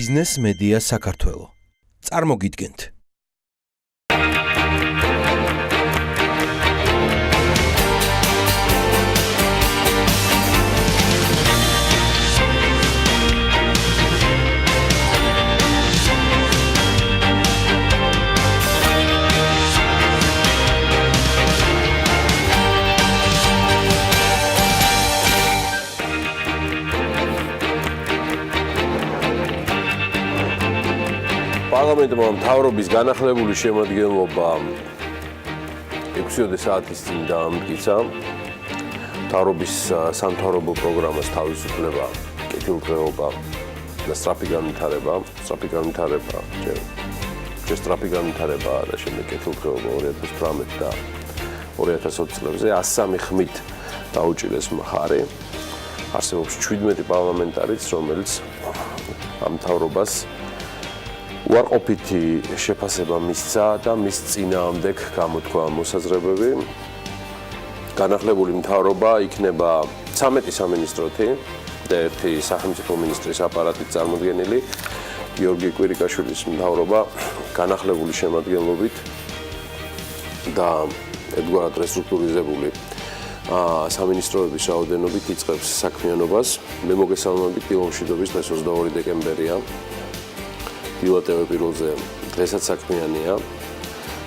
ბიზნეს მედია საქართველო. წარმოგიდგენთ. პარლამენტმა მთავრობის განახლებული შემადგენლობა 6 საათის წინ დაამტკიცა. მთავრობის სამთავრობო პროგრამას თავისუფლება, კეთილდღეობა და სწრაფი განვითარება და შემდეგ კეთილდღეობა 2018 და 2020 წლებზე 103 ხმით დაუჭირეს მხარი. არსებობს 17 პარლამენტარიც, რომელიც ამ მთავრობას უარყოფითი შეფასება მისცა და მის წინააღმდეგ გამოთქვა მოსაზრებები. განახლებული მთავრობა იქნება 13 სამინისტროთი და 1 სახელმწიფო მინისტრის აპარატით წარმოდგენილი. გიორგი კვირიკაშვილის მთავრობა განახლებული შემადგენლობით და ერთგვარად რესტრუქტურიზებული სამინისტროების რაოდენობით იწყებს საქმიანობას. მე მოგესალმებით, დილა მშვიდობის დღეს 22 დეკემბერია. დილა TV პირველზე დღესაც საქმიანია.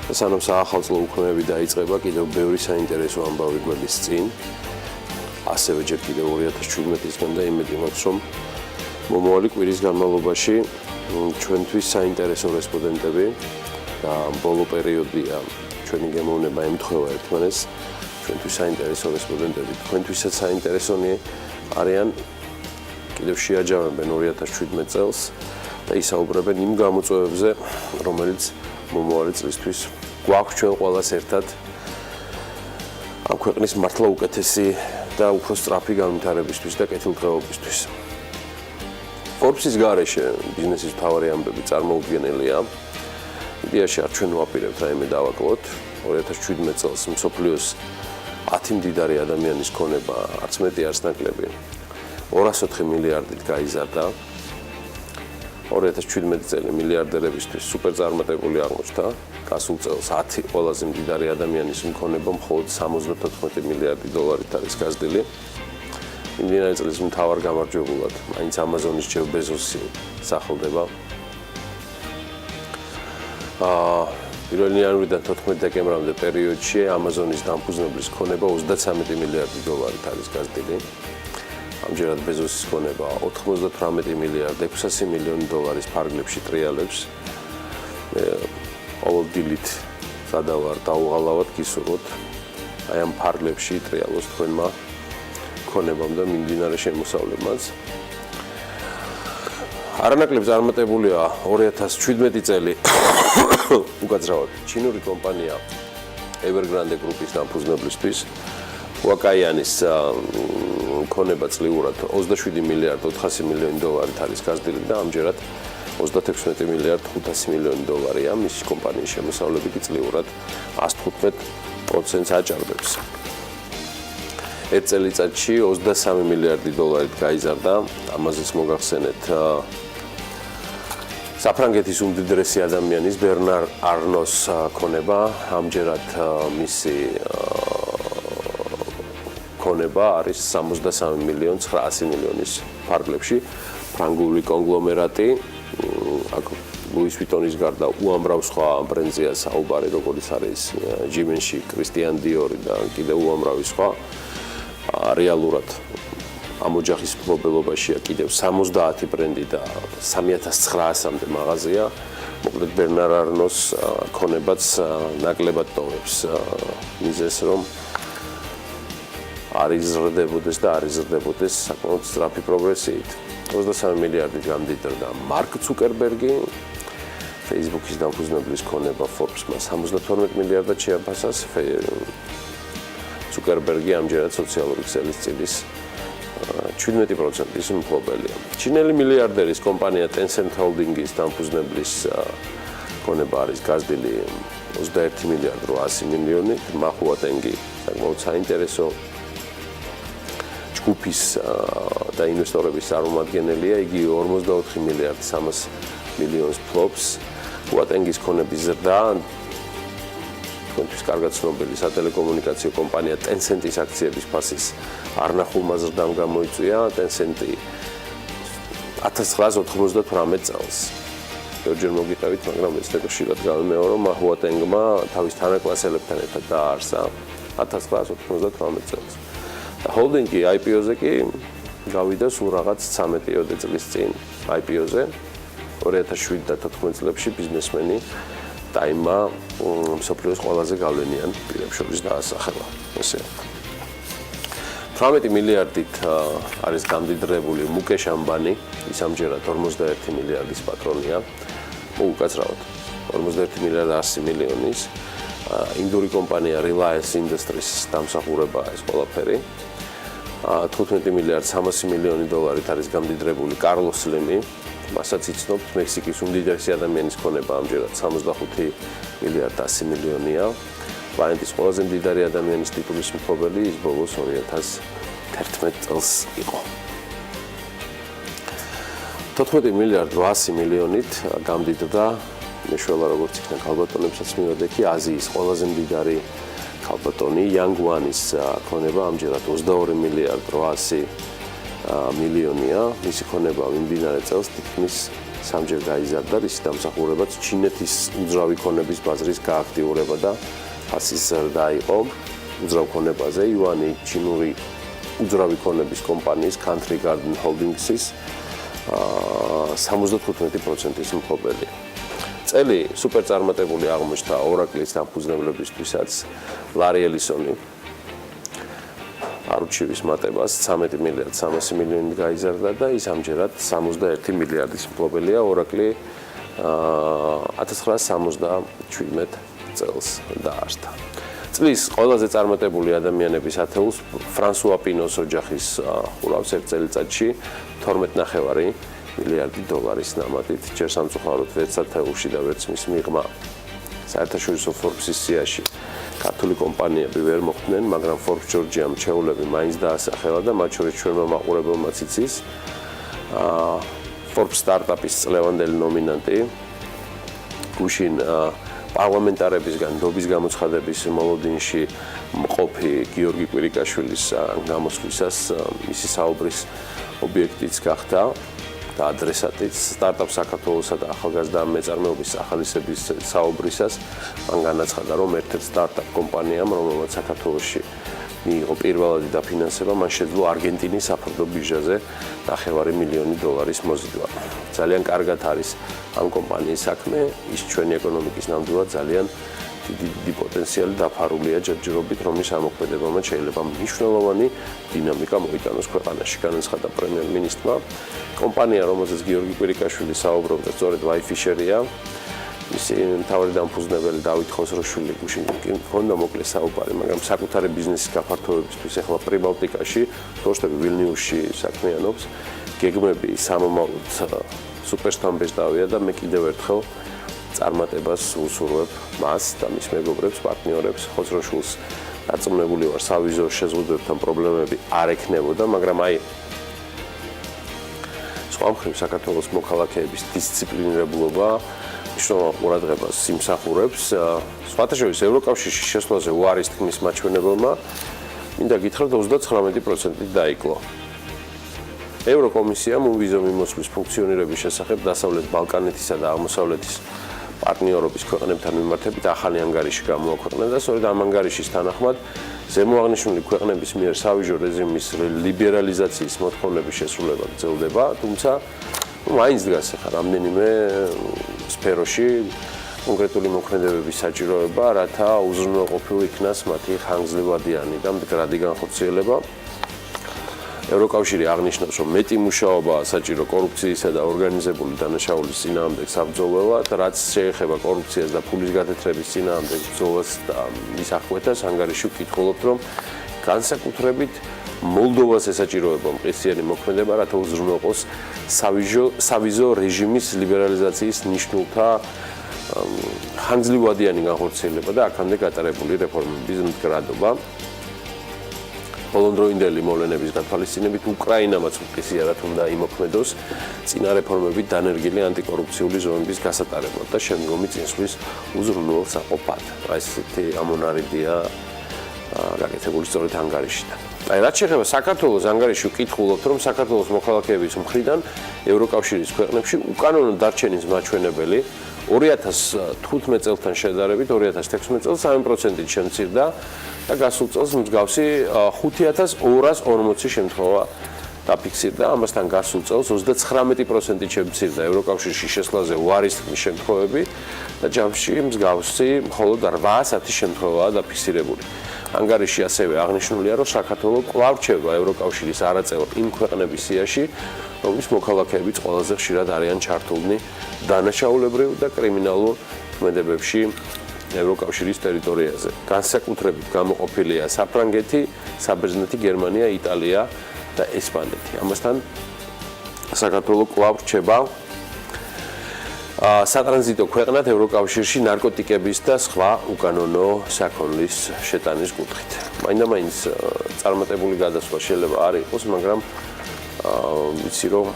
სანამ საახალწლო უქმეები დაიწყება, კიდევ ბევრი საინტერესო ამბავი გვერდის წინ. ასევე ჯერ კიდევ 2017-ისგან და იმედი მაქვს, რომ მომავალი კვირის განმავლობაში ჩვენთვის საინტერესო რესპონდენტები და ბოლო პერიოდია ჩვენი გემოვნება ემთხვევა ერთმანეთს. ჩვენთვის საინტერესო რესპონდენტები, თქვენთვისაც საინტერესონი არიან, კიდევ შეაჯამებენ 2017 წელს. და ისაუბრებენ იმ გამოწვევებზე, რომელიც მომავალი წლისთვის გვაქვს ჩვენ ყველას ერთად ამ ქვეყნის მართლა უკეთესი და უფრო სწრაფი განვითარებისთვის და კეთილდღეობისთვის. Forbes-ის გარეშე ბიზნესის მთავარი ამბები წარმოუდგენელია. იდეაში არ ჩვენ ვაპირებთ რაიმე დავაკლოთ. 2017 წელს მსოფლიოს 10 მდიდარი ადამიანის ქონება არც მეტი არც ნაკლები 204 მილიარდით გაიზარდა. 2017 წელი მილიარდერებისთვის სუპერწარმატებული აღმოჩნდა. გასულ წელს 10 ყველაზე მდიდარი ადამიანის მქონება მხოლოდ 74 მილიარდი დოლარით არის გაზრდილი. იმდენად წლის მთავარ გამარჯვებულად მაინც ამაზონის ჯეფ ბეზოსი სახელდება. 1 იანვრიდან 14 დეკემბრამდე პერიოდში ამაზონის დამფუძნებლის ქონება 33 მილიარდი დოლარით არის გაზრდილი. ამჯერად ბეზოსის ქონება 98 მილიარდ 600 მილიონი დოლარის ფარგლებში ტრიალებს. ყოველ დილით სადავარ დაუღალავად გისურვოთ აი ამ ფარგლებში ტრიალოს თქვენმა ქონებამ და მიმდინარე შემოსავლებმაც. არანაკლებ წარმატებულია 2017 წელი უკაცრავად ჩინური კომპანია Evergrande გრუპის დამფუძნებლისთვის. ვაკაიანის ქონება წლიურად 27 მილიარდ 400 მილიონი დოლარით არის გაზრდილი და ამჯერად 36 მილიარდ 500 მილიონი დოლარია. მისი კომპანიის შემოსავლები კი წლიურად 115%-ს აჭარბებს. ერთ წელიწადში 23 მილიარდი დოლარით გაიზარდა. ამაზეც მოგახსენეთ საფრანგეთის უმდიდრესი ადამიანის ბერნარ არნოს ქონება. ამჯერად მისი ქონება არის 63 მილიონ 900 მილიონის ფარგლებში. ფრანგული კონგლომერატი აქ ლუის ვიტონის გარდა უამრავ სხვა ბრენდზეა საუბარი, როგორც არის ჯიმენში, კრისტიან დიორი და კიდევ უამრავი სხვა. რეალურად ამ ოჯახის მფლობელობაშია კიდევ 70 ბრენდი და 3900-მდე მაღაზია. მოკლედ ბერნარ არნოს ქონებაც ნაკლებად ტოვებს მიზეზს, რომ არ იზრდებოდეს საკმაოდ სწრაფი პროგრესიით. 23 მილიარდით გამდიდრდა მარკ ცუკერბერგი. Facebook-ის დამფუძნებლის ქონება Forbes-მა 72 მილიარდად შეაფასა. ცუკერბერგი ამჯერად სოციალური ქსელის წილის 17%-ის მფლობელია. ჩინელი მილიარდერის კომპანია Tencent Holdings-ის დამფუძნებლის ქონება არის გაზრდილი 21 მილიარდ 800 მილიონი. მახუატენგი საკმაოდ საინტერესო ჯგუფის და ინვესტორების წარმომადგენელია, იგი 44 მილიარდ 300 მილიონს ფლობს. უატენგის ქონების ზრდა თქვენთვის კარგად ცნობილი სატელეკომუნიკაციო კომპანია Tencent-ის აქციების ფასის არნახულმა ზრდამ გამოიწვია. Tencent-ი 1998 წელს ჯერ მოგიყევით, მაგრამ ეს ხშირად გამიმეორო, რომ უატენგმა თავის თანაკლასელებთან ერთად დააარსა 1998 წელს. და ჰოლდინგი IPO-ზე კი გავიდა სულ რაღაც 13 წლის წინ IPO-ზე 2007 და 2014 წლებში ბიზნესმენი დაიმა მსოფლიოს ყველაზე გავლენიან პირებს შორის დაასახელა. ესე 18 მილიარდით არის გამდიდრებული მუკეშ ამბანი, ის ამჯერად 51 მილიარდის პატრონია. უკაცრავად 51 მილიარდ 100 მილიონის ინდური კომპანია Reliance Industries დამსახურებაა ეს ყველაფერი. 15 მილიარდ 300 მილიონი დოლარით არის გამდიდრებული კარლოს სლიმი, მასაც იცნობთ, მექსიკის უმდიდრესი ადამიანის ქონება ამჯერად 65 მილიარდ 100 მილიონია. პლანეტის ყველაზე მდიდარი ადამიანის ტიტულის მფლობელი ის ბოლოს 2011 წელს იყო. 14 მილიარდ 800 მილიონით გამდიდრდა მეშველა როგორც იქნა ქალბატონებსაც მივედექი აზიის ყველაზე მდიდარი ქალბატონი Yangwanis ქონება ამჯერად 22 მილიარდ 800 მილიონია. მისი ქონება მიმდინარე წელს თითქმის 3-ჯერ გაიზარდა, რის დამსახურებაც ჩინეთის უძრავი ქონების ბაზრის გააქტიურება და ფასის ზრდა იყო. უძრავ ქონებაზე იუანი ჩინური უძრავი ქონების კომპანიის Country Garden Holdings-ის 75%-ის მფლობელი. წელი სუპერ წარმატებული აღმოჩნდა ორაკლის დამფუძნებლებისთვისაც ლარი ელისონი არუჩივის მატებას 13 მილიარდ 300 მილიონით გაიზარდა და ის ამჯერად 61 მილიარდის მფლობელია. ორაკლი 1977 წელს დაარსდა. წლის ყველაზე წარმატებული ადამიანების ათეულს ფრანსუა პინოს ოჯახის ყურავს ერთ წელიწადში 12.5 მილიარდი დოლარის ნამატით. ჯერ სამწუხაროდ ვერც ათეულში და ვერც მის მიღმა საერთაშორისო Forbes-ის სიაში ქართული კომპანიები ვერ მოხვდნენ, მაგრამ Forbes ჯორჯიამ ჩეულები მაინც დაასახელა და მათ შორის ჩვენმა მაყურებელმაც იცის. Forbes სტარტაპის წლევანდელი ნომინანტი გუშინ პარლამენტარებისგან დობის გამოცხადების მოლოდინში მყოფი გიორგი კვირიკაშვილის გამოსვლისას მისი საუბრის ობიექტიც გახდა და ადრესატიც სტარტაპ საქართველოსა და ახალგაზრდა მეწარმეობის ახალისების საუბრისას მან განაცხადა, რომ ერთ-ერთ სტარტაპ კომპანიამ, რომელმაც საქართველოში მიიღო პირველადი დაფინანსება, მან შეძლო არგენტინის საფრთხო ბირჟაზე 9 მილიონი დოლარის მოზიდვა. ძალიან კარგად არის ამ კომპანიის საქმე, ის ჩვენი ეკონომიკის ნამდვილად ძალიან დიდი პოტენციალი დაფარულია ჯერჯერობით, რომლის ამოქმედებამაც შეიძლება მნიშვნელოვანი დინამიკა მოიტანოს ქვეყანაში, განაცხადა პრემიერ-მინისტრმა. კომპანია, რომელზეც გიორგი კვირიკაშვილი საუბრობდა, სწორედ ვაიფიშერია. მისი მთავარი დამფუძნებელი დავით ხოსროშვილი გუშინ ჰქონდა მოკლე საუბარი, მაგრამ საკუთარი ბიზნესის გაფართოებისთვის ახლა პრიბალტიკაში, დოშტები ვილნიუსში საქმიანობს, გეგმები სამომავლოდ სუპერსტამბეჟდავია და მე კიდევ ერთხელ წარმატებას უსურვებ მას და მის მეგობრებს, პარტნიორებს, ხოსროშვილს დარწმუნებული ვარ, სავიზო შეზღუდვებთან პრობლემები არ ექნებოდა, მაგრამ აი სხვა მხრივ საქართველოს მოქალაქეების დისციპლინირებულობა მნიშვნელოვან ყურადღებას იმსახურებს. სხვათა შორის ევროკავშირში შესვლაზე უარის თქმის მაჩვენებელმა მინდა გითხრათ 39%-ით დაიკლო. ევროკომისიამ უვიზო მიმოსვლის ფუნქციონირების შესახებ დასავლეთ ბალკანეთისა და აღმოსავლეთის პარტნიორობის ქვეყნებთან მიმართებით ახალი ანგარიში გამოაქვეყნა და სწორედ ამ ანგარიშის თანახმად ზემოაღნიშნული ქვეყნების მიერ სავიზო რეჟიმის ლიბერალიზაციის მოთხოვნების შესრულება გრძელდება, თუმცა მაინც დგას ახლა რამდენიმე სფეროში კონკრეტული მოქმედებების საჭიროება, რათა უზრუნველყოფილ იქნას მათი ხანგრძლივადიანი და მდგრადი განხორციელება. ევროკავშირი აღნიშნავს, რომ მეტი მუშაობაა საჭირო კორუფციისა და ორგანიზებული დანაშაულის წინააღმდეგ საბრძოლველად, რაც შეეხება კორუფციას და ფულის გათეთრების წინააღმდეგ ბრძოლას და მის აღკვეთას, ანგარიში ვკითხულობთ, რომ განსაკუთრებით მოლდოვას ესაჭიროება მყისიანი მოქმედება, რათა უზრუნველყოს სავიზო რეჟიმის ლიბერალიზაციის ნიშნულთა ხანგრძლივადიანი განხორციელება და აქამდე გატარებული რეფორმების მდგრადობა. ბოლონდროინდელი მოვლენების გათვალისწინებით უკრაინამაც უკისიარად უნდა იმოქმედოს წინა რეფორმებით დანერგილი ანტიკორუფციული ზომების გასატარებლად და შემდგომი წინსვლის უზრუნველსაყოფად. ესეთი ამონარიდია გაკეთებული სწორედ ანგარიშიდან. რაც შეეხება საქართველოს ანგარიში ვკითხულობთ, რომ საქართველოს მოქალაქეების მხრიდან ევროკავშირის ქვეყნებში უკანონო დარჩენის მაჩვენებელი 2015 წელთან შედარებით 2016 წელს 3%-ით შემცირდა და გასულ წელს მსგავსი 5240 შემთხვევა დაფიქსირდა. ამასთან გასულ წელს 39%-ით შემცირდა ევროკავშირში შესვლაზე უარის თქმის შემთხვევები და ჯამში მსგავსი მხოლოდ 810 შემთხვევაა დაფიქსირებული. ანგარიში ასევე აღნიშნულია, რომ საქართველოს კვლავ რჩება ევროკავშირის არაწევრ იმ ქვეყნების სიაში, რომლის მოქალაქეებიც ყველაზე ხშირად არიან ჩართულნი დანაშაულებრივ და კრიმინალურ ქმედებებში ევროკავშირის ტერიტორიაზე. განსაკუთრებით გამოყოფილია საფრანგეთი, საბერძნეთი, გერმანია, იტალია და ესპანეთი. ამასთან საქართველოს კვლავ რჩება სატრანზიტო ქვეყნად ევროკავშირში ნარკოტიკების და სხვა უკანონო საქონლის შეტანის კუთხით. მაინდა-მაინც წარმატებული გადასვლა შეიძლება არ იყოს, მაგრამ ვიცი რომ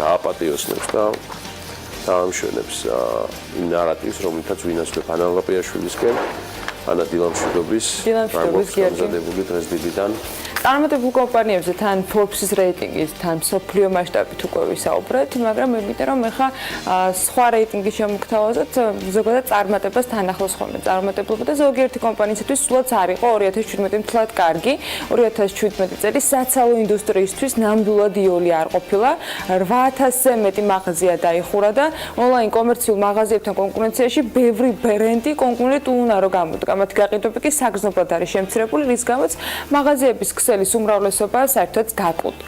გააპატიოსნებს და დაამშვენებს იმ ნარატივს, რომელთაც ვინასწრებ ანა ლაპიაშვილისკენ, ანა დილამშვიდობის გამზადებული დღეს დილიდან. წარმატებულ კომპანიებზე თან Forbes-ის რეიტინგის, თან მსოფლიო მასშტაბით უკვე ვისაუბრეთ, მაგრამ მეგვითე რომ ეხა სხვა რეიტინგის შემოგთავაზოთ, ზოგადად წარმატებას თან ახლოს ხოლმე წარმატებლობა და ზოგიერთი კომპანიისათვის სულაც არ იყო 2017 მთლად კარგი. 2017 წელი საცალო ინდუსტრიისთვის ნამდვილად იოლი არ ყოფილა. 8000-ზე მეტი მაღაზია დაიხურა და ონლაინ კომერციულ მაღაზიებთან კონკურენციაში ბევრი ბრენდი კონკურენტ უნარო გამოდგა. მათი გაყიდვები კი საგრძნობლად არის შემცირებული, რის გამოც მაღაზიების უმრავლესობა საერთოდ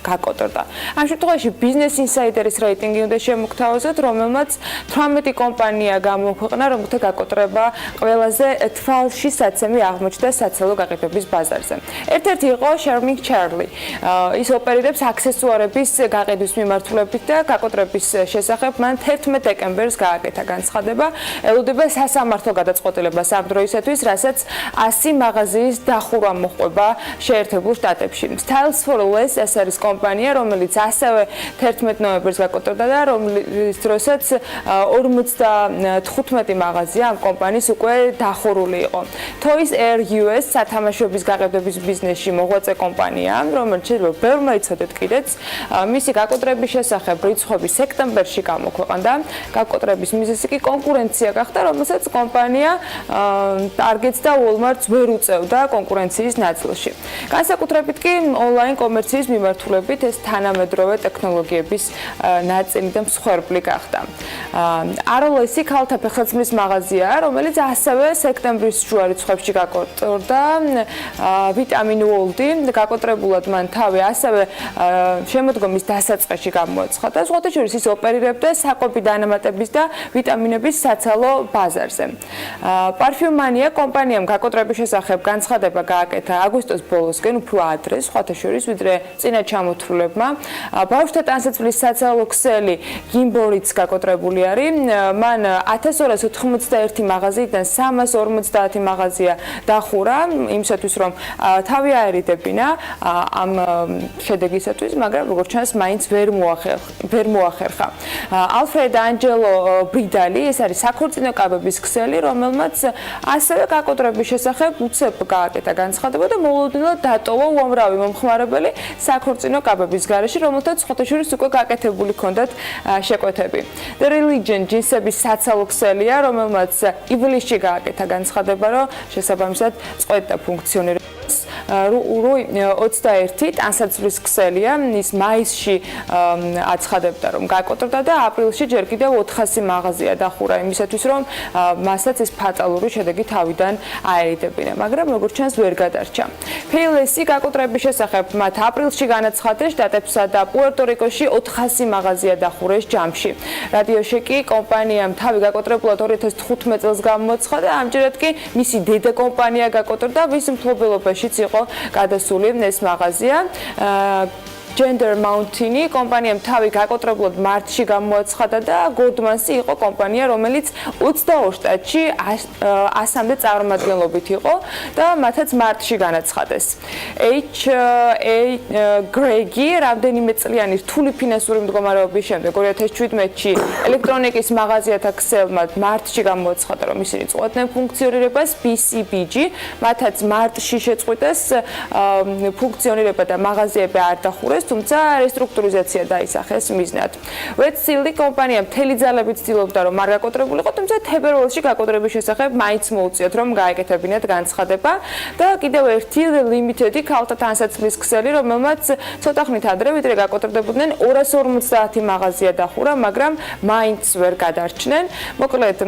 გაკოტრდა. ამ შემთხვევაში Business Insider-ის რეიტინგი უნდა შემოგთავაზოთ, რომელმაც 18 კომპანია გამოქვეყნა, რომელთა გაკოტრება ყველაზე თვალში საცემი აღმოჩნდა საცალო გაყიდვების ბაზარზე. ერთ-ერთი იყო Charming Charlie. ის ოპერირებს აქსესუარების გაყიდვის მიმართულებით და გაკოტრების შესახებ მან 11 დეკემბერს გააკეთა განცხადება. ელოდება სასამართლო გადაწყვეტილებას ამ დროისათვის, რასაც 100 მაღაზიის დახურვა მოჰყვება შეერთებულ შტატებში. Styles for Less ეს არის კომპანია, რომელიც ასევე 11 ნოემბერს გაკოტრდა და რომლის დროსაც 55 მაღაზია ამ კომპანიის უკვე დახურული იყო. Toys R Us სათამაშოების გაყიდვების ბიზნესში მოღვაწე კომპანია, რომელიც შეიძლება ბევრმა იცოდეთ კიდეც. მისი გაკოტრების შესახებ რიცხვები სექტემბერში გამოქვეყნდა. გაკოტრების მიზეზი კი კონკურენცია გახდა, რომელსაც კომპანია Target-ს და Walmart-ს ვერ უწევდა კონკურენციის ნაწილში. განსაკუთრებით კი ონლაინ კომერციის მიმართულებით ეს თანამედროვე ტექნოლოგიების ნაწილი და მსხვერპლი გახდა. RLS-ი ქალთა ფეხსაცმლის მაღაზია, რომელიც ასევე სექტემბრის შუა რიცხვებში გაკოტრდა. ვიტამინ World-ი გაკოტრებულად მან თავი ასევე შემოდგომის დასაწყისში გამოაცხადა. სხვათა შორის ის ოპერირებდა საკვები დანამატების და ვიტამინების საცალო ბაზარზე. Parfumania კომპანიამ გაკოტრების შესახებ განცხადება გააკეთა აგვისტოს ბოლოსკენ უფრო ადრე, სხვათა შორის ვიდრე წინა ჩამოთვლილებმა. ბავშვთა ტანსაცმლის საცალო ქსელი გიმბორიც გაკოტრებული არის. მან 1281 მაღაზიიდან 350 მაღაზია დახურა იმისათვის, რომ თავი აერიდებინა ამ შედეგისათვის, მაგრამ როგორც ჩანს, მაინც ვერ მოახერხა. Alfred Angelo Bridali, ეს არის საქორწინო კაბების ქსელი, რომელმაც ასევე გაკოტრების შესახებ უცებ გააკეთა განცხადება და მოულოდნელად დატოვა უამრავი მომხმარებელი საქორწინო კაბების გარეშე, რომელთაც სხვათა შორის უკვე გაკეთებული ჰქონდათ შეკვეთები. The Religion ჯინსების საცალო ქსელია, რომელმაც ივლისში გააკეთა განცხადება, რომ შესაბამისად წყვეტდა ფუნქციონირებას. 21 ტანსაცმლის ქსელია, ის მაისში აცხადებდა, რომ გაკოტრდა და აპრილში ჯერ კიდევ 400 მაღაზია დახურა იმისათვის, რომ მასაც ეს ფატალური შედეგი თავიდან აერიდებინა, მაგრამ როგორც ჩანს ვერ გადარჩა. Payless-ი გაკოტრების შესახებ მათ აპრილში განაცხადეს შტატებსა და პუერტო-რიკოში 400 მაღაზია დახურეს ჯამში. რადიოში კი კომპანიამ თავი გაკოტრებულად 2015 წელს გამოაცხადა, ამჯერად კი მისი დედა კომპანია გაკოტრდა, ვის მფლობელობაშიც იყო გადასული ეს მაღაზია. Gender Mountain-ი კომპანიამ თავი გაკოტრებულად მარტში გამოაცხადა და Goldman-ს იყო კომპანია, რომელიც 22 შტატში 100-მდე წარმომადგენლობით იყო და მათაც მარტში განაცხადეს. H.A. Greggy რამდენიმე წლიანი რთული ფინანსური მდგომარეობის შემდეგ 2017-ში ელექტრონიკის მაღაზიათა ქსელმა მარტში გამოაცხადა, რომ ისინი წყვეტდნენ ფუნქციონირებას. BCBG მათაც მარტში შეწყვიტეს ფუნქციონირება და მაღაზიები არ დახურეს, თუმცა რესტრუქტურიზაცია დაისახეს მიზნად. Westfield კომპანია მთელი ძალებით ცდილობდა, რომ არ გაკოტრებულიყო, თუმცა თებერვალში გაკოტრების შესახებ მაინც მოუწიათ, რომ გაეკეთებინათ განცხადება და კიდევ ერთი Limited-ი ქალთა თანსაცმლის ქსელი, რომელმაც ცოტა ხნით ადრე ვიდრე გაკოტრდებოდნენ 250 მაღაზია დახურა, მაგრამ მაინც ვერ გადარჩნენ. მოკლედ,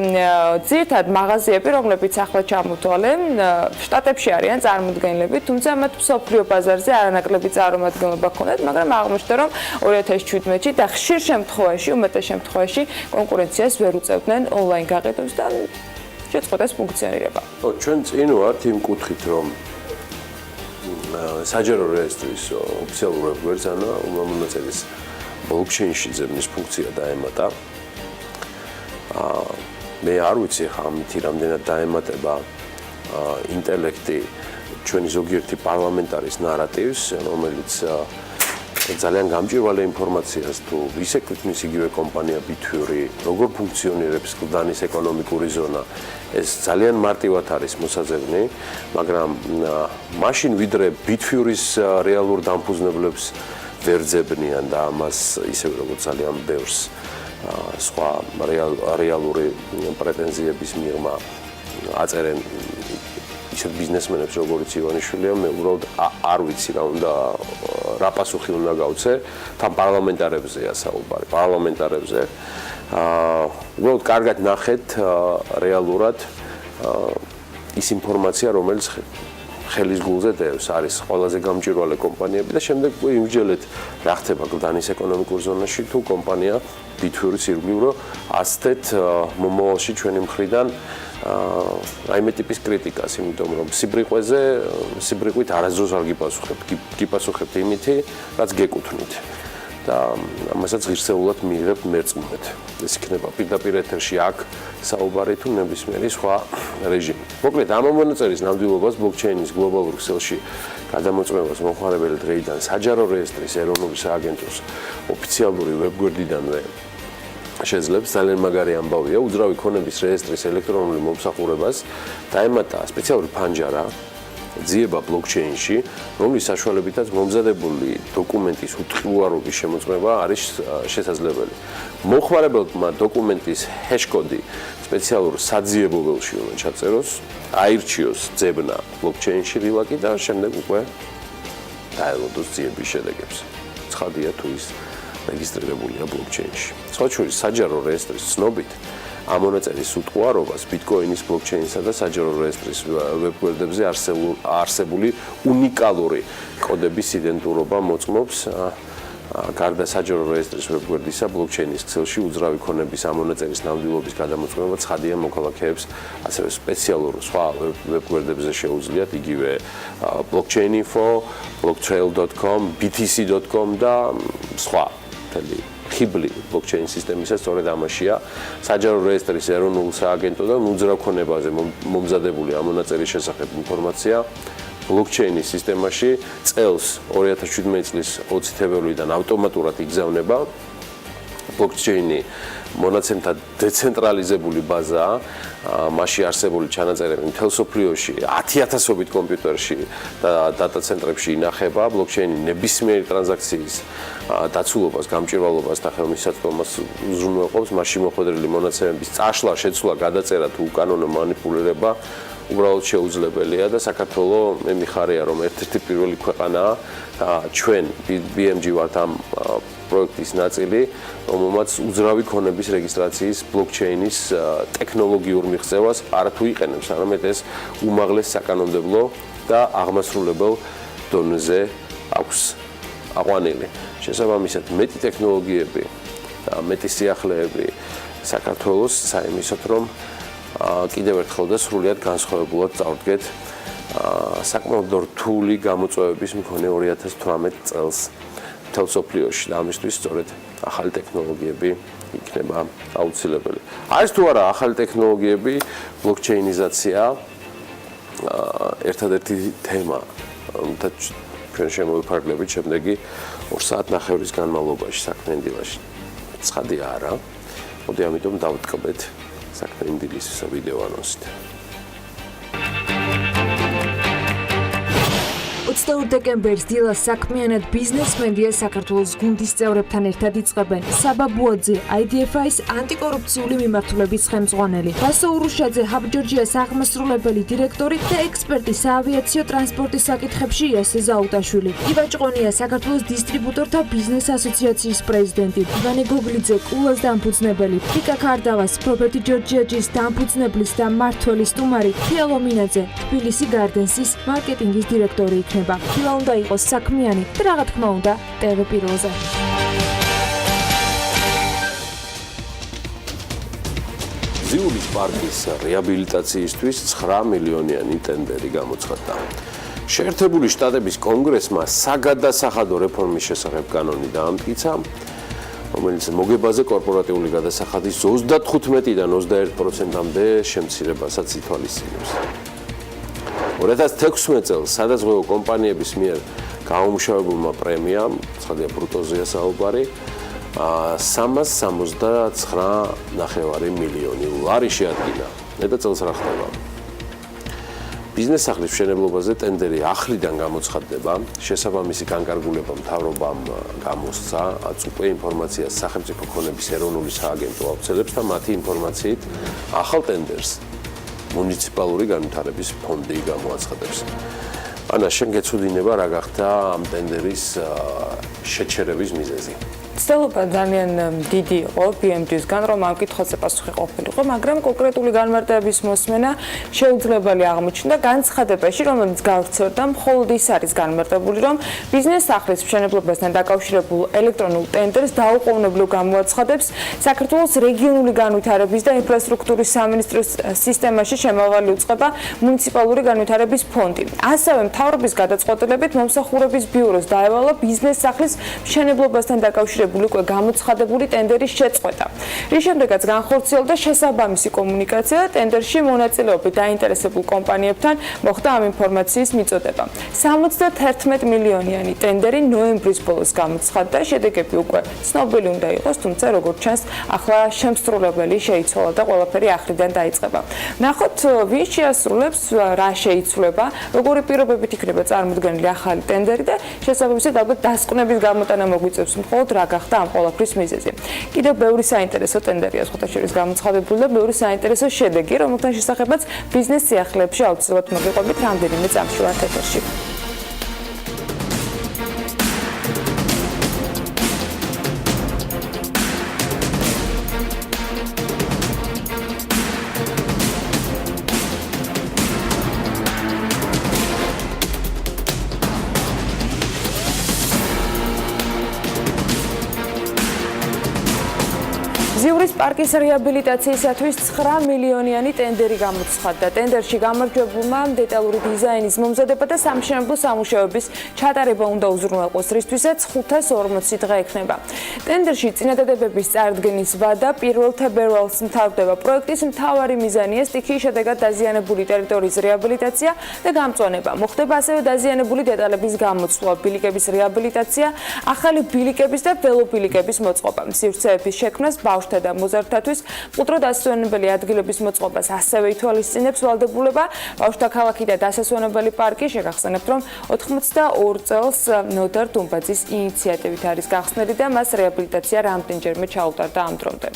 ძირითადად მაღაზიები, რომლებიც ახლა ჩამოთვალე, შტატებში არიან წარმოდგენილები, თუმცა მათ მსოფლიო ბაზარზე არანაკლები წარმომადგენლობა ჰქონდათ, მაგრამ აღმოჩნდა, რომ 2017-ში და ხშირ შემთხვევაში, უმეტეს შემთხვევაში კონკურენციას ვერ უწევდნენ ონლაინ გაყიდვებს და შეწყვეტეს ფუნქციონირება. ჩვენ წინ ვართ იმ კუთხით, რომ საჯარო რეესტრის ოფიციალურ ვებგვერდს ანა უმამონაწილის ბლოკჩეინში ძებნის ფუნქცია დაემატა. მე არ ვიცი ხა ამითი რამდენად დაემატება ინტელექტი ჩვენი ზოგიერთი პარლამენტარის ნარატივს, რომელიც ძალიან გამჭვირვალე ინფორმაციას თუ ისე კვეთნის იგივე კომპანია ბითვიური, როგორ ფუნქციონირებს კლდანის ეკონომიკური ზონა, ეს ძალიან მარტივად არის მოსაძებნი, მაგრამ მაშინ ვიდრე ბითვიურის რეალურ დამფუძნებლებს ვერ ძებნიან და ამას ისევ როგორც ძალიან ბევრს სხვა რეალური პრეტენზიების მიღმა აწერენ ისეთ ბიზნესმენებს როგორც ივანიშვილია, მე უბრალოდ არ ვიცი რა პასუხი უნდა გავცე თან პარლამენტარებზეა საუბარი, პარლამენტარებზე. უბრალოდ კარგად ნახეთ რეალურად ის ინფორმაცია, რომელიც ხელის გულზე დევს, არის ყველაზე გამჭვირვალე კომპანიები და შემდეგ იმჯელეთ რა ხდება კლდანის ეკონომიკურ ზონაში თუ კომპანია ბითვიურის ირგვლივ, რომ ასეთ მომავალში ჩვენი მხრიდან რაიმე ტიპის კრიტიკას, იმიტომ რომ სიბრიყვით არასდროს არ გიპასუხებთ იმითი, რაც გეკუთვნით და ამასაც ღირსეულად მიიღებთ მერწმუნეთ. ეს იქნება პირდაპირ ეთერში აქ საუბარი თუ ნებისმიერი სხვა რეჟიმი. მოკლედ, ამ მონაწელის ნამდვილობას ბლოკჩეინის გლობალურ ქსელში გადამოწმებას მომხმარებელი დღეიდან საჯარო რეესტრის ეროვნული სააგენტოს ოფიციალური ვებგვერდიდანვე შეძლებს. ძალიან მაგარი ამბავია, უძრავი ქონების რეესტრის ელექტრონული მომსახურებას დაემატა სპეციალური ფანჯარა ძიება ბლოკჩეინში, რომლის საშუალებითაც მომზადებული დოკუმენტის უტყუარობის შემოწმება არის შესაძლებელი. მომხმარებელმა დოკუმენტის ჰეშ-კოდი სპეციალურ საძიებო ველში უნდა ჩაწეროს, აირჩიოს ძებნა ბლოკჩეინში დილაკი და შემდეგ უკვე დაელოდოს ძიების შედეგებს. ცხადია თუ ის რეგისტრირებულია ბლოკჩეინში. სხვა შორის საჯარო რეესტრის ცნობით ამ მონაწელის უტყუარობას ბიტკოინის ბლოკჩეინსა და საჯარო რეესტრის ვებგვერდებზე არსებული უნიკალური კოდების იდენტურობა მოწმობს. გარდა საჯარო რეესტრის ვებგვერდისა, ბლოკჩეინის ქსელში უძრავი ქონების ამ მონაწელის ნამდვილობის გადამოწმება ცხადია მოქალაქეებს, ასევე სპეციალურ სხვა ვებგვერდებზე შეუძლიათ, იგივე blockchain.info, blocktrail.com, btc.com და სხვა ხიბლი ბლოკჩეინ სისტემისა სწორედ ამაშია. საჯარო რეესტრის ეროვნულ სააგენტოდან უძრავ ქონებაზე მომზადებული ამ მონაწელის შესახებ ინფორმაცია ბლოკჩეინის სისტემაში წელს 2017 წლის 20 თებერვლიდან ავტომატურად იგზავნება. ბლოკჩეინი მონაცემთა დეცენტრალიზებული ბაზაა, მასში არსებული ჩანაწერები მთელ მსოფლიოში 10,000-ობით კომპიუტერში და დატა ცენტრებში ინახება. ბლოკჩეინი ნებისმიერი ტრანზაქციის დაცულობას, გამჭვირვალობას და ხელმისაწვდომას უზრუნველყოფს. მასში მოხვედრილი მონაცემების წაშლა, შეცვლა, გადაწერა თუ უკანონო მანიპულირება უბრალოდ შეუძლებელია და საქართველოს მე მიხარია, რომ ერთ-ერთი პირველი ქვეყანაა ჩვენ BMG ვართ ამ პროექტის ნაწილი, რომელმაც უძრავი ქონების რეგისტრაციის ბლოკჩეინის ტექნოლოგიურ მიღწევას არათუ იყენებს, არამედ ეს უმაღლეს საკანონმდებლო და აღმასრულებელ დონეზე აქვს აყვანილი. შესაბამისად, მეტი ტექნოლოგიები და მეტი სიახლეები საქართველოს საიმისოდ, რომ კიდევ ერთხელ და სრულად განსხვავებულად წავდგეთ საკმაოდ რთული გამოწვევების მქონე 2018 წელს მთელ სოფლიოში და ამისთვის სწორედ ახალი ტექნოლოგიები იქნება აუცილებელი. არის თუ არა ახალი ტექნოლოგიები, ბლოკჩეინიზაცია ერთადერთი თემა, რომელთა ჩვენ შემოვიფარგლებით შემდეგი 2 საათნახევრის განმავლობაში საქმიანი დილაში. ცხადია არა. მოდი ამიტომ დავტკბეთ საქმიანი დილის ვიდეო ანონსით. 22 დეკემბერს დილა საქმიანად ბიზნესმენია საქართველოს გუნდის წევრებთან ერთად იწყებენ. საბაბუაძე, IDFI-ის ანტიკორუფციული მიმართულების ხელმძღვანელი, ვასო ურუშაძე, ჰაბჯორჯიას აღმასრულებელი დირექტორი და ექსპერტი საავიაციო ტრანსპორტის საკითხებში იასე ზაუტაშვილი. იბა ჭყონია, საქართველოს დისტრიბუტორთა ბიზნეს ასოციაციის პრეზიდენტი, ივანე გოგლიძე, კულას დამფუძნებელი, ფიკა ქარდავას, პროფეტი ჯორჯიაჯის დამფუძნებლის და მმართველის სტუმარი, თიალო მინაძე, თბილისი გარდენსის მარკეტინგის დირექტორი იქნება. დილა უნდა იყოს საქმიანი და რა თქმა უნდა TV პირველზე. ზიულის პარკის რეაბილიტაციისთვის 9 მილიონიანი ტენდერი გამოცხადდა. შეერთებული შტატების კონგრესმა საგადასახადო რეფორმის შესახებ კანონი დაამტკიცა, რომელიც მოგებაზე კორპორატიული გადასახადის 35-დან 21%-მდე შემცირებასაც ითვალისწინებს. 2016 წელს სადაზღვევო კომპანიების მიერ გაუმუშავებულმა პრემიამ, ცხადია ბრუტოზეა საუბარი, 369,9 მილიონი ლარი შეადგინა. მეტად წელს რა ხდება? ბიზნეს სახლის მშენებლობაზე ტენდერი ახლიდან გამოცხადდება, შესაბამისი განკარგულება მთავრობამ გამოსცა, უკვე ინფორმაციას სახელმწიფო ქონების ეროვნული სააგენტო აუცილებს და მათი ინფორმაციით ახალ ტენდერს მუნიციპალური განვითარების ფონდი გამოაცხადებს. ანა, შენ გეცოდინება რა გახდა ამ ტენდერის შეჩერების მიზეზი? ცდილობა ძალიან დიდი იყო BMG-სგან, რომ ამ კითხვაზე პასუხი ყოფილიყო, მაგრამ კონკრეტული განმარტების მოსმენა შეუძლებელი აღმოჩნდა განცხადებაში, რომელიც გავრცელდა, მხოლოდ ის არის განმარტებული, რომ ბიზნეს სახლის მშენებლობასთან დაკავშირებულ ელექტრონულ ტენდერს დაუყოვნებლივ გამოაცხადებს საქართველოს რეგიონული განვითარების და ინფრასტრუქტურის სამინისტროს სისტემაში შემავალი უწყება მუნიციპალური განვითარების ფონდი. ასევე მთავრობის გადაწყვეტილებით მომსახურების ბიუროს დაევალა ბიზნეს სახლის მშენებლობასთან დაკავშირებული უკვე გამოცხადებული ტენდერის შეწყვეტა. რის შემდეგაც განხორციელდა შესაბამისი კომუნიკაცია და ტენდერში მონაწილეობით დაინტერესებულ კომპანიებთან მოხდა ამ ინფორმაციის მიწოდება. 71 მილიონიანი ტენდერი ნოემბრის ბოლოს გამოცხადდა, შედეგები უკვე ცნობილი უნდა იყოს, თუმცა როგორც ჩანს, ახლა შემსრულებელი შეიცვალა და ყველაფერი ახრიდან დაიწყება. ნახოთ, ვინ შეასრულებს, რა შეიცვლება, როგორი პირობებით იქნება წარმოდგენილი ახალი ტენდერი და შესაბამისად ალბათ დასკვნების გამოტანა მოგვიწევს მხოლოდ რა გახდა ამ ყველაფრის მიზეზი. კიდევ ბევრი საინტერესო ტენდერია სხვათაშორის გამოცხადებული და ბევრი საინტერესო შედეგი, რომელთა შესახებაც ბიზნეს სიახლეებში აუცილებლად მოგიყვებით რამდენიმე წამში ვართ ეთერში. ზიურის პარკის რეაბილიტაციისათვის 9 მილიონიანი ტენდერი გამოცხადდა. ტენდერში გამარჯვებულმა დეტალური დიზაინის მომზადება და სამშენებლო სამუშაოების ჩატარება უნდა უზრუნველყოს, რისთვისაც 540 დღე ექნება. ტენდერში წინადადებების წარდგენის ვადა 1 თებერვალს მთავრდება. პროექტის მთავარი მიზანია სტიქიის შედეგად დაზიანებული ტერიტორიის რეაბილიტაცია და გამწვანება. მოხდება ასევე დაზიანებული დეტალების გამოცვლა, ბილიკების რეაბილიტაცია, ახალი ბილიკების და ველობილიკების მოწყობა. სივრცეების შექმნას ბავშვთა და მოზარდთათვის მყუდრო დასასვენებელი ადგილების მოწყობას ასევე ითვალისწინებს ვალდებულება. ბავშვთა ქალაქი და დასასვენებელი პარკი შეგახსენებთ, რომ 82 წელს ნოდარ დუმბაძის ინიციატივით არის გახსნილი და მას რეაბილიტაცია რამდენჯერმე ჩაუტარდა ამ დრომდე.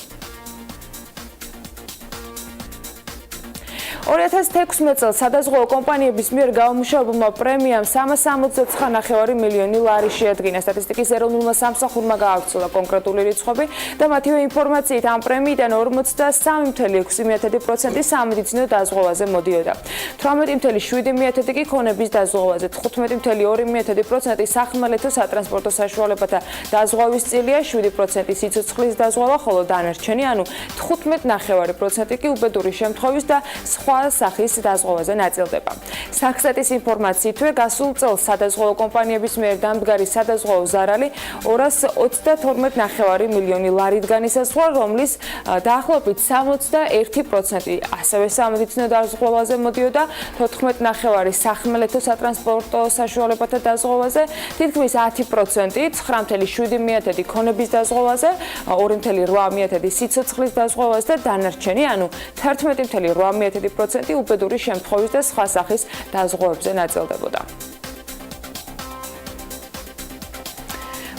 2016 წელს სადაზღვევო კომპანიების მიერ გამომუშავებულმა პრემიამ 369 მილიონი ლარი შეადგინა. სტატისტიკის ეროვნულმა სამსახურმა გაავრცელა კონკრეტული რიცხვები და მათივე ინფორმაციით ამ პრემიიდან 43.6% სამედიცინო დაზღვევაზე მოდიოდა. 18.7% კი ქონების დაზღვევაზე, 15.2% სახმელეთო სატრანსპორტო საშუალებათა დაზღვევის წილია, 7% სიცოცხლის დაზღვევა, ხოლო დანარჩენი, ანუ 15.9% კი უბედური შემთხვევის და სხვა სხვა სახის დაზღვევაზე ნაწილდება. საქსტატის ინფორმაციითვე გასულ წელს სადაზღვევო კომპანიების მიერ დამდგარი სადაზღვევო ზარალი 232.9 მილიონი ლარით განისაზღვრა, რომლის დაახლოებით 61% ასევე სამედიცინო დაზღვევაზე მოდიოდა, 14.9 სახმელეთო სატრანსპორტო საშუალებათა დაზღვევაზე, თითქმის 10% 9.7 ქონების დაზღვევაზე, 2.8 სიცოცხლის დაზღვევაზე და დანარჩენი, ანუ 11.8% უბედური შემთხვევის და სხვა სახის დაზღვევებზე ნაწილდებოდა.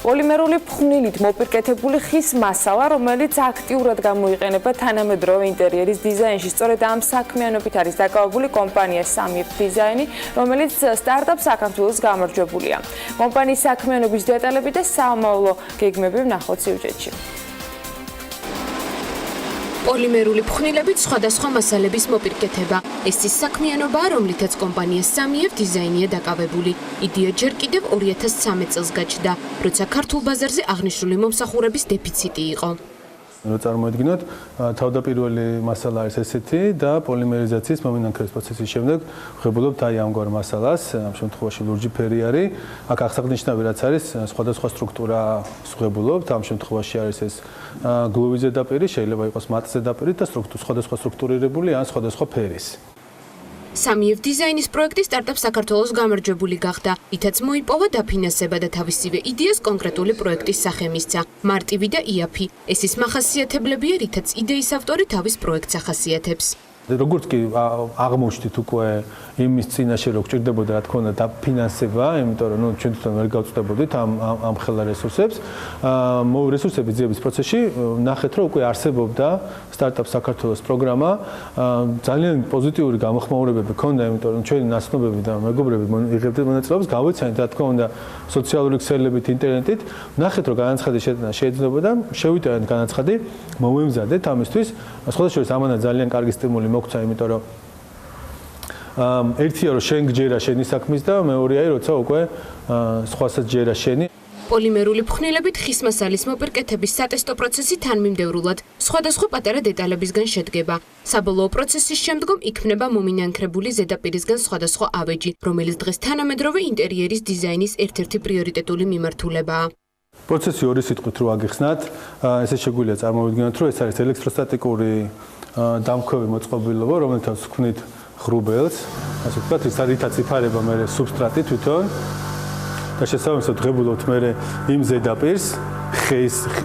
პოლიმერული ფხვნილით მოპირკეთებული ხის მასალა, რომელიც აქტიურად გამოიყენება თანამედროვე ინტერიერის დიზაინში, სწორედ ამ საქმიანობით არის დაკავებული კომპანია სამიებ დიზაინი, რომელიც სტარტაპ საქართველოს გამარჯვებულია. კომპანიის საქმიანობის დეტალები და სამომავლო გეგმები ვნახოთ სიუჟეტში. პოლიმერული ფხვნილებით სხვადასხვა მასალების მოპირკეთება. ეს ის საქმიანობაა, რომლითაც კომპანია სამიებ დიზაინია დაკავებული. იდეა ჯერ კიდევ 2013 წელს გაჩნდა, როცა ქართულ ბაზარზე აღნიშნული მომსახურების დეფიციტი იყო. Რო წარმოედგინოთ, თავდაპირველი მასალა არის ესეთი და პოლიმერიზაციის მომინანქრების პროცესის შემდეგ ვღებულობთ აი ამგვარ მასალას, ამ შემთხვევაში ლურჯი ფერი არის. აქ აღსანიშნავი რაც არის, სხვადასხვა სტრუქტურა ვღებულობთ, ამ შემთხვევაში არის ეს გლუვის ზედაპირი, შეიძლება იყოს მატ ზედაპირი და სხვადასხვა სტრუქტურირებული ან სხვადასხვა ფერის. სამიებ დიზაინის პროექტი სტარტაპ საქართველოს გამარჯვებული გახდა. ითაც მოიპოვა დაფინანსება და თავისივე იდეას კონკრეტული პროექტის სახე მისცა. მარტივი და იაფი. ეს ის მახასიათებლებია, რითაც იდეის ავტორი თავის პროექტს ახასიათებს. როგორც კი აღმოჩნდით უკვე იმის წინაშე რომ გჭირდებოდა რა თქმა უნდა დაფინანსება, იმიტომ რომ ჩვენ თვითონ ვერ გავწდებოდით ამ ხელა რესურსებს. რესურსების ძიების პროცესში ნახეთ რომ უკვე არსებობდა სტარტაპ საქართველოს პროგრამა, ძალიან პოზიტიური გამოხმაურებები ჰქონდა, იმიტომ რომ ჩვენი ნაცნობები და მეგობრები იღებდნენ მონაწილეობას, გავეცანით რა თქმა უნდა სოციალური ქსელებით, ინტერნეტით, ნახეთ რომ განაცხადის შეტანა შეიძლებოდა, შევიტანეთ განაცხადი, მოვემზადეთ ამისთვის, სხვადასხვა ამანა ძალიან კარგი სტიმული მოგცა, იმიტომ რომ ერთია რომ შენ გჯერა შენი საქმის და მეორეა როცა უკვე სხვასაც ჯერა შენი. პოლიმერული ფხვნილებით ხის მასალის მოპირკეთების სატესტო პროცესი თანმიმდევრულად სხვადასხვა პატარა დეტალებისგან შედგება. საბოლოო პროცესის შემდგომ იქმნება მომინანქრებული ზედაპირისგან სხვადასხვა ავეჯი, რომელიც დღეს თანამედროვე ინტერიერის დიზაინის ერთ-ერთი პრიორიტეტული მიმართულებაა. პროცესი ორი სიტყვით რო აგიხსნათ, ესე შეგვიძლია წარმოვიდგინოთ, რომ ეს არის ელექტროსტატიკური დამკვევი მოწყობილობა, რომელთაც ვქმნით ღრუბელს, ასე ვთქვათ, რითაც იფარება მე სუბსტრატი თვითონ და შესაბამისად ღებულობთ მე იმ ზედაპირს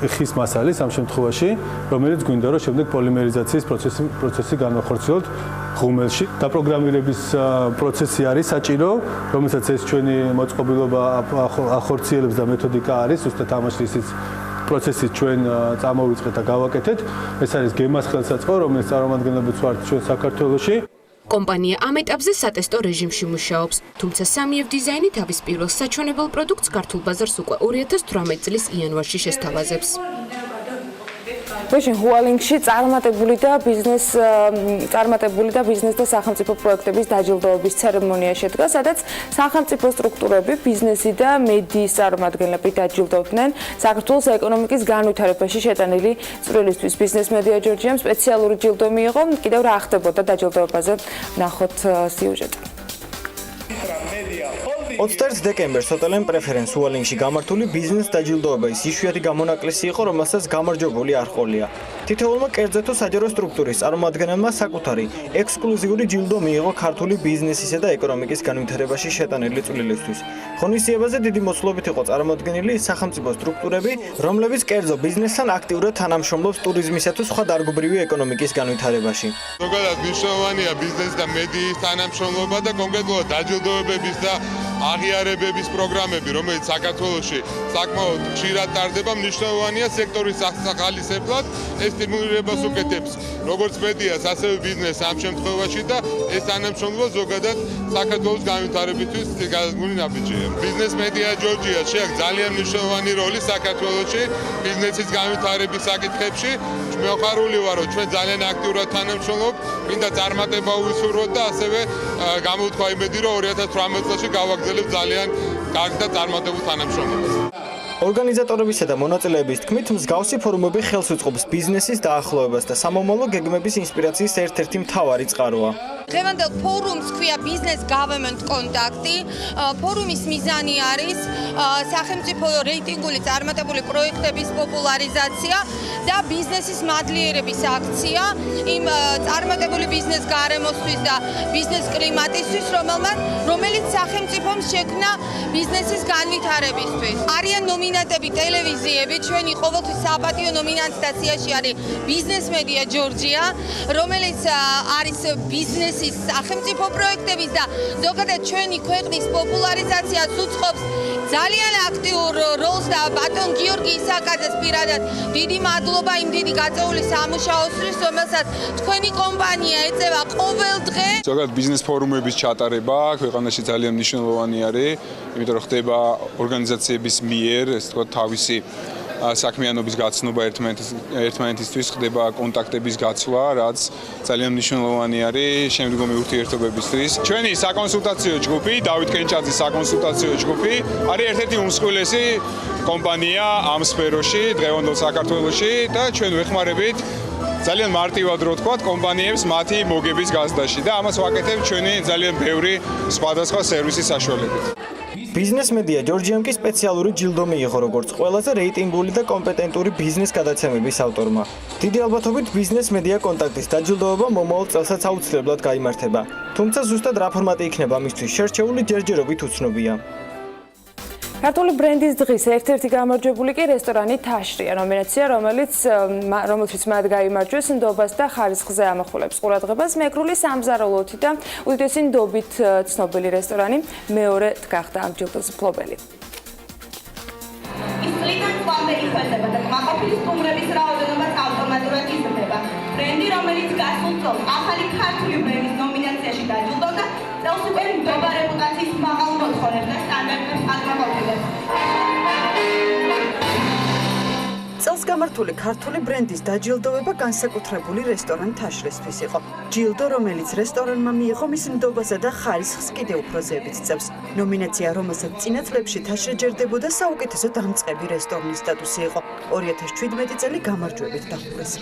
ხის მასალის ამ შემთხვევაში, რომელიც გვინდა რომ შემდეგ პოლიმერიზაციის პროცესი განვახორციელოთ ღუმელში. დაპროგრამირების პროცესი არის საჭირო, რომელსაც ეს ჩვენი მოწყობილობა ახორციელებს და მეთოდიკა არის, ზუსტად ამაში ისიც პროცესი ჩვენ წამოვიწყეთ და გავაკეთეთ. ეს არის გემას ხელსაწყო, რომელიც წარმომადგენლობიც ვართ ჩვენ საქართველოში. კომპანია ამ ეტაპზე სატესტო რეჟიმში მუშაობს, თუმცა სამიებ დიზაინი თავის პირველ საჩვენებელ პროდუქტს ქართულ ბაზარს უკვე 2018 წლის იანვარში შესთავაზებს. ჰუალინგში წარმატებული და ბიზნეს და სახელმწიფო პროექტების დაჯილდოების ცერემონია შედგა, სადაც სახელმწიფო სტრუქტურები, ბიზნესი და მედიის წარმომადგენლები დაჯილდოვდნენ საქართველოს ეკონომიკის განვითარებაში შეტანილი წვლილისთვის. ბიზნეს მედია ჯორჯიამ სპეციალური ჯილდო მიიღო. კიდევ რა ხდებოდა დაჯილდოებაზე, ნახოთ სიუჟეტი. 21 დეკემბერს ჰოტელენ პრეფერენს უალინგში გამართული ბიზნეს დაჯილდოება ის იშვიათი გამონაკლისი იყო, რომელსაც გამარჯვებული არ ჰყოლია. თითოეულმა კერძო თუ საჯარო სტრუქტურის წარმომადგენელმა საკუთარი ექსკლუზიური ჯილდო მიიღო ქართული ბიზნესისა და ეკონომიკის განვითარებაში შეტანილი წვლილისთვის. ღონისძიებაზე დიდი მოცულობით იყო წარმოდგენილი სახელმწიფო სტრუქტურები, რომლებიც კერძო ბიზნესთან აქტიურად თანამშრომლობს ტურიზმისა თუ სხვა დარგობრივი ეკონომიკის განვითარებაში. ზოგადად მნიშვნელოვანია ბიზნეს და მედიის თანამშრომლობა და კონკრეტულად დაჯილდოებების და აღიარებების პროგრამები, რომელიც საქართველოში საკმაოდ ხშირად ტარდება, მნიშვნელოვანია სექტორის სახალისებლად, ეს სტიმულირებას უკეთებს როგორც მედიას, ასევე ბიზნესს ამ შემთხვევაში და ეს თანამშრომლობა ზოგადად საქართველოს განვითარებისთვის გადადგმული ნაბიჯია. ბიზნეს მედია ჯორჯია შეაქვს ძალიან მნიშვნელოვანი როლი საქართველოში ბიზნესის განვითარების საკითხებში. მეუხარული ვარ, რომ ჩვენ ძალიან აქტიურად თანამშრომლობთ, მინდა წარმატება ვისურვოთ და ასევე გამოვთქვა იმედი, რომ 2018 წელში გავაგრძელებთ ძალიან კარგ და წარმატებულ თანამშრომლობას. ორგანიზატორებისა და მონაწილეების თქმით, მსგავსი ფორუმები ხელს უწყობს ბიზნესის დაახლოებას და სამომავლო გეგმების ინსპირაციის ერთ-ერთი მთავარი წყაროა. დღევანდელ ფორუმს ქვია Business Government კონტაქტი. ფორუმის მიზანი არის სახელმწიფო რეიტინგული წარმატებული პროექტების პოპულარიზაცია და ბიზნესის მადლიერების აქცია იმ წარმატებული ბიზნეს გარემოსთვის და ბიზნეს კლიმატისთვის, რომელიც სახელმწიფომ შექმნა ბიზნესის განვითარებისთვის. არიან ნომინანტები ტელევიზიები, ჩვენი ყოველთვის საპატიო ნომინანტთა სიაში არის ბიზნეს მედია ჯორჯია, რომელიც არის ბიზნესის სახელმწიფო პროექტების და ზოგადად ჩვენი ქვეყნის პოპულარიზაციას უწყობს ძალიან აქტიურ როლს და ბატონ გიორგი ისაკაძეს პირადად დიდი მადლობა იმ დიდი გაწეული სამუშაოსთვის, რომელსაც თქვენი კომპანია ეწევა ყოველ დღე. ზოგადად ბიზნეს ფორუმების ჩატარება ქვეყანაში ძალიან მნიშვნელოვანი არის, იმიტომ რომ ხდება ორგანიზაციების მიერ, ესე ვთქვათ, თავისი საქმიანობის გაცნობა ერთმანეთისთვის, ხდება კონტაქტების გაცვლა, რაც ძალიან მნიშვნელოვანი არის შემდგომი ურთიერთობებისთვის. ჩვენი საკონსულტაციო ჯგუფი, დავით კენჭაძის საკონსულტაციო ჯგუფი არის ერთ-ერთი უმსხვილესი კომპანია ამ სფეროში, დღევანდელ საქართველოში და ჩვენ ვეხმარებით ძალიან მარტივად რო ვთქვათ, კომპანიებს მათი მოგების გაზრდაში და ამას ვაკეთებთ ჩვენი ძალიან ბევრი სხვადასხვა სერვისის საშუალებით. ბიზნეს მედია ჯორჯიამ კი სპეციალური ჯილდო მიიღო როგორც ყველაზე რეიტინგული და კომპეტენტური ბიზნეს გადაცემების ავტორმა. დიდი ალბათობით ბიზნეს მედია კონტაქტის დაჯილდოება მომავალ წელსაც აუცილებლად გაიმართება. თუმცა ზუსტად რა ფორმატი იქნება მისთვის შერჩეული ჯერჯერობით უცნობია. ქართული ბრენდის დღის ერთ-ერთი გამარჯვებული კი რესტორანი თაშრია, ნომინაცია, რომელშიც მათ გაიმარჯვეს ნდობას და ხარისხზე ამახვილებს ყურადღებას მეგრული სამზარეულოთი და უდიდესი ნდობით ცნობილი რესტორანი მეორე გახდა ამ ჯილდოს მფლობელი. ისლიდან კვამდე იხვეწება და კმაყოფილი სტუმრების რაოდენობაც ავტომატურად იზრდება. ბრენდი, რომელიც გასულ წელს ახალი ქართული ბრენდის ნომინაციაში დაჯილდოვდა, წელს უკვე ნდობა რეპუტაციის მაღალ მოთხოვნებს და სტანდარტებს აკმაყოფილებს. წელს გამართული ქართული ბრენდის დაჯილდოვება განსაკუთრებული რესტორან თაშრისთვის იყო. ჯილდო, რომელიც რესტორანმა მიიღო მის ნდობასა და ხარისხს კიდევ უფრო ზევით წევს. ნომინაცია, რომელსაც წინა წლებში თაშრე ჯერდებოდა, საუკეთესო დამწყები რესტორნის სტატუსი იყო. 2017 წელი გამარჯვებით დახურეს.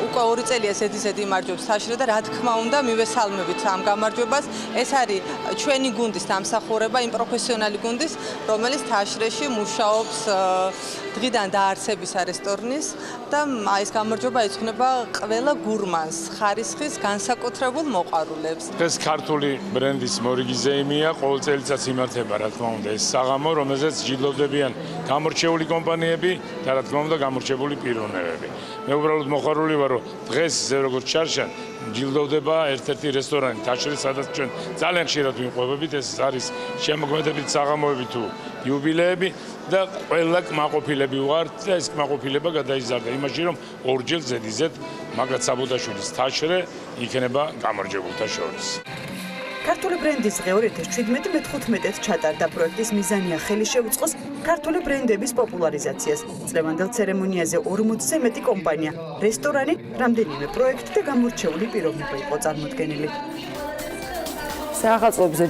უკვე 2 წელია ზედიზედ იმარჯვებს თაშრე და რა თქმა უნდა მივესალმებით ამ გამარჯვებას. ეს არის ჩვენი გუნდის დამსახურება, იმ პროფესიონალი გუნდის, რომელიც თაშრეში მუშაობს დღიდან დაარსების რესტორნის და ეს გამარჯვება ეძღვნება ყველა გურმანს, ხარისხის განსაკუთრებულ მოყვარულებს. ეს ქართული ბრენდის მორიგიზეიმია, ყოველ წელიწადს იმართება, რა თქმა უნდა, ეს საღამო, რომელზეც ჯილდოვდებიან გამორჩეული კომპანიები და რა თქმა უნდა გამორჩეული პიროვნებები. მე უბრალოდ მოყვარული ვარ, რომ დღეს ისე როგორც ჩარშან ჯილდოვდება ერთ-ერთი რესტორანი თაშრი, სადაც ჩვენ ძალიან ხშირად ვიმყოფებით, ეს არის შემოქმედებით საღამოები თუ იუბილეები და ყველა კმაყოფილები ვართ და ეს კმაყოფილება გადაიზარდა იმაში, რომ ორჯერ ზედიზედ მაგათ საბუდაშვილის თაშრე იქნება გამარჯვებულთა შორის. ქართული ბრენდის დღე 2017 მე-15-ით ჩატარდა. პროექტის მიზანია ხელი შეუწყოს ქართული ბრენდების პოპულარიზაციას. წლევანდელ ცერემონიაზე 40-ზე მეტი კომპანია, რესტორანი, რამდენიმე პროექტი და გამორჩეული პიროვნება იყო წარმოდგენილი. სახელმწიფოებზე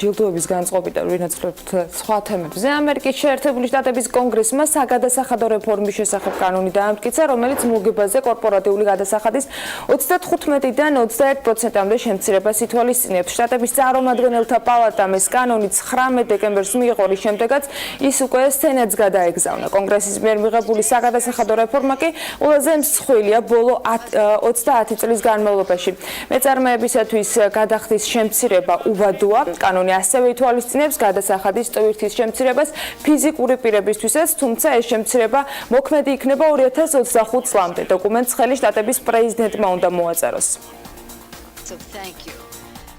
ჯილდოების განწყობიდან ვინაცვლებთ სხვა თემებზე. ამერიკის შეერთებული შტატების კონგრესმა საგადასახადო რეფორმის შესახებ კანონი დაამტკიცა, რომელიც მოგებაზე კორპორატიული გადასახადის 35-დან 21%-მდე შემცირებას ითვალისწინებს. შტატების წარმომადგენელთა პალატამ ეს კანონი 19 დეკემბერს მიიღო, რის შემდეგაც ის უკვე სენატს გადაეგზავნა. კონგრესის მიერ მიღებული საგადასახადო რეფორმა კი ყველაზე მსხვილია ბოლო 30 წლის განმავლობაში. მეწარმეებისათვის გადახდის შემცირება უბადოა. კანონი ასევე ითვალისწინებს გადასახადის ტვირთის შემცირებას ფიზიკური პირებისთვისაც, თუმცა ეს შემცირება მოქმედი იქნება 2025 წლამდე. დოკუმენტს ხელი შტატების პრეზიდენტმა უნდა მოაწეროს.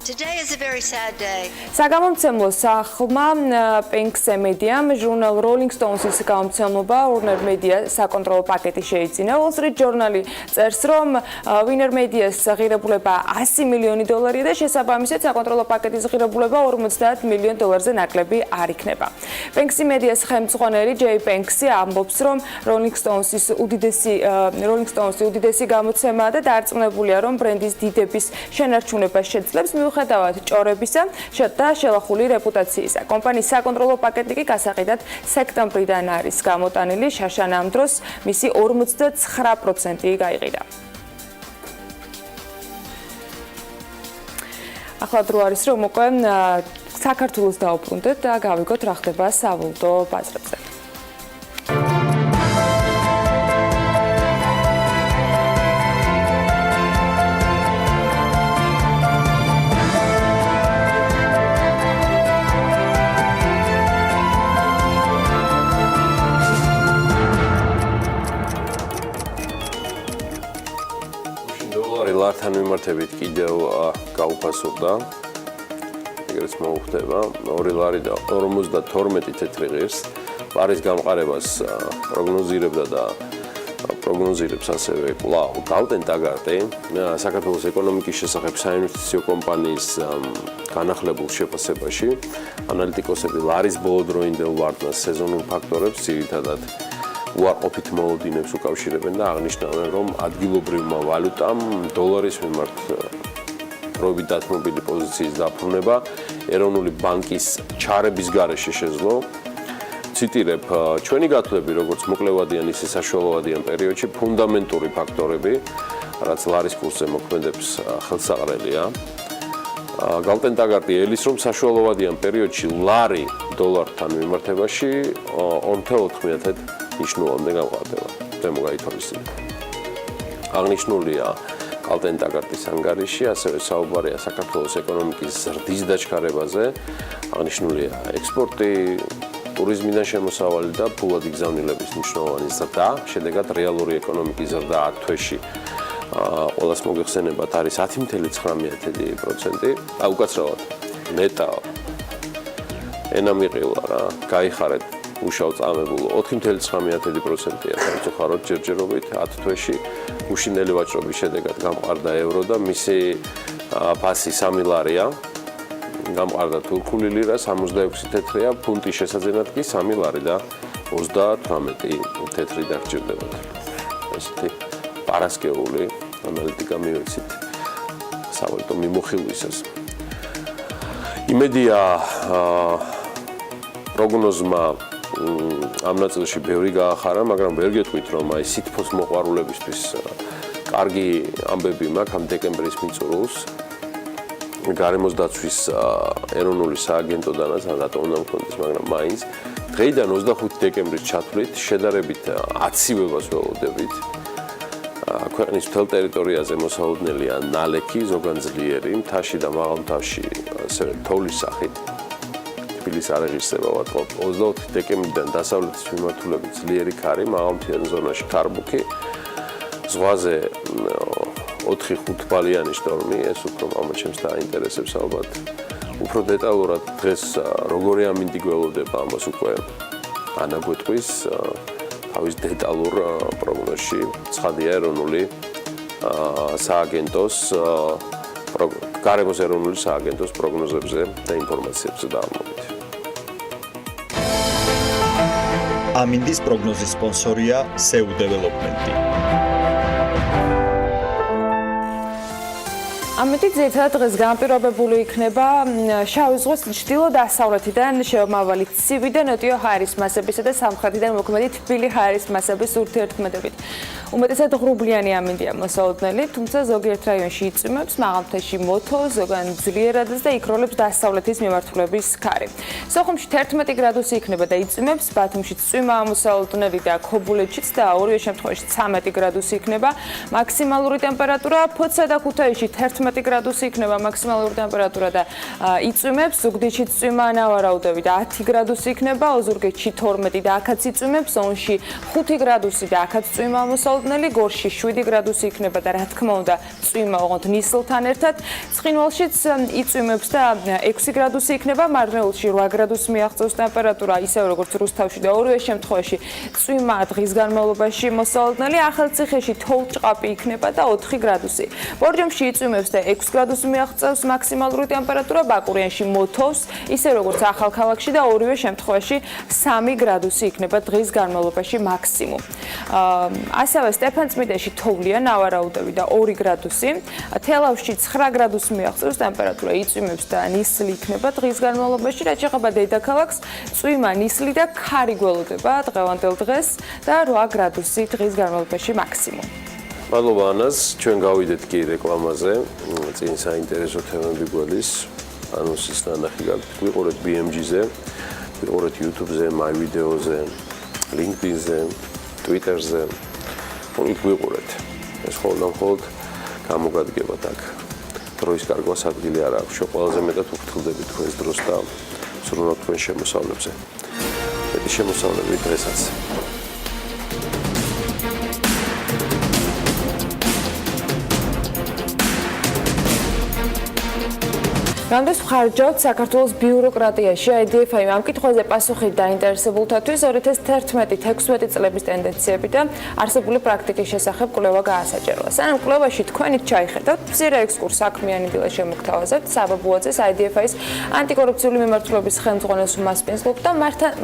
Today is a very sad day. საგამომცემლო სახლმა Penks მედიამ ჟურნალ Rolling Stones-ის გამომცემლობა Warner Media საკონტროლო პაკეტი შეიძინა. Wall Street Journal-ი წერს, რომ Warner Media-ს ღირებულება $100 მილიონი და შესაბამისად საკონტროლო პაკეტის ღირებულება $50 მილიონ-ზე ნაკლები არ იქნება. Penks Media-ს ხელმძღვანელი Jay Penks-ი ამბობს, რომ Rolling Stones-ის უდიდესი გამოცემაა და დარწმუნებულია, რომ ბრენდის დიდების შენარჩუნება შეძლებს მიუხედავად ჭორებისა და შელახული რეპუტაციისა. კომპანიის საკონტროლო პაკეტი კი გასაყიდად სექტემბრიდან არის გამოტანილი, შაშან ამ დროს მისი 49% გაიყიდა. ახლა დრო არის რომ უკვე საქართველოს დაუბრუნდეთ და გავიგოთ რა ხდება სავალუტო ბაზრებზე. ლართან მიმართებით კიდევ გაუფასურდა. ეგრეც მოუხდება 2 ლარი და 52 თეთრი ღირს. ლარის გამყარებას პროგნოზირებდა და პროგნოზირებს ასევე კვლავ გალტენ ტაგარტი, საქართველოს ეკონომიკის შესახებ საინვესტიციო კომპანიის განახლებულ შეფასებაში. ანალიტიკოსები ლარის ბოლოდროინდელ ვარდნას სეზონურ ფაქტორებს ძირითადად უარყოფით მოლოდინებს უკავშირებენ და აღნიშნავენ, რომ ადგილობრივმა ვალუტამ დოლარის მიმართ დროებით დათმობილი პოზიციის დაბრუნება ეროვნული ბანკის ჩარების გარეშე შეძლო. ციტირებ, ჩვენი გათვლები, როგორც მოკლევადიან, ისე საშუალოვადიან პერიოდში ფუნდამენტური ფაქტორები, რაც ლარის კურსზე მოქმედებს ხელსაყრელია. გალტენ ტაგარტი ელის, რომ საშუალოვადიან პერიოდში ლარი დოლართან მიმართებაში 2.4 ნიშნულამდე გამყარდება. ზემო გაითვალისწინეთ. აღნიშნულია გალტენ ტაგარტის ანგარიში, ასევე საუბარია საქართველოს ეკონომიკის ზრდის დაჩქარებაზე, აღნიშნულია ექსპორტი, ტურიზმიდან შემოსავალი და ფულადი გზავნილების მნიშვნელოვანი ზრდა, შედეგად რეალური ეკონომიკის ზრდა 10 თვეში ყველას მოგეხსენებათ არის 10.9%. უკაცრავად ნეტა ენა მიყილა რა, გაიხარეთ უშავ წამებულო 4.9%-ია სამწუხაროდ ჯერჯერობით 10 თვეში უშინელი ვაჭრობის შედეგად გამყარდა ევრო და მისი ფასი 3 ლარია. გამყარდა თურქული ლირა 66 თეთრია, ფუნტის შესაძენად კი 3 ლარი და 38 თეთრი დაგჭირდებათ. ესეთი პარასკეული ანალიტიკა მივეცით სავალუტო მიმოხილვისას. იმედია პროგნოზმა ამ ნაწილში ბევრი გაახარა, მაგრამ ვერ გეტყვით, რომ აი სითბოს მოყვარულებისთვის კარგი ამბები მაქვს ამ დეკემბრის მიწურულს. გარემოს დაცვის ეროვნული სააგენტოდანაც, რატო უნდა მქონდეს, მაგრამ მაინც დღეიდან 25 დეკემბრის ჩათვლით შედარებით აცივებას ველოდებით. ქვეყნის მთელ ტერიტორიაზე მოსალოდნელია ნალექი, ზოგან ძლიერი, მთაში და მაღალმთაში ასევე თოვლის სახით. თბილისს არ ეღირსება ვატყობ. 24 დეკემბრიდან დასავლეთის მიმართულებით ძლიერი ქარი, მაღალმთიან ზონაში ქარბუქი. ზღვაზე 4-5 ბალიანი შტორმი, ეს უფრო მომაჩემს დაინტერესებს ალბათ. უფრო დეტალურად დღეს როგორი ამინდი გველოდება ამას უკვე ანა გვეტყვის თავის დეტალურ პროგნოზში. ცხადია ეროვნული სააგენტოს გარემოს ეროვნული სააგენტოს პროგნოზებზე და ინფორმაციებზე დაამოვით. ამინდის პროგნოზის სპონსორია SEU Development. ამიტომაც ძირითადად დღეს განპირობებული იქნება შავი ზღვის ჩრდილო-დასავლეთიდან შემავალი ცივი და ნოტიო ჰაერის მასებისა და სამხრეთიდან მოქმედი თბილი ჰაერის მასების ურთიერთქმედებით. უმეტესად ღრუბლიანი ამინდია მოსალოდნელი, თუმცა ზოგიერთ რაიონში იწვიმებს, მაღალმთაში მოთოს, ზოგან ძლიერადაც და იქროლებს დასავლეთის მიმართულების ქარი. სოხუმში 11 გრადუსი იქნება და იწვიმებს, ბათუმში წვიმაა მოსალოდნელი და ქობულეთშიც და ორივე შემთხვევაში 13 გრადუსი იქნება. მაქსიმალური ტემპერატურა ფოთსა და ქუთაისში 11 გრადუსი იქნება მაქსიმალური ტემპერატურა და იწვიმებს, ზუგდიდში წვიმა ანავარაუდები და 10 გრადუსი იქნება, ოზურგეთში 12 და აქაც იწვიმებს, ონში 5 გრადუსი და აქაც წვიმა მოსალოდნელი, გორში 7 გრადუსი იქნება და რა თქმა უნდა წვიმა ოღონდ ნისლთან ერთად, ცხინვალშიც იწვიმებს და 6 გრადუსი იქნება, მარნეულში 8 გრადუსს მიაღწევს ტემპერატურა, ისევე როგორც რუსთავში და ორივე შემთხვევაში წვიმა დღის განმავლობაში მოსალოდნელი, ახალციხეში თოვლ-ჭყაპი იქნება და 4 გრადუსი. ბორჯომში იწვიმებს და 6 გრადუსს მიაღწევს მაქსიმალური ტემპერატურა, ბაკურიანში მოთოს, ისე როგორც ახალქალაქში და ორივე შემთხვევაში 3 გრადუსი იქნება დღის განმავლობაში მაქსიმუმ. ასევე სტეფანწმინდაში თოვლია, ნავარაუდები და 2 გრადუსი. თელავში 9 გრადუსს მიაღწევს ტემპერატურა, იწვიმებს და ნისლი იქნება დღის განმავლობაში, რაც შეეხება დედაქალაქს, წვიმა, ნისლი და ქარი გველოდება დღევანდელ დღეს და 8 გრადუსი დღის განმავლობაში მაქსიმუმ. მადლობა ანას, ჩვენ გავიდეთ კი რეკლამაზე, წინ საინტერესო თემები გველის, ანონსის ნანახი გვიყურეთ BMG-ზე, გვიყურეთ YouTube-ზე, My Video-ზე, LinkedIn-ზე, Twitter-ზე, გვიყურეთ. ეს ხოლმე გამოგადგებათ აქ. დროის კარგვას ადგილი არ აქვს, ყველაზე მეტად ვფრთხილდებით თქვენს დროს და სრულად თქვენ შემოსავლებზე. მეტი შემოსავლები დღესაც. რამდენს ხარჯავთ საქართველოს ბიუროკრატიაში IDF-ი ამ კითხვაზე პასუხი დაინტერესებულთათვის 2011-16 წლების ტენდენციები და არსებული პრაქტიკის შესახებ კვლევა გაასაჭიროა. სანამ კვლევაში თქვენით ჩაიხედავთ, მცირე ექსკურს საქმიანი დილა შემოგთავაზებთ საბაბუაძეს IDF-ის ანტიკორუფციული მიმართულების ხელმძღვანელს უმასპინძლობ და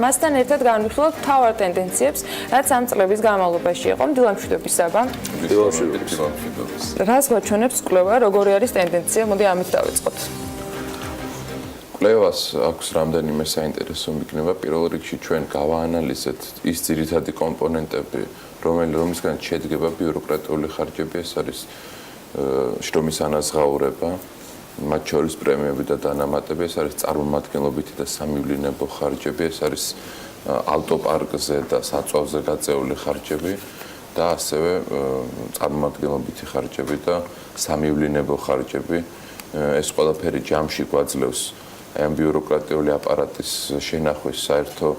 მასთან ერთად განვიხილოთ მთავარ ტენდენციებს, რაც ამ წლების განმავლობაში იყო. დილა მშვიდობისაბა. რას გვაჩვენებს კვლევა, როგორი არის ტენდენცია? მოდი ამით დავიწყოთ. კვლევას აქვს რამდენიმე საინტერესო მიგნება. პირველ რიგში ჩვენ გავაანალიზეთ ის ძირითადი კომპონენტები, რომლისგან შედგება ბიუროკრატიული ხარჯები, ეს არის შრომის ანაზღაურება, მათ შორის პრემიები და დანამატები, ეს არის წარმომადგენლობითი და სამივლინებო ხარჯები, ეს არის ავტოპარკზე და საწვავზე გაწეული ხარჯები და ასევე წარმომადგენლობითი ხარჯები და სამივლინებო ხარჯები. ეს ყველაფერი ჯამში გვაძლევს ამ ბიუროკრატიული აპარატის შენახვის საერთო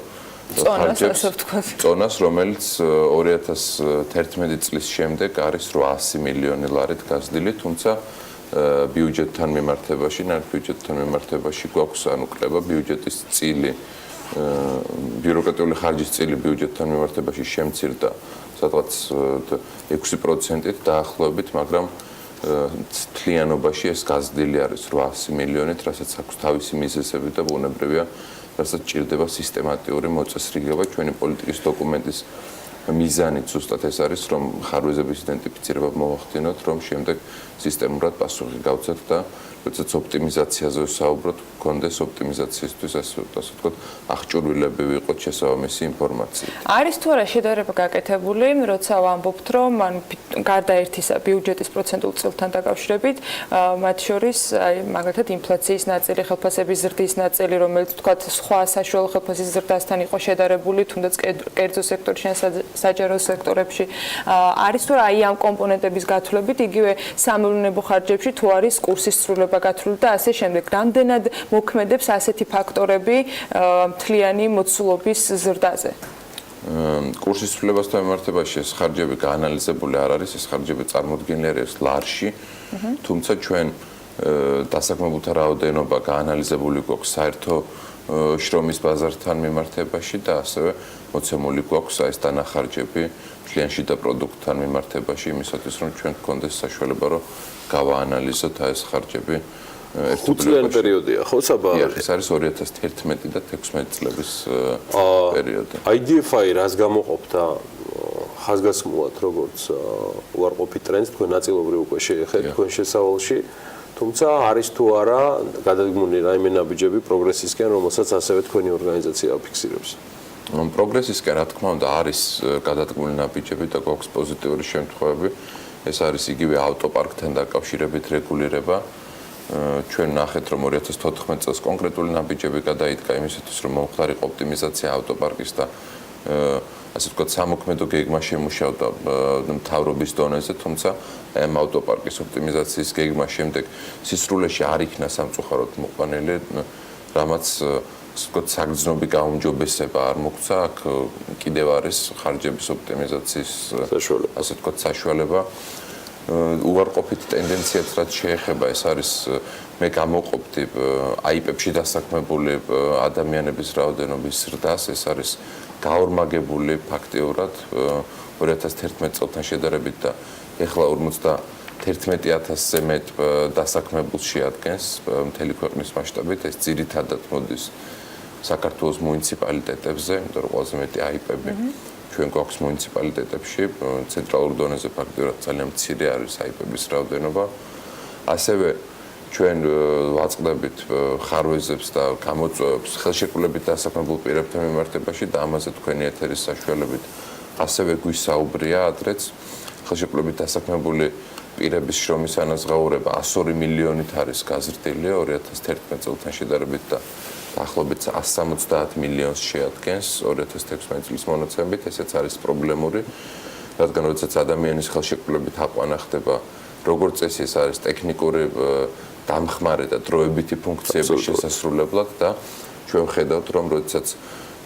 წონას, რომელიც 2011 წლის შემდეგ არის 800 მილიონი ლარით გაზრდილი, თუმცა ბიუჯეტთან მიმართებაში გვაქვს ანუ კვლევა ბიუჯეტის წილი, ბიუროკრატიული ხარჯის წილი ბიუჯეტთან მიმართებაში შემცირდა სადღაც 6%-ით დაახლოებით, მაგრამ თლიანობაში ეს გაზრდილი არის 800 მილიონით, რასაც აქვს თავისი მიზეზები და ბუნებრივია, რასაც ჭირდება სისტემატიური მოწესრიგება. ჩვენი პოლიტიკის დოკუმენტის მიზანით ზუსტად ეს არის, რომ ხარვეზების იდენტიფიცირება მოვახდინოთ, რომ შემდეგ სისტემურად პასუხი გავცეთ და როდესაც ოპტიმიზაციაზე ვსაუბრობთ, გქონდეს ოპტიმიზაციისთვის ასე ვთქვათ, აღჭურვილები ვიყოთ შესაბამისი ინფორმაცია. არის თუ არა შედარება გაკეთებული, როცა ვამბობთ, რომ გარდა ერთისა ბიუჯეტის პროცენტულ წილთან დაკავშირებით, მათ შორის მაგალითად ინფლაციის ნაწილი, ხელფასების ზრდის ნაწილი, რომელიც ვთქვათ, სხვა საშუალო ხელფასის ზრდასთან იყო შედარებული, თუნდაც კერძო სექტორში ან საჯარო სექტორებში, არის თუ არა აი ამ კომპონენტების გათვლებით, იგივე სამეურნეობო ხარჯებში თუ არის კურსის ცვლილება გათვლილი და ასე შემდეგ. რამდენად მოქმედებს ასეთი ფაქტორები მთლიანი მოცულობის ზრდაზე? კურსის ცვლილებასთან მიმართებაში ეს ხარჯები გაანალიზებული არ არის, ეს ხარჯები წარმოდგენილი არის ლარში, თუმცა ჩვენ დასაქმებულთა რაოდენობა გაანალიზებული გვაქვს საერთო შრომის ბაზართან მიმართებაში და ასევე მოცემული გვაქვს ეს დანახარჯები მთლიან შიდა პროდუქტთან მიმართებაში, იმისათვის რომ ჩვენ გქონდეს საშუალება რომ გავაანალიზოთ ეს ხარჯები ხუთწლიანი პერიოდია, ხო საბა? ეს არის 2011 და 16 წლების პერიოდი. IDF-ი რას გამოყოფდა ხაზგასმულად, როგორც უარყოფი ტრენდს, თქვენ ნაწილობრივ უკვე შეეხეთ თქვენ შესავალში, თუმცა არის თუ არა გადადგმული რაიმე ნაბიჯები პროგრესისკენ, რომელსაც ასევე თქვენი ორგანიზაცია აფიქსირებს? პროგრესისკენ, რა თქმა უნდა, არის გადადგმული ნაბიჯები და გვაქვს პოზიტიური შემთხვევები. ეს არის იგივე ავტოპარკთან დაკავშირებით რეგულირება. ჩვენ ნახეთ, რომ 2014 წელს კონკრეტული ნაბიჯები გადაიდგა იმისათვის, რომ მომხდარიყო ოპტიმიზაცია ავტოპარკის და ასე ვთქვათ, სამოქმედო გეგმა შემუშავდა მთავრობის დონეზე, თუმცა ამ ავტოპარკის ოპტიმიზაციის გეგმა შემდეგ სისრულეში არ იქნა სამწუხაროდ მოყვანილი, რამაც ასე ვთქვათ, საგრძნობი გაუმჯობესება არ მოგვცა, აქ კიდევ არის ხარჯების ოპტიმიზაციის ასე ვთქვათ, საშუალება. უარყოფით ტენდენციად რაც შეეხება, ეს არის მე გამოყოფდი IP-ებში დასაქმებული ადამიანების რაოდენობის ზრდას, ეს არის გაორმაგებული ფაქტიურად 2011 წელთან შედარებით და ეხლა 51,000-ზე მეტ დასაქმებულს შეადგენს მთელი ქვეყნის მასშტაბით, ეს ძირითადად მოდის საქართველოს მუნიციპალიტეტებზე, იმიტომ რომ ყველაზე მეტი IP-ები ჩვენ გვაქვს მუნიციპალიტეტებში, ცენტრალურ დონეზე ფაქტიურად ძალიან მცირე არის IP-ების რაოდენობა. ასევე ჩვენ ვაწყდებით ხარვეზებს და გამოწვევებს ხელშეკრულებით დასაქმებულ პირებთან მიმართებაში და ამაზე თქვენი ეთერის საშუალებით ასევე გვისაუბრია ადრეც. ხელშეკრულებით დასაქმებული პირების შრომის ანაზღაურება 102 მილიონით არის გაზრდილი 2011 წელთან შედარებით და დაახლოებით 170 მილიონს შეადგენს 2016 წლის მონაცემებით, ესეც არის პრობლემური, რადგან როდესაც ადამიანის ხელშეკრულებით აყვანა ხდება, როგორც წესი ეს არის ტექნიკური დამხმარე და დროებითი ფუნქციების შესასრულებლად და ჩვენ ვხედავთ, რომ როდესაც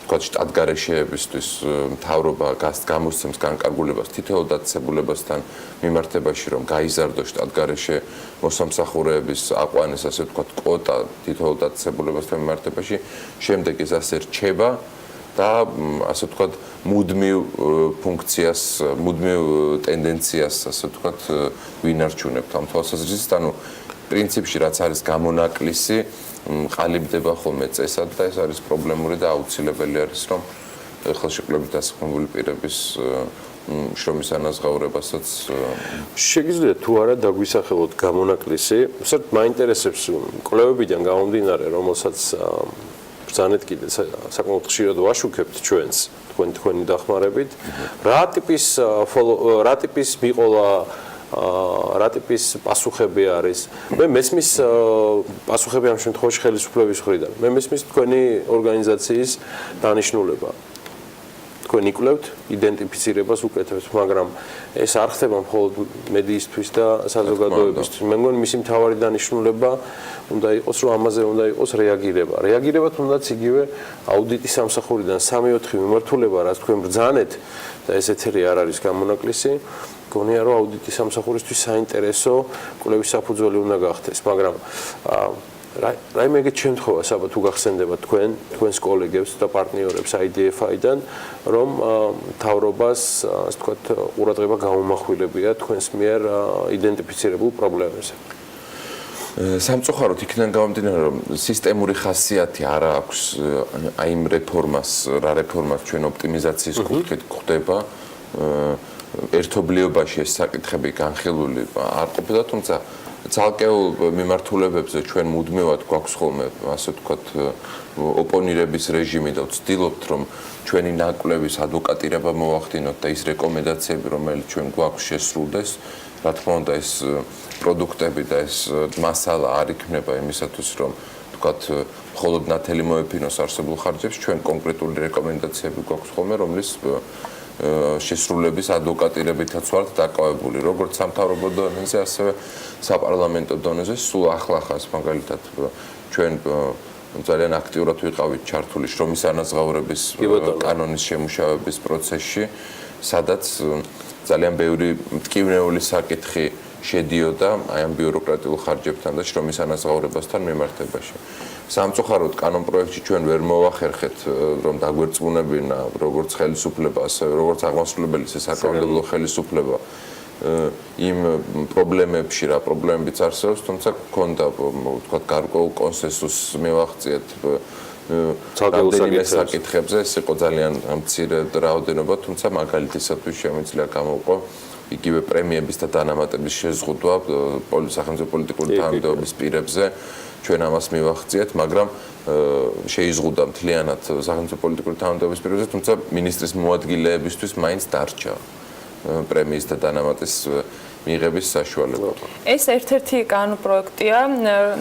თქვა შტატგარეშეებისთვის მთავრობა გამოსცემს განკარგულებას თითოეულ დაწესებულებასთან მიმართებაში, რომ გაიზარდოს შტატგარეშე მოსამსახურეების აყვანის, ასე ვთქვათ, კვოტა თითოეულ დაწესებულებასთან მიმართებაში, შემდეგ ეს ასე რჩება და ასე ვთქვათ, მუდმივ ფუნქციას, მუდმივ ტენდენციას, ასე ვთქვათ, ვინარჩუნებთ ამ თვალსაზრისით, ანუ პრინციპში რაც არის გამონაკლისი ყალიბდება ხოლმე წესად და ეს არის პრობლემური და აუცილებელი არის, რომ ხელშეკრულებით დასაქმებული პირების შრომის ანაზღაურებასაც შეგიძლიათ თუ არა დაგვისახელოთ გამონაკლისი. საერთოდ მაინტერესებს კვლევებიდან გამომდინარე, რომელსაც ბრძანეთ კიდე საკმაოდ ხშირად ვაშუქებთ ჩვენს თქვენი დახმარებით, რა ტიპის მიყოლა რა ტიპის პასუხები არის. მე მესმის პასუხები ამ შემთხვევაში ხელისუფლების მხრიდან. მე მესმის თქვენი ორგანიზაციის დანიშნულება. თქვენ იკვლევთ, იდენტიფიცირებას უკეთებთ, მაგრამ ეს არ ხდება მხოლოდ მედიისთვის და საზოგადოებისთვის. მე მგონი მისი მთავარი დანიშნულება უნდა იყოს, რომ ამაზე უნდა იყოს რეაგირება. რეაგირება თუნდაც იგივე აუდიტის სამსახურიდან 3-4 მიმართულება, რაც თქვენ ბრძანეთ და ესეთერი არ არის გამონაკლისი. გონია რომ აუდიტის სამსახურისთვის საინტერესო კვლევის საფუძველი უნდა გახდეს, მაგრამ რაიმე ეგეთ შემთხვევა საბა თუ გახსენდება თქვენს კოლეგებს და პარტნიორებს IDFI-დან, რომ მთავრობას, ასე ვთქვათ, ყურადღება გაუმახვილებია თქვენს მიერ იდენტიფიცირებულ პრობლემებზე. სამწუხაროდ იქიდან გამომდინარე, რომ სისტემური ხასიათი არ აქვს აი იმ რეფორმას, რა რეფორმას ჩვენ ოპტიმიზაციის კუთხით გვხდება, ერთობლიობაში ეს საკითხები განხილული არ ყოფილა, თუმცა ცალკეულ მიმართულებებზე ჩვენ მუდმივად გვაქვს ხოლმე, ასე ვთქვათ, ოპონირების რეჟიმი და ვცდილობთ, რომ ჩვენი ნაკვლევის ადვოკატირება მოვახდინოთ და ის რეკომენდაციები, რომელიც ჩვენ გვაქვს შესრულდეს, რა თქმა უნდა, ეს პროდუქტები და ეს მასალა არ იქნება იმისათვის, რომ ვთქვათ, მხოლოდ ნათელი მოეფინოს არსებულ ხარჯებს, ჩვენ კონკრეტული რეკომენდაციები გვაქვს ხოლმე, რომლის შესრულების ადვოკატირებითაც ვართ დაკავებული, როგორც სამთავრობო დონეზე, ასევე საპარლამენტო დონეზე. სულ ახლახანს მაგალითად ჩვენ ძალიან აქტიურად ვიყავით ჩართული შრომის ანაზღაურების კანონის შემუშავების პროცესში, სადაც ძალიან ბევრი მტკივნეული საკითხი შედიოდა აი ამ ბიუროკრატიულ ხარჯებთან და შრომის ანაზღაურებასთან მიმართებაში. სამწუხაროდ კანონპროექტში ჩვენ ვერ მოვახერხეთ, რომ დაგვერწმუნებინა როგორც ხელისუფლება, ასევე როგორც აღმასრულებელი საკანონმდებლო ხელისუფლება იმ პრობლემებში, რა პრობლემებიც არსებობს, თუმცა გქონდა, ვთქვათ, გარკვეულ კონსენსუსს მივაღწიეთ რამდენიმე საკითხებზე, ეს იყო ძალიან მცირე რაოდენობა, თუმცა მაგალითისათვის შემიძლია გამოვყო იგივე პრემიების და დანამატების შეზღუდვა სახელმწიფო პოლიტიკური თანამდებობის პირებზე. ჩვენ ამას მივახციეთ, მაგრამ შეიზღუდა მთლიანად სახელმწიფო პოლიტიკური თანამდებობის პირებზე, თუმცა მინისტრის მოადგილეებისთვის მაინც დარჩა პრემიის და დანამატის მიღების საშუალება. ეს ერთ-ერთი კანონპროექტია,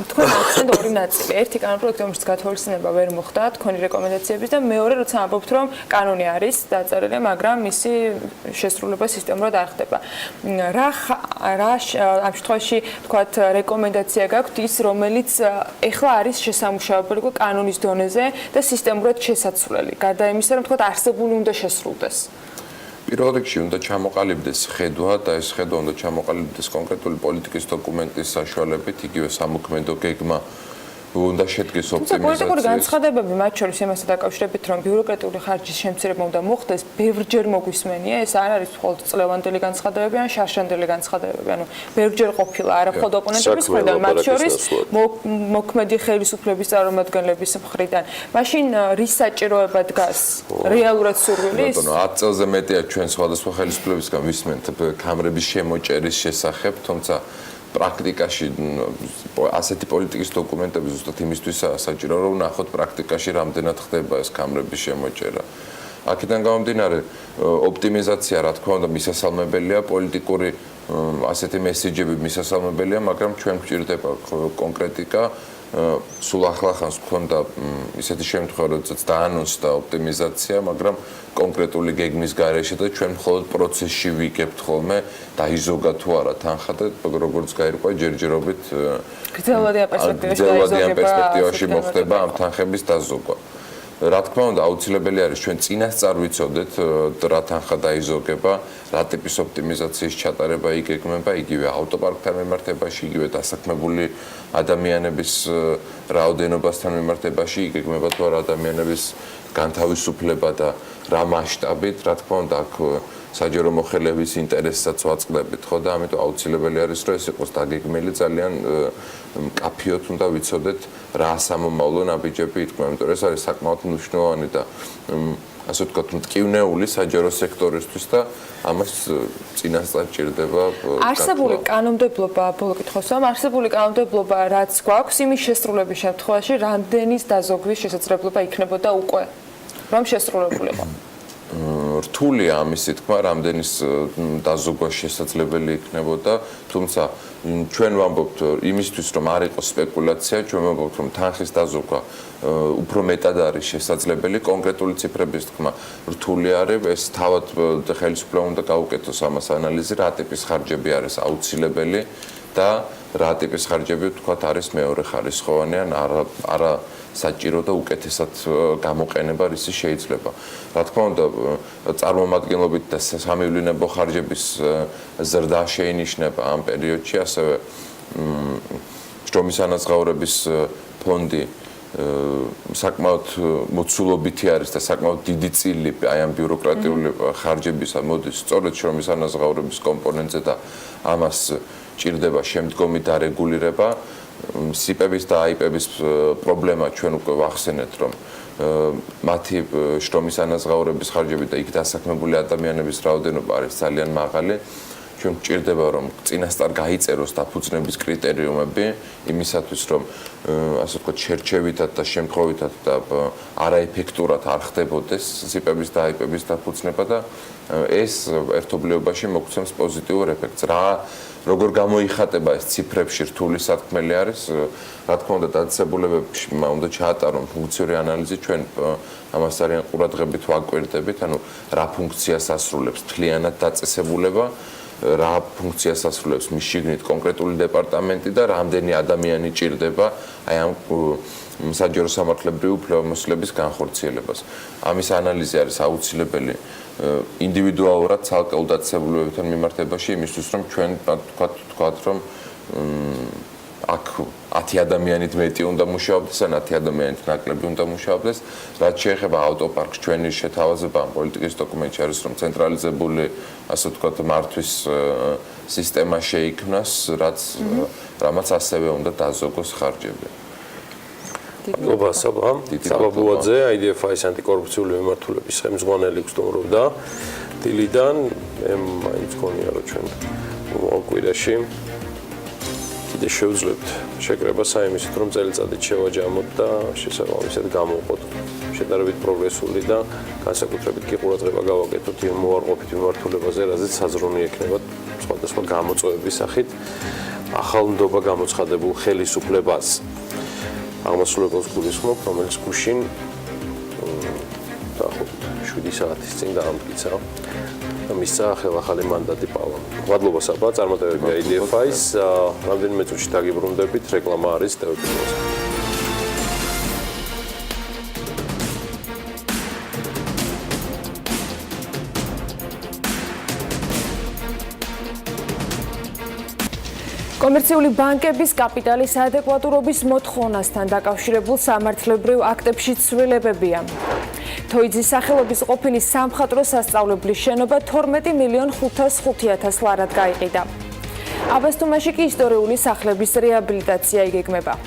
თქვენ აქცენტ ორი ნაწილი. ერთი კანონპროექტი, რომელშიც გათვალისწინება ვერ მოხდა თქვენი რეკომენდაციების და მეორე, როცა ამბობთ, რომ კანონი არის დაწერილი, მაგრამ მისი შესრულება სისტემურად არ ხდება. რა ამ შემთხვევაში, თქვათ, რეკომენდაცია გაქვთ ის, რომელიც ეხლა არის შესამუშავებელი კანონის დონეზე და სისტემურად შესაცვლელი. გარდა იმისა, რომ თქვათ, არსებული უნდა შესრულდეს. პირველ რიგში უნდა ჩამოყალიბდეს ხედვა და ეს ხედვა უნდა ჩამოყალიბდეს კონკრეტული პოლიტიკის დოკუმენტის საშუალებით, იგივე სამოქმედო გეგმა უნდა შედგეს ოპტიმიზაციას. პოლიტიკური განცხადებები, მათ შორის იმასთან დაკავშირებით, რომ ბიუროკრატიული ხარჯის შემცირება უნდა მოხდეს, ბევრჯერ მოგვისმენია, ეს არ არის მხოლოდ წლევანდელი განცხადებები, ან შარშანდელი განცხადებები, ანუ ბევრჯერ ყოფილა, არა მხოლოდ ოპონენტების მხრიდან, მათ შორის მოქმედი ხელისუფლების წარმომადგენლების მხრიდან. მაშინ რის საჭიროება დგას? რეალურად სურვილის? 10 წელზე მეტია ჩვენ სხვადასხვა ხელისუფლებისგან ვისმენთ კამრების შემოჭერის შესახებ, თუმცა პრაქტიკაში ასეთი პოლიტიკის დოკუმენტები ზუსტად იმისთვისაა საჭირო, რომ ნახოთ პრაქტიკაში რამდენად ხდება ეს კამრების შემოჭერა. აქედან გამომდინარე ოპტიმიზაცია რა თქმა უნდა მისასალმებელია, პოლიტიკური ასეთი მესეჯები მისასალმებელია, მაგრამ ჩვენ გვჭირდება კონკრეტიკა. სულ ახლახანს გვქონდა ისეთი შემთხვევა, როდესაც დაანონსდა ოპტიმიზაცია, მაგრამ კონკრეტული გეგმის გარეშე და ჩვენ მხოლოდ პროცესში ვიგებთ ხოლმე დაიზოგა თუ არა თანხა და როგორც გაირკვა ჯერჯერობით გრძელვადიან პერსპექტივაში მოხდება ამ თანხების დაზოგვა. რა თქმა უნდა, აუცილებელი არის ჩვენ წინასწარ ვიცოდეთ რა თანხა დაიზოგება, რა ტიპის ოპტიმიზაციის ჩატარება იგეგმება, იგივე ავტოპარკთან მიმართებაში, იგივე დასაქმებული ადამიანების რაოდენობასთან მიმართებაში, იგეგმება თუ არა ადამიანების განთავისუფლება და რა მასშტაბით, რა თქმა უნდა, აქ საჯარო მოხელეების ინტერესსაც ვაწყდებით, ხო და ამიტომ აუცილებელი არის, რომ ეს იყოს დაგეგმილი, ძალიან მკაფიოდ უნდა ვიცოდეთ რა სამომავლო ნაბიჯები ითქვა, იმიტომ რომ ეს არის საკმაოდ მნიშვნელოვანი და ასე ვთქვათ, მტკივნეული საჯარო სექტორისთვის და ამას წინასწარ ჭირდება არსებული კანონმდებლობა, ბოლო კითხვასო, არსებული კანონმდებლობა რაც გვაქვს, იმის შესრულების შემთხვევაში რამდენის დაზოგვის შესაძლებლობა იქნებოდა უკვე, რომ შესრულებულიყო? რთულია ამის თქმა, რამდენის დაზოგვა შესაძლებელი იქნებოდა, თუმცა ჩვენ ვამბობთ იმისთვის, რომ არ იყოს სპეკულაცია, ჩვენ ვამბობთ, რომ თანხის დაზოგვა უფრო მეტად არის შესაძლებელი, კონკრეტული ციფრების თქმა რთული არის, ეს თავად ხელისუფლებამ უნდა გაუკეთოს ამას ანალიზი, რა ტიპის ხარჯები არის აუცილებელი და რა ტიპის ხარჯები თქვათ არის მეორე ხარისხოვანი ან არა საჭირო და უკეთესად გამოყენება რისი შეიძლება. რა თქმა უნდა, წარმომადგენლობით და სამივლინებო ხარჯების ზრდა შეინიშნება ამ პერიოდში, ასევე შრომის ანაზღაურების ფონდი საკმაოდ მოცულობითი არის და საკმაოდ დიდი წილი აი ამ ბიუროკრატიული ხარჯებისა მოდის სწორედ შრომის ანაზღაურების კომპონენტზე და ამას ჭირდება შემდგომი დარეგულირება. სიპების და აიპების პრობლემა ჩვენ უკვე ვახსენეთ, რომ მათი შრომის ანაზღაურების ხარჯები და იქ დასაქმებული ადამიანების რაოდენობა არის ძალიან მაღალი. ჩვენ გვჭირდება, რომ წინასწარ გაიწეროს დაფუძნების კრიტერიუმები იმისათვის, რომ ასე ვთქვათ, შერჩევითად და შემთხვევითად და არაეფექტურად არ ხდებოდეს სიპების და აიპების დაფუძნება და ეს ერთობლიობაში მოგცემს პოზიტიურ ეფექტს. როგორ გამოიხატება ეს ციფრებში რთული სათქმელი არის, რა თქმა უნდა, დაწესებულებებში უნდა ჩაატარონ ფუნქციური ანალიზი, ჩვენ ამას ძალიან ყურადღებით ვაკვირდებით, ანუ რა ფუნქციას ასრულებს მთლიანად დაწესებულება, რა ფუნქციას ასრულებს მის შიგნით კონკრეტული დეპარტამენტი და რამდენი ადამიანი ჭირდება აი ამ საჯარო სამართლებრივი უფლებამოსილების განხორციელებას. ამის ანალიზი არის აუცილებელი ინდივიდუალურად ცალკეულ დაწესებულებებთან მიმართებაში იმისთვის, რომ ჩვენ ვთქვათ, რომ აქ 10 ადამიანით მეტი უნდა მუშაობდეს, ან 10 ადამიანით ნაკლები უნდა მუშაობდეს. რაც შეეხება ავტოპარკს, ჩვენი შეთავაზება ამ პოლიტიკის დოკუმენტში არის, რომ ცენტრალიზებული, ასე ვთქვათ, მართვის სისტემა შეიქმნას, რამაც ასევე უნდა დაზოგოს ხარჯები. მადლობა საბა. საბაბუაძე, IDFI-ის ანტიკორუფციული მიმართულების ხელმძღვანელი გსტუმრობდა დილიდან. მე მაინც გქონია, რომ ჩვენ მოკვირაში კიდე შევძლებთ შეკრება საიმისით, რომ წელიწადით შევაჯამოთ და შესაბამისად გამოვყოთ შედარებით პროგრესული და განსაკუთრებით კი ყურადღება გავაკეთოთ იმ უარყოფით მიმართულებაზე, რაზეც საზრუნი ექნება სხვადასხვა გამოწვევების სახით ახალ ნდობა გამოცხადებულ ხელისუფლებას. აღმასრულებელს გულისხმობ, რომელიც გუშინ დაახლოებით 7 საათის წინ დაამტკიცა და მისცა ხელახალი მანდატი პარლამენტში. მადლობა საბა, წარმატებები IDFI-ის. რამდენიმე წუთში დაგიბრუნდებით, რეკლამა არის ტელევიზორზე. კომერციული ბანკების კაპიტალის ადეკვატურობის მოთხოვნასთან დაკავშირებულ სამართლებრივ აქტებში ცვლილებებია. თოიძის სახელობის ყოფილი სამხატვრო სასწავლებლის შენობა 12,505,000 ლარად გაიყიდა. აბასთუმანში კი ისტორიული სახლების რეაბილიტაცია იგეგმება.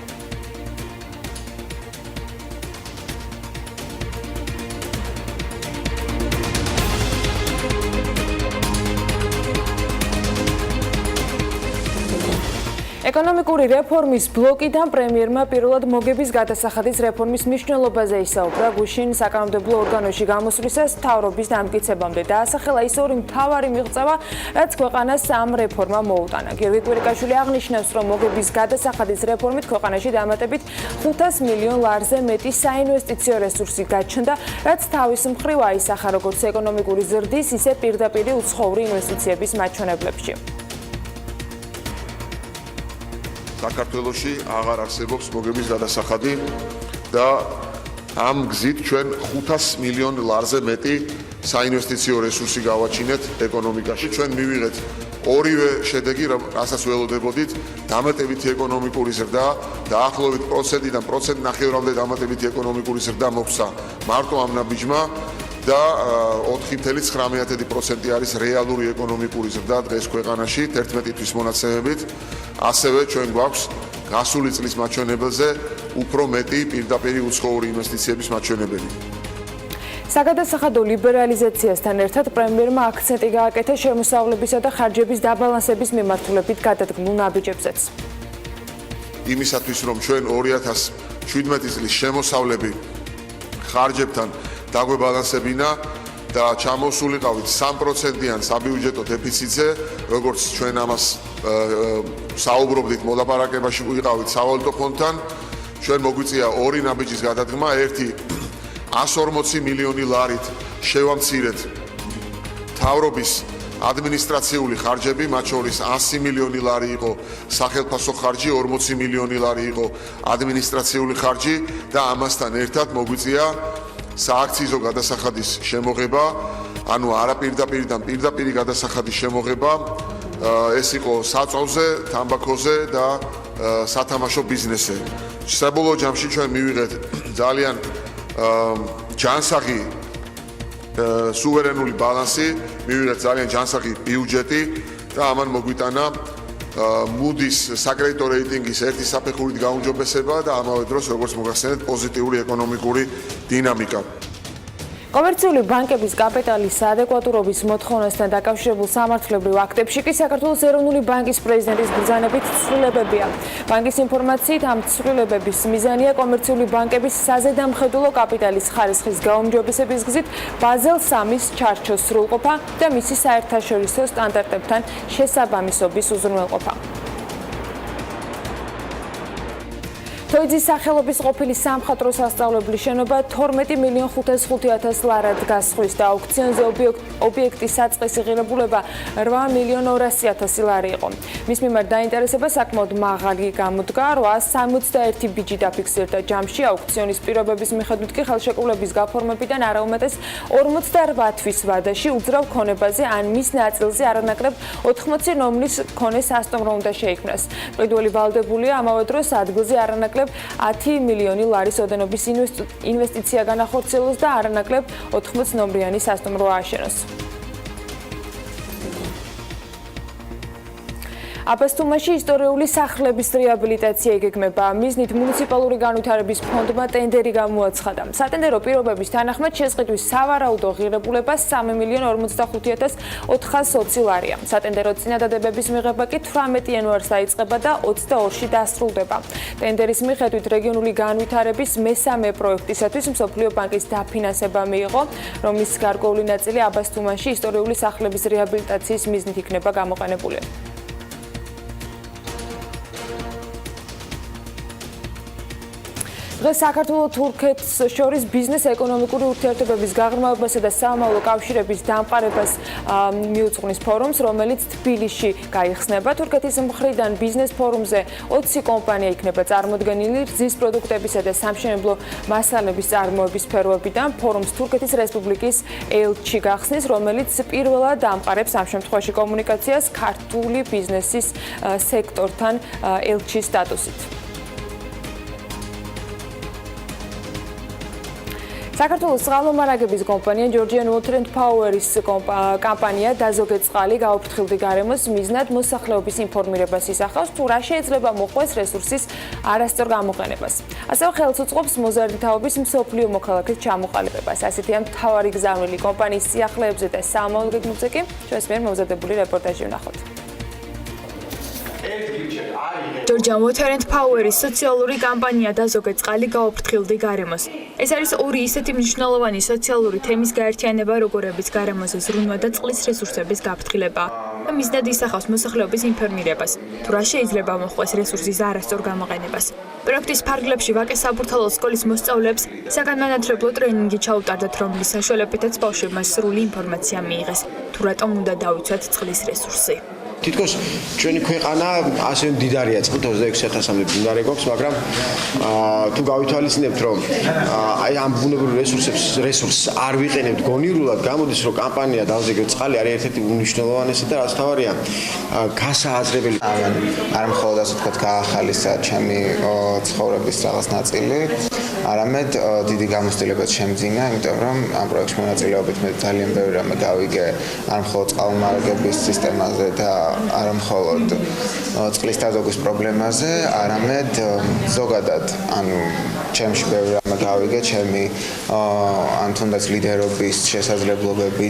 ეკონომიკური რეფორმის ბლოკიდან პრემიერმა პირველად მოგების გადასახადის რეფორმის მნიშვნელობაზე ისაუბრა გუშინ საკანონმდებლო ორგანოში გამოსვლისას მთავრობის დამტკიცებამდე დაასახელა ის ორი მთავარი მიღწევა, რაც ქვეყანას ამ რეფორმამ მოუტანა. გიორგი კვირიკაშვილი აღნიშნავს, რომ მოგების გადასახადის რეფორმით ქვეყანაში დამატებით 500 მილიონ ლარზე მეტი საინვესტიციო რესურსი გაჩნდა, რაც თავის მხრივ აისახა როგორც ეკონომიკური ზრდის, ისე პირდაპირი უცხოური ინვესტიციების მაჩვენებლებში. საქართველოში აღარ არსებობს მოგების გადასახადი და ამ გზით ჩვენ 500 მილიონ ლარზე მეტი საინვესტიციო რესურსი გავაჩინეთ ეკონომიკაში. ჩვენ მივიღეთ ორივე შედეგი, რასაც ველოდებოდით, დამატებითი ეკონომიკური ზრდა, დაახლოებით 1%-დან 1.5%-მდე დამატებითი ეკონომიკური ზრდა მოხდა მარტო ამ ნაბიჯმა და 4.19% არის რეალური ეკონომიკური ზრდა დღეს ქვეყანაში 11 თვის მონაცემებით. ასევე ჩვენ გვაქვს გასული წლის მაჩვენებელზე უფრო მეტი პირდაპირი უცხოური ინვესტიციების მაჩვენებელი. საგადასახადო ლიბერალიზაციასთან ერთად პრემიერმა აქცენტი გააკეთა შემოსავლებისა და ხარჯების დაბალანსების მიმართულებით გადადგმულ ნაბიჯებზეც. იმისათვის რომ ჩვენ 2017 წლის შემოსავლები ხარჯებთან დაგვებალანსებინა და ჩამოსულიყავით 3%-იან საბიუჯეტო დეფიციტზე, როგორც ჩვენ ამას საუბრობდით მოლაპარაკებაში ვიყავით სავალუტო ფონდთან, ჩვენ მოგვიწია ორი ნაბიჯის გადადგმა, ერთი 140 მილიონი ლარით შევამცირეთ მთავრობის ადმინისტრაციული ხარჯები, მათ შორის 100 მილიონი ლარი იყო სახელმწიფო ხარჯი, 40 მილიონი ლარი იყო ადმინისტრაციული ხარჯი და ამასთან ერთად მოგვიწია სააქციზო გადასახადის შემოღება, ანუ არაპირდაპირიდან პირდაპირი გადასახადის შემოღება, ეს იყო საწვავზე, თამბაქოზე და სათამაშო ბიზნესზე. საბოლოო ჯამში ჩვენ მივიღეთ ძალიან ჯანსაღი სუვერენული ბალანსი, მივიღეთ ძალიან ჯანსაღი ბიუჯეტი და ამან მოგვიტანა მუდის საკრედიტო რეიტინგის ერთი საფეხურით გაუმჯობესება და ამავე დროს, როგორც მოგახსენეთ, პოზიტიური ეკონომიკური დინამიკა. კომერციული ბანკების კაპიტალის ადეკვატურობის მოთხოვნასთან დაკავშირებულ სამართლებრივ აქტებში კი საქართველოს ეროვნული ბანკის პრეზიდენტის ბრძანებით ცვლილებებია. ბანკის ინფორმაციით, ამ ცვლილებების მიზანია კომერციული ბანკების საზედამხედველო კაპიტალის ხარისხის გაუმჯობესების გზით ბაზელ 3-ის ჩარჩოს სრულყოფა და მისი საერთაშორისო სტანდარტებთან შესაბამისობის უზრუნველყოფა. თოიძის სახელობის ყოფილი სამხატვრო სასწავლებლის შენობა 12.505.000 ლარად გასხვის და აუქციონზე ობიექტის საწყისი ღირებულება 8.200.000 ლარი იყო. მის მიმართ დაინტერესება საკმაოდ მაღალი გამოდგა, 861 ბიჯი დაფიქსირდა ჯამში. აუქციონის პირობების მიხედვით კი ხელშეკრულების გაფორმებიდან არაუმეტეს 48 თვის ვადაში უძრავ ქონებაზე ან მის ნაწილზე არანაკლებ 80 ნომრის ქონე სასტუმრო უნდა შეიქმნას. მყიდველი ვალდებულია ამავე დროს ადგილზე არანაკლებ 10 მილიონი ლარის ოდენობის ინვესტიცია განახორციელოს და არანაკლებ 80 ნომრიანი სასტუმრო ააშენოს. აბასთუმანში ისტორიული სახლების რეაბილიტაცია იგეგმება. მიზნით მუნიციპალური განვითარების ფონდმა ტენდერი გამოაცხადა. სატენდერო პირობების თანახმად შესყიდვის სავარაუდო ღირებულება 3.45.420 ლარია. სატენდერო წინადადებების მიღება კი 18 იანვარს დაიწყება და 22-ში დასრულდება. ტენდერის მიხედვით რეგიონული განვითარების მესამე პროექტისათვის მსოფლიო ბანკის დაფინანსება მიიღო, რომლის გარკვეული ნაწილი აბასთუმანში ისტორიული სახლების რეაბილიტაციის მიზნით იქნება გამოყენებული. დღეს საქართველოს-თურქეთს შორის ბიზნეს-ეკონომიკური ურთიერთობების გაღრმავებასა და სამომავლო კავშირების დამყარებას მიუძღვნის ფორუმს, რომელიც თბილისში გაიხსნება. თურქეთის მხრიდან ბიზნეს ფორუმზე 20 კომპანია იქნება წარმოდგენილი რძის პროდუქტებისა და სამშენებლო მასალების წარმოების სფეროებიდან. ფორუმს თურქეთის რესპუბლიკის ელჩი გახსნის, რომელიც პირველად ამყარებს ამ შემთხვევაში კომუნიკაციას ქართული ბიზნესის სექტორთან ელჩის სტატუსით. საქართველოს წყალმომარაგების კომპანია Georgian Water and Power-ის კამპანია დაზოგე წყალი გაუფრთხილდი გარემოს მიზნად მოსახლეობის ინფორმირებას ისახავს, თუ რა შეიძლება მოყვეს რესურსის არასწორ გამოყენებას. ასევე ხელს უწყობს მოზარდი თაობის მსოფლიო მოქალაქის ჩამოყალიბებას. ასეთია მთავარი გზავნილი კომპანიის სიახლეებზე და სამომავლო გეგმებზე კი ჩვენს მიერ მომზადებული რეპორტაჟი ვნახოთ. ჯორჯია Water and Power-ის სოციალური კამპანია და ზოგად წყალი გაუფრთხილდი გარემოს. ეს არის ორი ისეთი მნიშვნელოვანი სოციალური თემის გაერთიანება, როგორებიც გარემოზე ზრუნვა და წყლის რესურსების გაფრთხილება. მიზნად ისახავს მოსახლეობის ინფორმირებას, თუ რა შეიძლება მოხდეს რესურსის არასწორ გამოყენებას. პროექტის ფარგლებში ვაკე საბურთალოს სკოლის მოსწავლეებს საგანმანათლებლო ტრენინგი ჩაუტარდათ, რომლის საშუალებითაც ბავშვებმა სრული ინფორმაცია მიიღეს, თუ რატომ უნდა დავიცვათ წყლის რესურსი. თითქოს ჩვენი ქვეყანა ასე მდიდარია წყლით 26,000-მდე მდინარე გვაქვს, მაგრამ თუ გავითვალისწინებთ, რომ აი ამ ბუნებრივ რესურსს არ ვიყენებთ გონივრულად, გამოდის რომ კამპანია დავზეგოთ წყალი არის ერთ-ერთი უმნიშვნელოვანესი და რაც თავარია გასააზრებელი. არ მხოლოდ ასე ვთქვათ გაახალისა ჩემი ცხოვრების რაღაც ნაწილი, არამედ დიდი გამოცდილებაც შემძინა, იმიტომ რომ ამ პროექტში მონაწილეობით მე ძალიან ბევრი რამე გავიგე არ მხოლოდ წყალმომარაგების სისტემაზე და არ მხოლოდ წყლის დაზოგვის პრობლემაზე, არამედ ზოგადად, ანუ ჩემში ბევრი რამე გავიგე, ჩემი ან თუნდაც ლიდერობის შესაძლებლობები.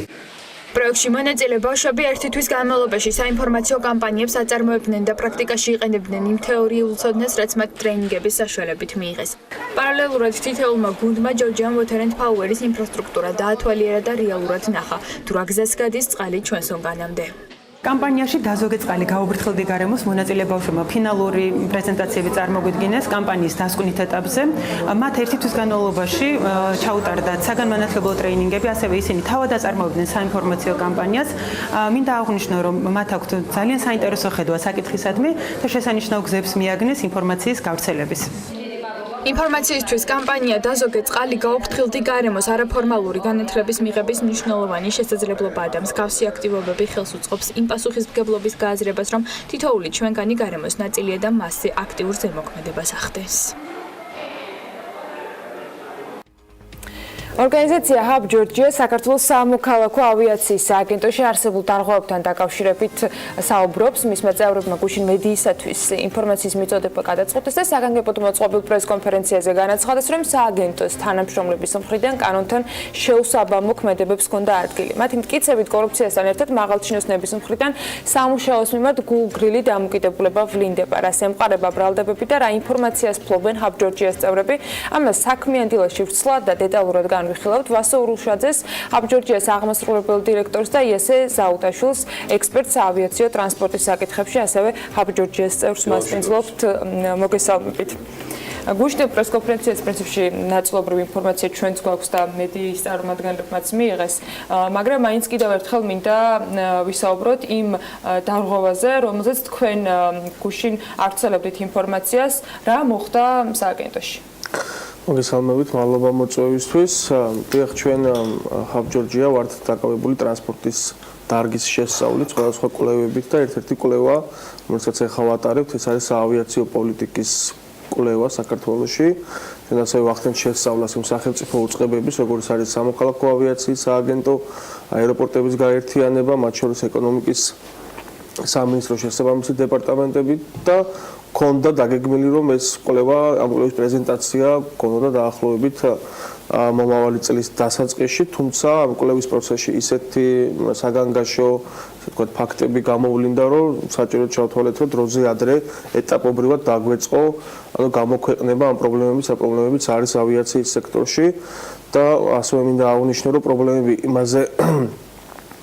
პროექტში მონაწილე ბავშვები ერთი თვის განმავლობაში საინფორმაციო კამპანიებს აწარმოებდნენ და პრაქტიკაში იყენებდნენ იმ თეორიულ ცოდნას, რაც მათ ტრენინგების საშუალებით მიიღეს. პარალელურად თითოეულმა გუნდმა ჯორჯია Water and Power-ის ინფრასტრუქტურა დაათვალიერა და რეალურად ნახა, თუ რა გზას გადის წყალი ჩვენს ორგანამდე. კამპანიაში დაზოგე წყალი გაუფრთხილდი გარემოს მონაწილე ბავშვებმა ფინალური პრეზენტაციები წარმოგვიდგინეს კამპანიის დასკვნით ეტაპზე. მათ ერთი თვის განმავლობაში ჩაუტარდათ საგანმანათლებლო ტრეინინგები, ასევე ისინი თავად აწარმოებდნენ საინფორმაციო კამპანიას. მინდა აღვნიშნო, რომ მათ აქვთ ძალიან საინტერესო ხედვა საკითხისადმი და შესანიშნავ გზებს მიაგნეს ინფორმაციის გავრცელების. ინფორმაციისთვის კამპანია დაზოგე წყალი გაუფრთხილდი გარემოს არაფორმალური განათლების მიღების მნიშვნელოვანი შესაძლებლობაა და მსგავსი აქტივობები ხელს უწყობს იმ პასუხისმგებლობის გააზრებას, რომ თითოეული ჩვენგანი გარემოს ნაწილია და მასზე აქტიურ ზემოქმედებას ახდენს. ორგანიზაცია Hub Georgia საქართველოს სამოქალაქო ავიაციის სააგენტოში არსებულ დარღვევებთან დაკავშირებით საუბრობს. მისმა წევრებმა გუშინ მედიისათვის ინფორმაციის მიწოდება გადაწყვეტეს და საგანგებოდ მოწყობილ პრესკონფერენციაზე განაცხადეს, რომ სააგენტოს თანამშრომლების მხრიდან კანონთან შეუსაბამო ქმედებებს ჰქონდა ადგილი. მათი მტკიცებით კორუფციასთან ერთად მაღალჩინოსნების მხრიდან სამუშაოს მიმართ გულგრილი დამოკიდებულება ვლინდება, რას ემყარება ბრალდებები და რა ინფორმაციას ფლობენ Hub Georgia-ს წევრები. ამას საქმიანი დილაში ვრცლად და დეტალურად ვიხილავთ ვასო ურუშაძეს, Hub Georgia-ს აღმასრულებელ დირექტორს და იესე ზაუტაშვილს, ექსპერტს ავიაციო ტრანსპორტის საკითხებში, ასევე Hub Georgia-ს წევრს მასპინძლობთ. მოგესალმებით. გუშინ პრესკონფერენციაზე პრინციპში ნაწილობრივი ინფორმაცია ჩვენც გვაქვს და მედიის წარმომადგენლებმაც მიიღეს, მაგრამ მაინც კიდევ ერთხელ მინდა ვისაუბროთ იმ დარღვევაზე, რომელზეც თქვენ გუშინ ავრცელებდით ინფორმაციას, რა მოხდა სააგენტოში. მოგესალმებით, მადლობა მოწვევისთვის. დიახ, ჩვენ Hub Georgia ვართ დაკავებული ტრანსპორტის დარგის შესწავლით, სხვადასხვა კვლევებით და ერთ-ერთი კვლევა, რომელსაც ახლა ვატარებთ, ეს არის აავიაციო პოლიტიკის კვლევა საქართველოში. ჩვენ ასევე ვახდენთ შესწავლას იმ სახელმწიფო უწყებების, როგორც არის სამოქალაქო ავიაციის სააგენტო, აეროპორტების გაერთიანება, მათ შორის ეკონომიკის სამინისტროს შესაბამისი დეპარტამენტები და ქონდა დაგეგმილი, რომ ეს კვლევა, ამ კვლევის პრეზენტაცია ქონოდა დაახლოებით მომავალი წლის დასაწყისში, თუმცა ამ კვლევის პროცესში ისეთი საგანგაშო, ასე ვთქვათ, ფაქტები გამოვლინდა, რომ საჭიროდ ჩავთვალეთ, რომ დროზე ადრე ეტაპობრივად დაგვეწყო, ანუ გამოქვეყნება ამ პრობლემების, პრობლემებიც არის ავიაციის სექტორში და ასევე მინდა აღვნიშნო, რომ პრობლემები იმაზე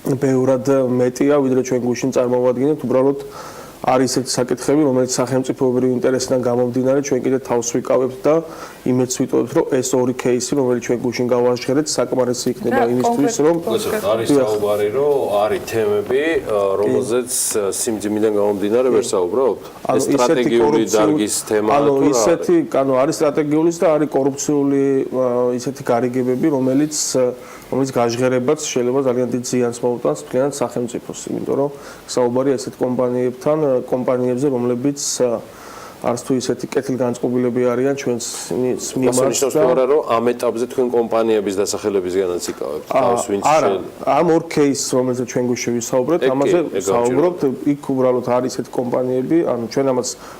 ბევრად მეტია, ვიდრე ჩვენ გუშინ წარმოვადგინეთ, უბრალოდ არის ესეთი საკითხები, რომელიც სახელმწიფოებრივი ინტერესიდან გამომდინარე, ჩვენ კიდე თავს ვიკავებთ და იმედს ვიტოვებთ, რომ ეს ორი кейსი, რომელიც ჩვენ გუშინ გავაშხერეთ, საკმარისი იქნება იმისთვის, რომ არის საუბარი, რომ არის თემები, რომელზეც სიმძიმიდან გამომდინარე ვერ საუბრობთ. ეს სტრატეგიული დარგის თემაა თუ რა? ანუ არის სტრატეგიulis და არის კორუფციული ისეთი გარიგებები, რომელიც გაჟღერებაც შეიძლება ძალიან დიდ ზიანს მოუტანს მთლიანად სახელმწიფოს, იმიტომ რომ საუბარია ესეთ კომპანიებზე, რომლებიც არც თუ ისეთი კეთილგანწყობილები არიან ჩვენს მიმართ და რომ ამ ეტაპზე თქვენ კომპანიების დასახელებისგანაც იკავებთ თავს ვინც ამ ორ кейსს რომელზეც ჩვენ გუშინ ვისაუბრეთ, ამაზე საუბრობთ, იქ უბრალოდ არის ესეთი კომპანიები, ანუ ჩვენ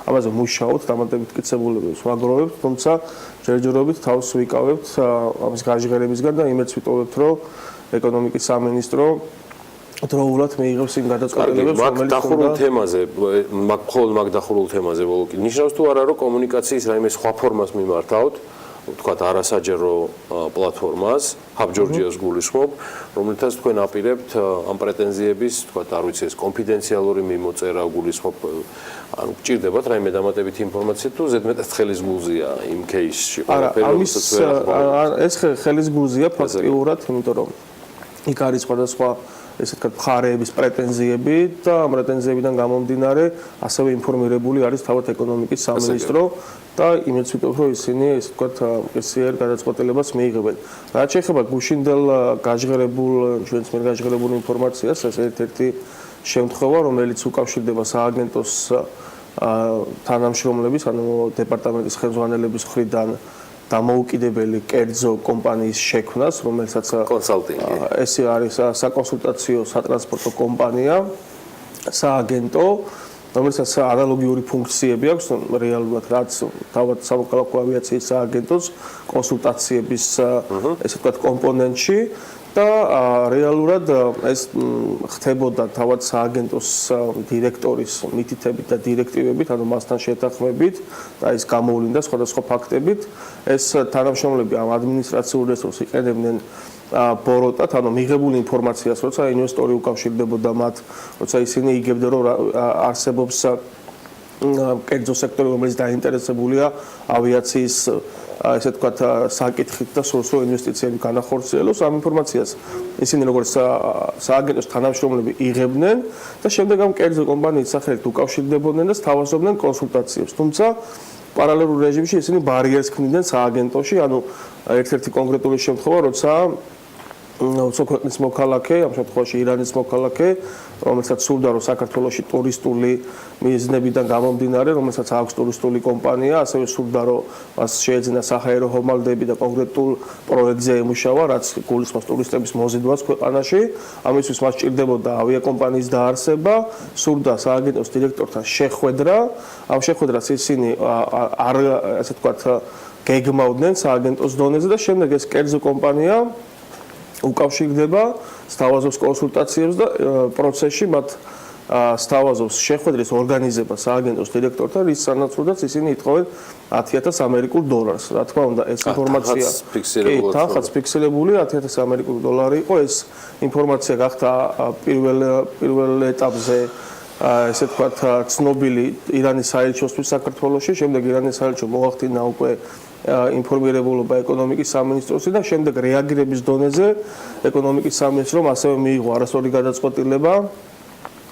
ამაზე მუშაობთ, დამატებით მტკიცებულებებს ვაგროვებთ, თუმცა ჯერჯერობით თავს ვიკავებთ ამის გაჟღერებისგან და იმედს ვიტოვებთ, რომ ეკონომიკის სამინისტრო დროულად მიიღებს იმ გადაწყვეტილებებს, რომელიც დახურულ თემაზე, მხოლოდ დახურულ თემაზე ვლოკი. ნიშნავს თუ არა, რომ კომუნიკაციის რაიმე სხვა ფორმას მიმართავთ, თქვათ არასაჯერო პლატფორმას, Hub Georgia-ს გულისხმობ, რომელთაც თქვენ აპირებთ ამ პრეტენზიების, თქვათ, არ ვიცი, ეს კონფიდენციალური მიმოწერა გულისხმობ, ანუ გჭირდებათ რაიმე დამატებითი ინფორმაცია თუ ზედმეტად ხელის გულზია იმ кейსში. არა, ეს ხელის გულზია ფაქტიურად, იმიტომ რომ იქ არის სხვადასხვა ესე ვთქვათ, მხარეების პრეტენზიები და ამ პრეტენზიებიდან გამომდინარე ასევე ინფორმირებული არის თავად ეკონომიკის სამინისტრო და იმედს ვიტყობ, რომ ისინი ესე ვთქვათ, ესიერ გადაწყვეტილებას მიიღებენ. რაც შეეხება გუშინდელ გაჟღერებულ, ჩვენს მიერ გაჟღერებულ ინფორმაციას, ეს ერთ-ერთი შემთხვევა, რომელიც უკავშირდება სააგენტოს თანამშრომლების, ანუ დეპარტამენტის ხელმძღვანელების მხრიდან დამოუკიდებელი კერძო კომპანიის შექმნას, რომელსაც კონსალტინგი. ეს არის საკონსულტაციო სატრანსპორტო კომპანია, სააგენტო, რომელსაც ანალოგიური ფუნქციები აქვს რეალურად, რაც თავად სამოქალაქო ავიაციის სააგენტოს კონსულტაციების ესე ვთქვათ კომპონენტში და რეალურად ეს ხდებოდა თავად სააგენტოს დირექტორის მითითებით და დირექტივებით, ანუ მასთან შეთანხმებით და ის გამოვლინდა სხვადასხვა ფაქტებით. ეს თანამშრომლები ამ ადმინისტრაციულ რესურსს იყენებდნენ ბოროტად, ანუ მიღებული ინფორმაციას, როცა ინვესტორი უკავშირდებოდა მათ, როცა ისინი იგებდნენ, რომ არსებობს კერძო სექტორი, რომელიც დაინტერესებულია ავიაციის ესე ვთქვათ, საკითხით და სრულ ინვესტიციები განახორციელოს, ამ ინფორმაციას ისინი როგორც სააგენტოს თანამშრომლები იღებდნენ და შემდეგ ამ კერძო კომპანიის სახელით უკავშირდებოდნენ და სთავაზობდნენ კონსულტაციებს. თუმცა პარალელურ რეჟიმში ისინი ბარიერს ქმნიდნენ სააგენტოში, ანუ ერთ-ერთი კონკრეტული შემთხვევა, როცა უცხო ქვეყნის მოქალაქე, ამ შემთხვევაში ირანის მოქალაქე, რომელსაც სურდა რომ საქართველოში ტურისტული მიზნებიდან გამომდინარე, რომელსაც აქვს ტურისტული კომპანია, ასევე სურდა რომ მას შეეძინა საჰაერო ჰომალდები და კონკრეტულ პროექტზე ემუშავა, რაც გულისხმობს ტურისტების მოზიდვას ქვეყანაში. ამისთვის მას სჭირდებოდა ავიაკომპანიის დაარსება, სურდა სააგენტოს დირექტორთან შეხვედრა. ამ შეხვედრას ისინი არ ასე ვთქვათ გეგმავდნენ სააგენტოს დონეზე და შემდეგ ეს კერძო კომპანია უკავშირდება, სთავაზობს კონსულტაციებს და პროცესში მათ სთავაზობს შეხვედრის ორგანიზება სააგენტოს დირექტორთან, რის სანაცვლოდაც ისინი ითხოვენ $10,000. რა თქმა უნდა, ეს ინფორმაცია თანხაც ფიქსირებული $10,000 იყო. ეს ინფორმაცია გახდა პირველ ეტაპზე ესე ვთქვათ, ცნობილი ირანის საელჩოსთვის საქართველოში, შემდეგ ირანის საელჩო მოახდინა უკვე ინფორმირებულობა ეკონომიკის სამინისტროსი და შემდეგ რეაგირების დონეზე ეკონომიკის სამინისტრომ ასევე მიიღო არასწორი გადაწყვეტილება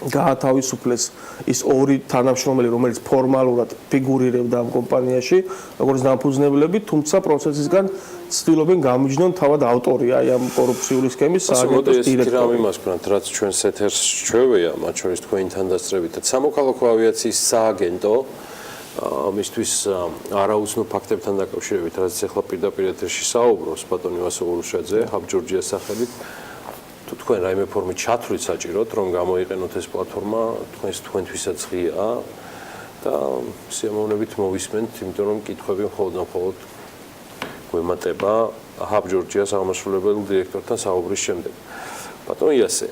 გაათავისუფლეს ის ორი თანამშრომელი, რომელიც ფორმალურად ფიგურირებდა ამ კომპანიაში, როგორც დამფუძნებლები, თუმცა პროცესისგან ცდილობენ გამიჯნონ თავად ავტორი აი ამ კორუფციული სქემის სააგენტოს დირექტორი. იმას ვქნათ, რაც ჩვენს ეთერს ჩვევია, მათ შორის თქვენთან დასწრებითაც. სამოქალაქო ავიაციის სააგენტო მისთვის არაუცნობ ფაქტებთან დაკავშირებით, რაც ახლა პირდაპირ ეთერში საუბრობს ბატონი ვასო ურუშაძე, Hub Georgia-ს სახელით. თუ თქვენ რაიმე ფორმით ჩათვლით საჭიროთ, რომ გამოიყენოთ ეს პლატფორმა, თქვენთვისაც ღია და სიამოვნებით მოვისმენთ, იმიტომ რომ კითხვები მხოლოდ გვემატება Hub Georgia-ს აღმასრულებელ დირექტორთან საუბრის შემდეგ. ბატონო იასე,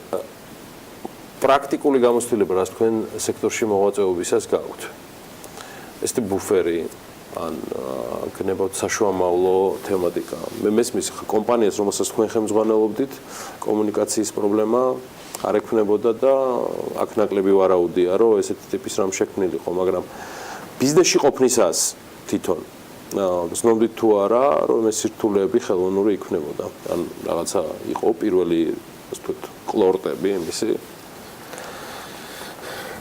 პრაქტიკული გამოცდილება, რაც თქვენ სექტორში მოღვაწეობისას გაქვთ. ეს ბუფერი ან გნებავთ საშუამავლო თემატიკა. მე მესმის კომპანიას, რომელსაც თქვენ ხელმძღვანელობდით, კომუნიკაციის პრობლემა არ ექნებოდა და აქ ნაკლები ვარაუდია, რომ ესეთი ტიპის რამ შექმნილიყო, მაგრამ ბიზნესში ყოფნისას თვითონ გრძნობდით თუ არა, რომ ეს სირთულეები ხელოვნური იქნებოდა. ან რაღაცა იყო პირველი, ასე ვთქვათ, კლორტები იმისი.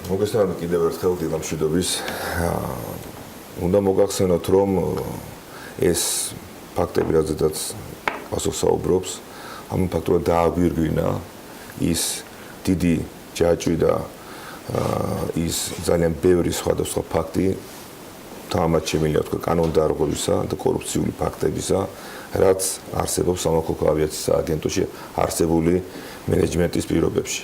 მოგესალმებით კიდევ ერთხელ დილა მშვიდობის. უნდა მოგახსენოთ, რომ ეს ფაქტები, რაზედაც პასუხს საუბრობს, ამ ფაქტურად დააგვირგვინა ის დიდი ჯაჭვი და ის ძალიან ბევრი სხვადასხვა ფაქტი, თამამად შემიძლია თქვა კანონდარღვევისა და კორუფციული ფაქტებისა, რაც არსებობს სამოქალაქო ავიაციის სააგენტოში არსებული მენეჯმენტის პირობებში.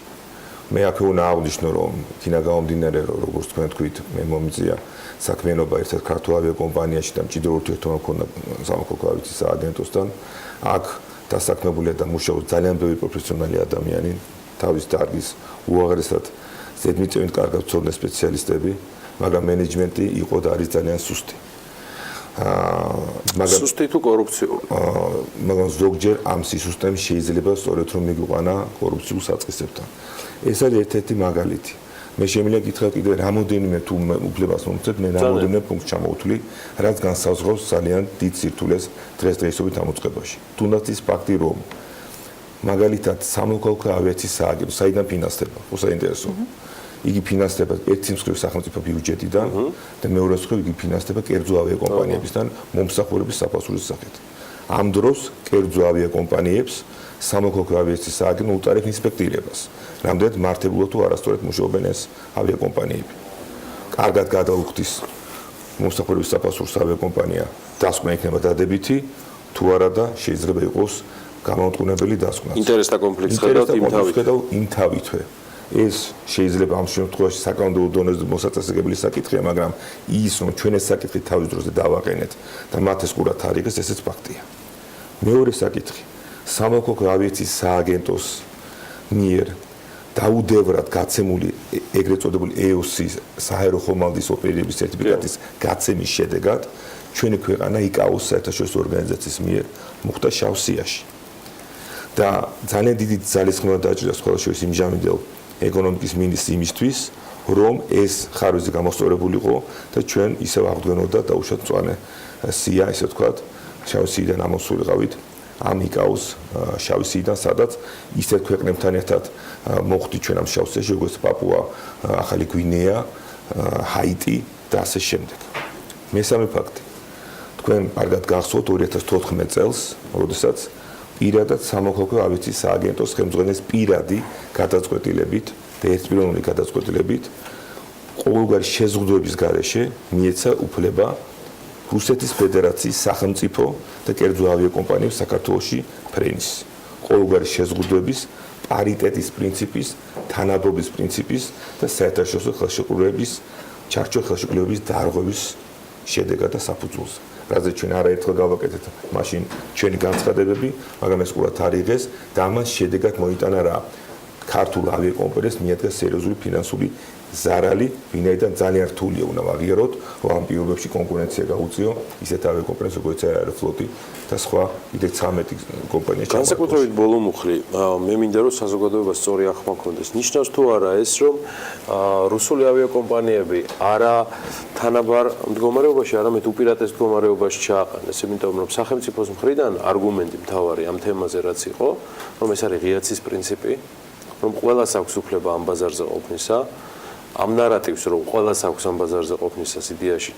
მე აქ უნდა აღვნიშნო, რომ თინა გამომდინარე, როგორც თქვენ თქვით, მე მომიწია საქმიანობა ერთ-ერთ ქართულ ავიაკომპანიაში და მჭიდრო ურთიერთობა მქონდა სამოქალაქო ავიაციის სააგენტოსთან. აქ დასაქმებულია და მუშაობს ძალიან ბევრი პროფესიონალი ადამიანი, თავის დარგის უაღრესად ზედმიწევნით კარგად მცოდნე სპეციალისტები, მაგრამ მენეჯმენტი იყო და არის ძალიან სუსტი. სუსტი თუ კორუფციული? მაგრამ ზოგჯერ ამ სისუსტემს შეიძლება სწორედ რომ მიგვიყვანა კორუფციულ საწყისებთან. ეს არის ერთ-ერთი მაგალითი. მე შემიძლია გითხრათ კიდევ რამოდენიმე თუ უფლებას მომცეთ, მე რამოდენიმე პუნქტს ჩამოვთვლი, რაც განსაზღვრავს ძალიან დიდ სირთულეს დღესდღეობით ამ უწყებაში. თუნდაც ის ფაქტი, რომ მაგალითად სამოქალაქო ავიაციის სააგენტო საიდან ფინანსდება, საინტერესო. იგი ფინანსდება ერთი მხრივ სახელმწიფო ბიუჯეტიდან და მეორე მხრივ იგი ფინანსდება კერძო ავიაკომპანიებისგან მომსახურების საფასურის სახით. ამ დროს კერძო ავიაკომპანიებს სამოქალაქო ავიაციის სააგენტო უტარებს ინსპექტირებას, რამდენად მართებულად თუ არასწორად მუშაობენ ეს ავიაკომპანიები. კარგად გადაუხდის მომსახურების საფასურის ავიაკომპანია, დასკვნა იქნება დადებითი, თუ არა და შეიძლება იყოს გამაუტყუნებელი დასკვნა. ინტერესთა კონფლიქტს ხედავთ იმ თავითვე. ეს შეიძლება ამ შემთხვევაში საკანონმდებლო დონეზე მოსაწესრიგებელი საკითხია, მაგრამ ის რომ ჩვენ ეს საკითხი თავის დროზე დავაყენეთ და მათ ეს ყურად არიღეს, ესეც ფაქტია. მეორე საკითხი, სამოქალაქო ავიაციის სააგენტოს მიერ დაუდევრად გაცემული ეგრეთ წოდებული EOC-ის საჰაერო ხომალდის ოპერირების სერტიფიკატის გაცემის შედეგად ჩვენი ქვეყანა ICAO-ს საერთაშორისო ორგანიზაციის მიერ მოხვდა შავ სიაში. და ძალიან დიდი ძალისხმევა დაჭირდა სხვადასხვა იმჟამიდელ ეკონომიკის მინისტრს იმისთვის, რომ ეს ხარვეზე გამოსწორებულიყო და ჩვენ ისევ აღდგენოდა დაუშვათ მწვანე სია, ისე ვთქვათ, შავი სიიდან ამოსულიყავით ამ ICAO-ს შავი სიიდან, სადაც ისეთ ქვეყნებთან ერთად მოხვდით ჩვენ ამ შავ სიაში, როგორც პაპუა, ახალი გვინეა, ჰაიტი და ასე შემდეგ. მესამე ფაქტი. თქვენ კარგად გახსოვთ 2014 წელს, როდესაც პირადად სამოქალაქო ავიაციის სააგენტოს ხელმძღვანელის პირადი გადაწყვეტილებით და ერთპიროვნული გადაწყვეტილებით ყოველგვარი შეზღუდვების გარეშე მიეცა უფლება რუსეთის ფედერაციის სახელმწიფო და კერძო ავიაკომპანიებს საქართველოში ფრენის. ყოველგვარი შეზღუდვების პარიტეტის პრინციპის, თანაბობის პრინციპის და საერთაშორისო ხელშეკრულების ჩარჩო ხელშეკრულების დარღვევის შედეგად და საფუძველზე. რაზე ჩვენ არაერთხელ გავაკეთეთ მაშინ ჩვენი განცხადებები, მაგრამ ეს ყურად არიღეს და ამას შედეგად მოიტანა რა? ქართულ ავიაკომპანიებს მიადგა სერიოზული ფინანსური ზარალი, ვინაიდან ძალიან რთულია უნდა ვაღიაროთ, რომ ამ პირობებში კონკურენცია გაუწიო ისეთ ავიაკომპანიებს, როგორც აეროფლოტი და სხვა კიდევ 13 კომპანია. განსაკუთრებით ბოლო მუხლი, მე მინდა რომ საზოგადოებას სწორი ახმა გქონდეს. ნიშნავს თუ არა ეს, რომ რუსული ავიაკომპანიები არა თანაბარ მდგომარეობაში, არამედ უპირატეს მდგომარეობაში ჩააყენეს, იმიტომ რომ სახელმწიფოს მხრიდან არგუმენტი მთავარი ამ თემაზე რაც იყო, რომ ეს არის ღიაცის პრინციპი, რომ ყველას აქვს უფლება ამ ბაზარზე ყოფნისა, ამ ნარატივს რომ ყველას აქვს ამ ბაზარზე ყოფნისას იდეაში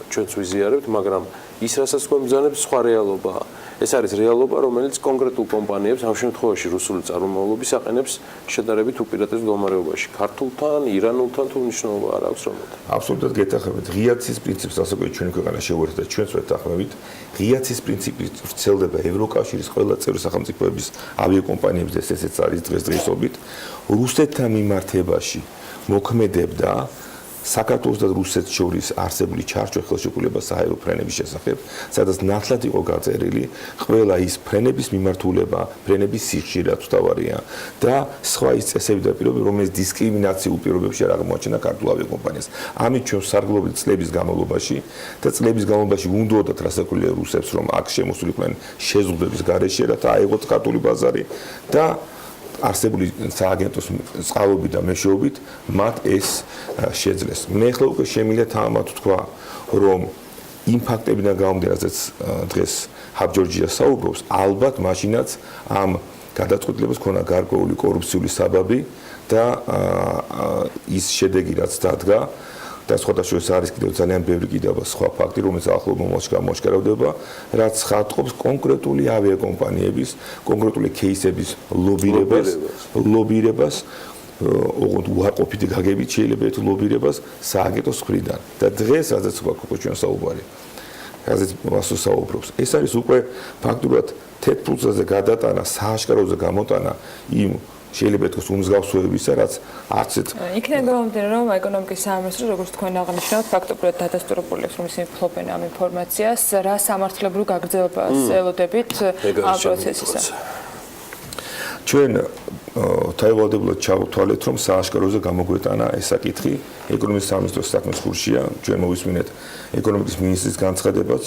ჩვენც ვიზიარებთ, მაგრამ ის რასაც თქვენ ბრძანებს სხვა რეალობაა. ეს არის რეალობა, რომელიც კონკრეტულ კომპანიებს, ამ შემთხვევაში რუსული წარმომავლობის აყენებს შედარებით უპირატეს მდგომარეობაში. ქართულთან, ირანულთან თუ მნიშვნელობა არ აქვს რომელთან. აბსოლუტურად გეთახმებით. ღიაცის პრინციპს ასევე ჩვენი ქვეყანა შეუერთდა და ჩვენც ვეთახმებით. ღიაცის პრინციპი ვრცელდება ევროკავშირის ყველა წევრი სახელმწიფოების ავიაკომპანიებზე, ესეც არის დღესდღეობით. რუსეთთან მიმართებაში მოქმედებდა საქართველოს და რუსეთს შორის არსებული ჩარჩო ხელშეკრულება საჰაერო ფრენების შესახებ, სადაც ნათლად იყო გაწერილი ყველა ის ფრენების მიმართულება, ფრენების სიხშირე რაც თავარია და სხვა ის წესები და პირობები, რომელიც დისკრიმინაციულ პირობებში არ აღმოაჩენა ქართულ ავიაკომპანიას. ამით ჩვენ სარგებლობთ წლების განმავლობაში და წლების განმავლობაში უნდოდათ რასაკვირველია რუსებს, რომ აქ შემოსულიყვნენ შეზღუდვების გარეშე, რათა აეღოთ ქართული ბაზარი და არსებული სააგენტოს წყალობით და მეშვეობით მათ ეს შეძლეს. მე ახლა უკვე შემიძლია თამამად თქვა, რომ იმ ფაქტებიდან გამომდინარე, რაც დღეს ჰაბჯორჯია საუბრობს, ალბათ მაშინაც ამ გადაწყვეტილებას ქონა გარკვეული კორუფციული საბაბი და ის შედეგი რაც დადგა და სხვადასხვა არის კიდევ ძალიან ბევრი კიდევ სხვა ფაქტი, რომელიც ახლო მომავალში გამოაშკარავდება, რაც ხატყობს კონკრეტული ავიაკომპანიების, კონკრეტული кейსების ლობირებას, ოღონდ უარყოფითი გაგებით შეიძლება ეს ლობირებას სააგენტოს მხრიდან. და დღეს რაზეც გვაქვს ჩვენ საუბარი, რაზეც საუბრობს, ეს არის უკვე ფაქტურად თეთრფულზე გადატანა, სააშკაროზე გამოტანა იმ შეიძლება ეთქოს უმსგავსებისა, რაც არც ერთ იქნება მომდინარე, რომ ეკონომიკის სამინისტრო, როგორც თქვენ აღნიშნავთ, ფაქტობრივად დადასტურებული აქვს, რომ ისინი ფლობენ ამ ინფორმაციას, რა სამართლებრივ გაგრძელებას ელოდებით ამ პროცესისა. ჩვენ თავისუფლად ჩავთვალეთ, რომ სააშკაროზე გამოგვეტანა ეს საკითხი ეკონომიკის სამინისტროს საქმის კურსია, ჩვენ მოვისმინეთ ეკონომიკის მინისტრის განცხადებაც,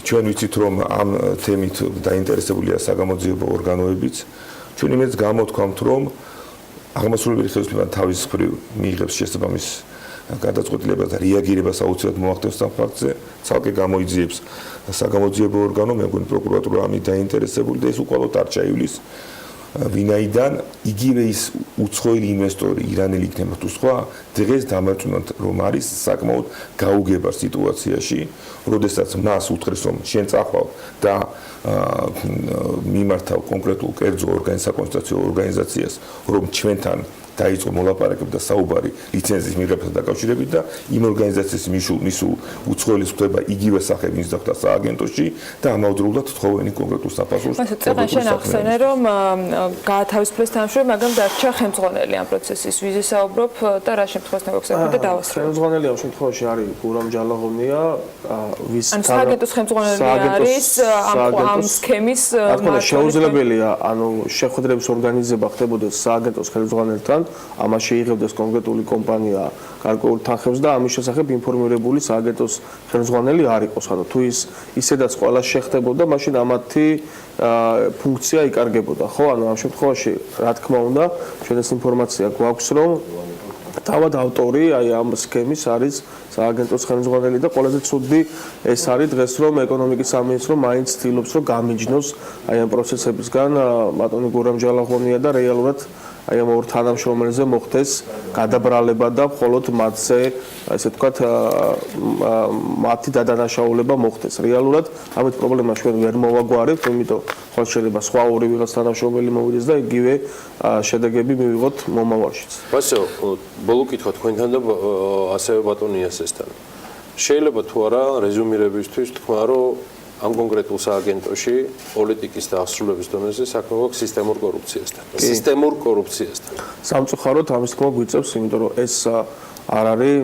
ჩვენ ვიცით, რომ ამ თემით დაინტერესებულია საგამოძიებო ორგანოებიც, ჩვენ იმედს გამოთქვამთ, რომ აღმასრულებელი ხელისუფლება თავის მხრივ მიიღებს შესაბამის გადაწყვეტილებას და რეაგირებას აუცილებლად მოახდენს ამ ფაქტზე, ცალკე გამოიძიებს საგამოძიებო ორგანო, მე მგონი პროკურატურა ამით დაინტერესებული და ეს უყალოდ არ ჩაივლის ვინაიდან იგივე ის უცხოელი ინვესტორი ირანელი იქნება თუ სხვა დღეს დამარწმუნდათ რომ არის საკმაოდ გაუგებარ სიტუაციაში, როდესაც მას უთხრეს რომ შენ წახვალ და მიმართავ კონკრეტულ კერძო საკონსტიტუციო ორგანიზაციას, რომ ჩვენთან დაიწყო მოლაპარაკება და საუბარი ლიცენზიის მიღებასთან დაკავშირებით და იმ ორგანიზაციის მისულ უცხოელის ხდება იგივე სახე ვინც დახვდა სააგენტოში და ამავდროულად თხოვენი კონკრეტულ საფასურს. წეგან შენ ახსენე რომ გაათავისუფლეს თანამშრომელი, მაგრამ დარჩა ხელმძღვანელი ამ პროცესის ვიზის საუბრობ და რა შემთხვევასთან გვექცევით და დავასრულებ. ხელმძღვანელი ამ შემთხვევაში არის გურამ ჯალაღონია, ვის სააგენტოს ხელმძღვანელი არის ამ სქემის შეუძლებელია, ანუ შეხვედრების ორგანიზება ხდებოდეს სააგენტოს ხელმძღვანელთან, ამას შეიღებდეს კონკრეტული კომპანია გარკვეულ თანხებს და ამის შესახებ ინფორმირებული სააგენტოს ხელმძღვანელი არ იყოს. ანუ თუ ისედაც ყველა შეხდებოდა, მაშინ ამათი ფუნქცია იკარგებოდა, ხო? ანუ ამ შემთხვევაში, რა თქმა უნდა, ჩვენ ეს ინფორმაცია გვაქვს, რომ თავად ავტორი აი ამ სქემის არის სააგენტოს ხელმძღვანელი და ყველაზე ცუდი ეს არის დღეს, რომ ეკონომიკის სამინისტრო მაინც ცდილობს, რომ გამიჯნოს აი ამ პროცესებისგან ბატონი გურამ ჯალაღონია და რეალურად აი ამ ორ თანამშრომელზე მოხდეს გადაბრალება და მხოლოდ მათზე, ესე ვთქვათ, მათი დადანაშაულება მოხდეს. რეალურად ამით პრობლემას ჩვენ ვერ მოვაგვარებთ, იმიტომ ხო შეიძლება სხვა ორი ვიღაც თანამშრომელი მოვიდეს და იგივე შედეგები მივიღოთ მომავალშიც. ბასო, ბოლო კითხვა თქვენთან და ასევე ბატონ იასესთან. შეიძლება თუ არა რეზუმირებისთვის თქვა, რომ ამ კონკრეტულ სააგენტოში პოლიტიკის დაასრულების დონეზე საქმე გვაქვს სისტემურ კორუფციასთან. სისტემურ კორუფციასთან. სამწუხაროდ ამის თქმა გვიწევს, იმიტომ რომ ეს არ არის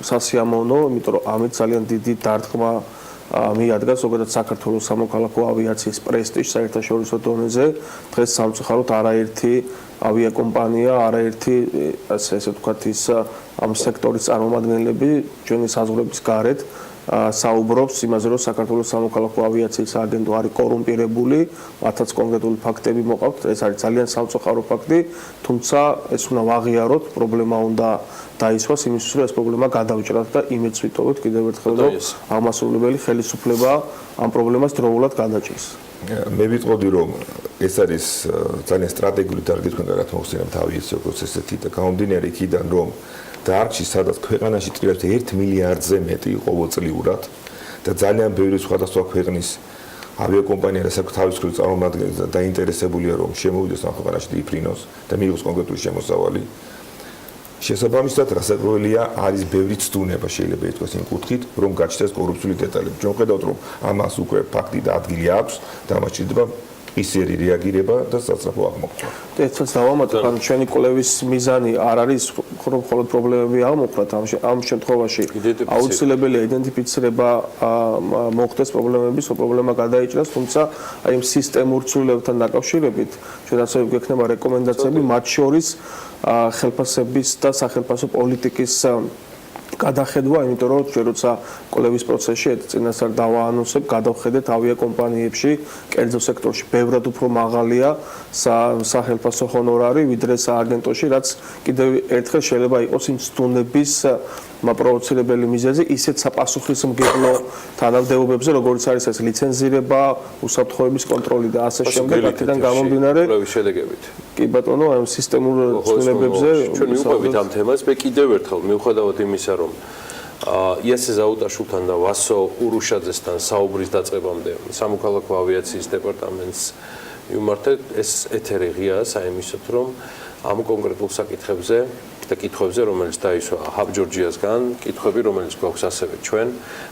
სასიამოვნო, იმიტომ რომ ამით ძალიან დიდი დარტყმა მიადგა ზოგადად საქართველოს სამოქალაქო ავიაციის პრესტიჟს საერთაშორისო დონეზე. დღეს სამწუხაროდ არაერთი ავიაკომპანია, არაერთი ესე ვთქვათ ის ამ სექტორის წარმომადგენლები ჩვენი საზღვრების გარეთ საუბრობს იმაზე, რომ საქართველოს სამოქალაქო ავიაციის აგენტო არის კორუმპირებული, მათაც კონკრეტული ფაქტები მოყავთ, ეს არის ძალიან სამწუხარო ფაქტი, თუმცა ეს უნდა ვაღიაროთ, პრობლემა უნდა დაისვას იმისთვის, რომ ეს პრობლემა გადავჭრათ და იმედს ვიტოვოთ კიდევ ერთხელ, რომ აღმასრულებელი ხელისუფლება ამ პრობლემას დროულად გადაჭრის. მე ვიტყოდი, რომ ეს არის ძალიან სტრატეგიული დარგი თქვენ გარეთ მოხსენებთ ავიაციო პროცესეთი და გამომდინარე იქიდან, რომ დარგში სადაც ქვეყანაში ტრიალებს 1 მილიარდზე მეტი ყოველწლიურად და ძალიან ბევრი სხვადასხვა ქვეყნის ავიაკომპანია თავის მხრივ წარმომადგენლებს და დაინტერესებულია რომ შემოვიდეს ამ ქვეყანაში და იფრინოს და მიიღოს კონკრეტული შემოსავალი. შესაბამისად, რასაკვირველია, არის ბევრი ცდუნება შეიძლება ითქვას იმ კუთხით, რომ გაჩნდეს კორუფციული დეტალები. ჩვენ ვხედავთ, რომ ამას უკვე ფაქტი და ადგილი აქვს და ამას ჭირდება ისერი რეაგირება და სასწრაფო აღმოჩენა. ერთსაც დავამატებ, ანუ ჩვენი კვლევის მიზანი არ არის მხოლოდ პრობლემები აღმოფხვრათ, ამ შემთხვევაში აუცილებელია იდენტიფიცირება მოხდეს პრობლემების, პრობლემა გადაიჭრას, თუმცა აი ამ სისტემურ ცვლილებებთან დაკავშირებით ჩვენ ასევე გვექნება რეკომენდაციები, მათ შორის ხელფასების და სახელმწიფო პოლიტიკის გადახედვა, იმიტომ რომ ჩვენ როცა კვლევის პროცესში წინასწარ დავაანონსებ, გადავხედეთ ავიაკომპანიებში, კერძო სექტორში ბევრად უფრო მაღალია სახელმწიფო ჰონორარი, ვიდრე სააგენტოში, რაც კიდევ ერთხელ შეიძლება იყოს იმ სტუნების პროვოცირებელი მიზეზი, ისეთ საპასუხისმგებლო თანამდებობებზე, როგორც არის ეს ლიცენზირება, უსაფრთხოების კონტროლი და ასე შემდეგ, აქედან გამომდინარე კვლევის შედეგებით. კი ბატონო, ამ სისტემურ ცვლილებებზე ჩვენ მივყვებით ამ თემას, მე კიდევ ერთხელ მივხვდავთ იმისა, რომ იასე ზაუტაშვილთან და ვასო ურუშაძესთან საუბრის დაწყებამდე სამოქალაქო ავიაციის დეპარტამენტს მიმართეთ ეს ეთერი ღია საიმისოდ, რომ ამ კონკრეტულ საკითხებზე და კითხვებზე, რომელიც დაისვა ჰაბ ჯორჯიასგან, კითხვები, რომელიც გვაქვს ასევე ჩვენ,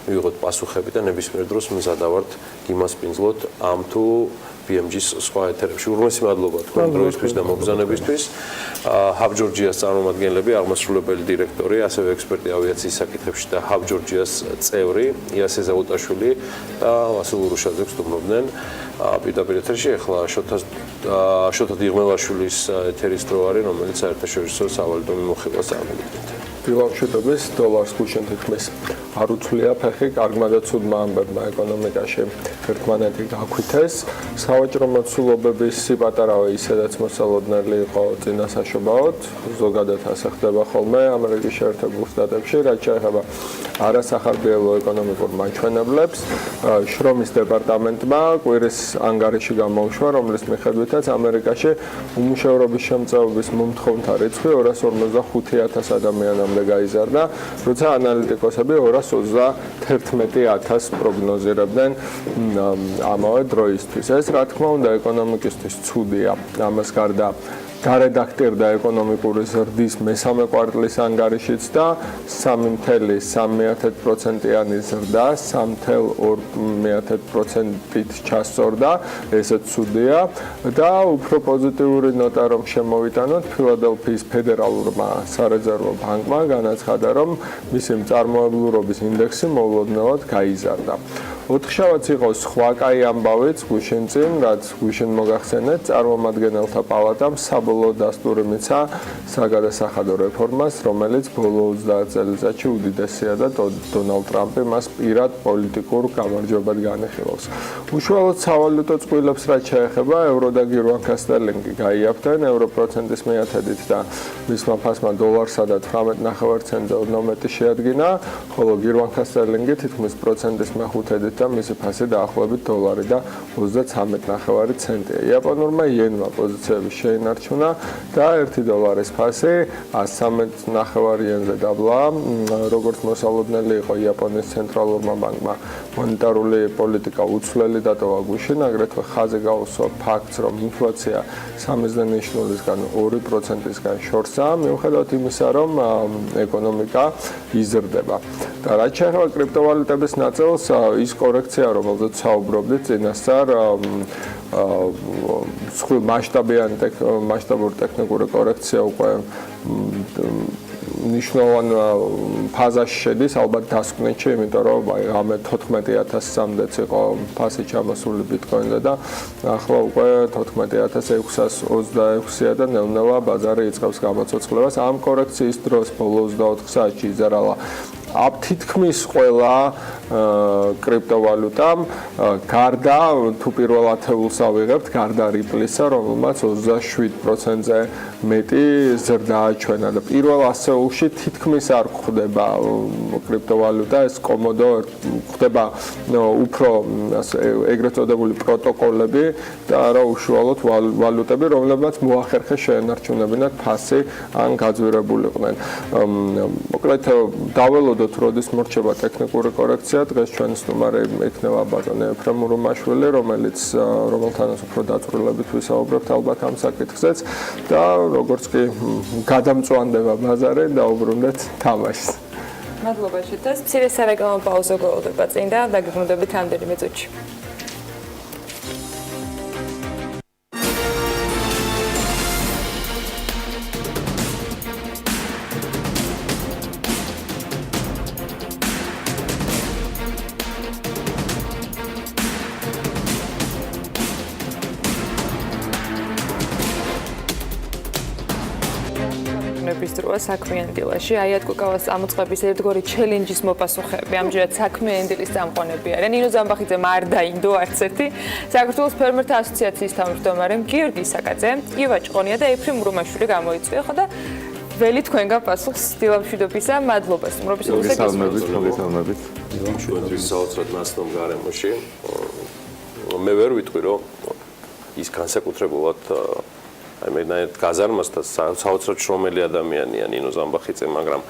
მივიღოთ პასუხები და ნებისმიერ დროს მზადა ვართ გიმასპინძლოთ ამ თუ BMG-ის სხვა ეთერებში. ურმესი მადლობა თქვენი დროისთვის და მოგზაურობისთვის. Hub Georgia-ს წარმომადგენლები, აღმასრულებელი დირექტორი, ასევე ექსპერტი ავიაციის საკითხებში და Hub Georgia-ს წევრი იასე ზაუტაშვილი და ვასილ ურუშაძე ვსტუმრობდნენ პირდაპირ ეთერში. ახლა შოთა დიღმელაშვილის ეთერის დრო არის, რომელიც საერთაშორისო სავალუტო მიმოხილვას წარმოადგენს. დილამშვიდობის დოლარს გუშინ თითქმის არ უცვლია ფეხი, კარგმა და ცუდმა ამბებმა ეკონომიკაში ერთმანეთი გაქვითეს. სავაჭრო მოცულობების სიპატარავე ისედაც მოსალოდნელი იყო წინასაშობაოდ, ზოგადად ასე ხდება ხოლმე ამერიკის შეერთებულ შტატებში, რაც შეეხება არასახარბიელო ეკონომიკურ მაჩვენებლებს. შრომის დეპარტამენტმა კვირის ანგარიში გამოუშვა, რომლის მიხედვითაც ამერიკაში უმუშევრობის შემწეობის მომთხოვნთა რიცხვი 255,000 ადამიანამდე გაიზარდა, როცა ანალიტიკოსები 221,000 პროგნოზირებდნენ ამავე დროისთვის. ეს რა თქმა უნდა ეკონომიკისთვის ცუდია. ამას გარდა გარედაქტირდა ეკონომიკური ზრდის მესამე კვარტლის ანგარიშიც და 3.3%-იანი ზრდა 3.2%-ით ჩასწორდა, ესეც ცუდია და უფრო პოზიტიური ნოტა რომ შემოვიტანოთ, ფილადელფიის ფედერალურმა სარეზერვო ბანკმა განაცხადა, რომ მისი მწარმოებლურობის ინდექსი მოულოდნელად გაიზარდა. ოთხშაბათს იყო სხვა კაი ამბავიც გუშინ წინ, რაც გუშინ მოგახსენეთ, წარმომადგენელთა პალატამ საბოლოო დასტური მიცა საგადასახადო რეფორმას, რომელიც ბოლო 30 წელიწადში უდიდესია და დონალდ ტრამპი მას პირად პოლიტიკურ გამარჯვებად განიხილავს. უშუალოდ სავალუტო წყვილებს რაც შეეხება, ევრო და გირვანქა სტერლინგი გაიაფთნენ ევროპროცენტის მიათედით და მისმა ფასმა დოლარსა და 18.5 ცენტზე ოდნავ მეტი შეადგინა, ხოლო გირვანქა სტერლინგი თითქმის პროცენტის მეხუთედით და მისი ფასი დაახლოებით $1 და 33.5 ცენტია. იაპონურმა იენმა პოზიციები შეინარჩუნა და $1 ფასი 113.5 იენზე დაბლა. როგორც მოსალოდნელი იყო იაპონიის ცენტრალურმა ბანკმა მონეტარული პოლიტიკა უცვლელი დატოვა გუშინ, აგრეთვე ხაზი გაუსვა ფაქტს, რომ ინფლაცია 3.9%-ისგან 2%-ისგან შორსა, მიუხედავად იმისა, რომ ეკონომიკა იზრდება. და რაც შეეხება კრიპტოვალუტების ნაწილს, ის კორექცია, რომელზეც საუბრობდით წინასწარ, მასშტაბური ტექნიკური კორექცია უკვე ნიშნულოვან ფაზაში შედის, ალბათ დასკვნითში, იმიტომ რომ ამე 14,000-მდეც იყო ფასი ჩამოსული ბიტკოინზე და ახლა უკვე 14,626-ია და ნელ-ნელა ბაზარი იწყებს გამოცოცხლებას. ამ კორექციის დროს ბოლო 24 საათში იზარალა თითქმის ყველა კრიპტოვალუტამ, გარდა თუ პირველ ათეულს ავიღებთ, გარდა რიპლისა, რომელმაც 27%-ზე მეტი ზრდა აჩვენა და პირველ ასეულში თითქმის არ გვხვდება კრიპტოვალუტა, ეს კომოდო გვხვდება უფრო ეგრეთ წოდებული პროტოკოლები და არა უშუალოდ ვალუტები, რომლებმაც მოახერხეს შეენარჩუნებინათ ფასი ან გაძვირებულიყვნენ. მოკლედ დაველოდოთ, როდის მორჩება ტექნიკური კორექცია, დღეს ჩვენი სტუმარი იქნება ბატონი ეფრემ ურუმაშვილი, რომელთანაც უფრო დაწვრილებით ვისაუბრებთ ალბათ ამ საკითხზეც და როგორც კი გადამწვანდება ბაზარი, დაუბრუნდეთ თამაშს. მადლობა შეთას. მცირე სარეკლამო პაუზა გველოდება წინ და დაგიბრუნდებით რამდენიმე წუთში. საქმიანი დილაში აიატკუკავას ამოწყების ერთგვარი ჩელენჯის მოპასუხეები ამჯერად საქმიანი დილის წამყვანები არიან. ნინო ზამბახიძემ არ დაინდო არც ერთი. საქართველოს ფერმერთა ასოციაციის თავმჯდომარე გიორგი საკაძე, ივა ჭყონია და ეფრემ ურუმაშვილი გამოიწვია ხო და ველი თქვენგან პასუხს დილამშვიდობისა. მადლობა სტუმრობისთვის. მოგესალმებით. დილამშვიდობის საოცრად ნაცნობ გარემოში. მე ვერ ვიტყვი, რომ ის განსაკუთრებულად მე გაზარმასთან საოცრად შრომელი ადამიანია ნინო ზამბახიძე, მაგრამ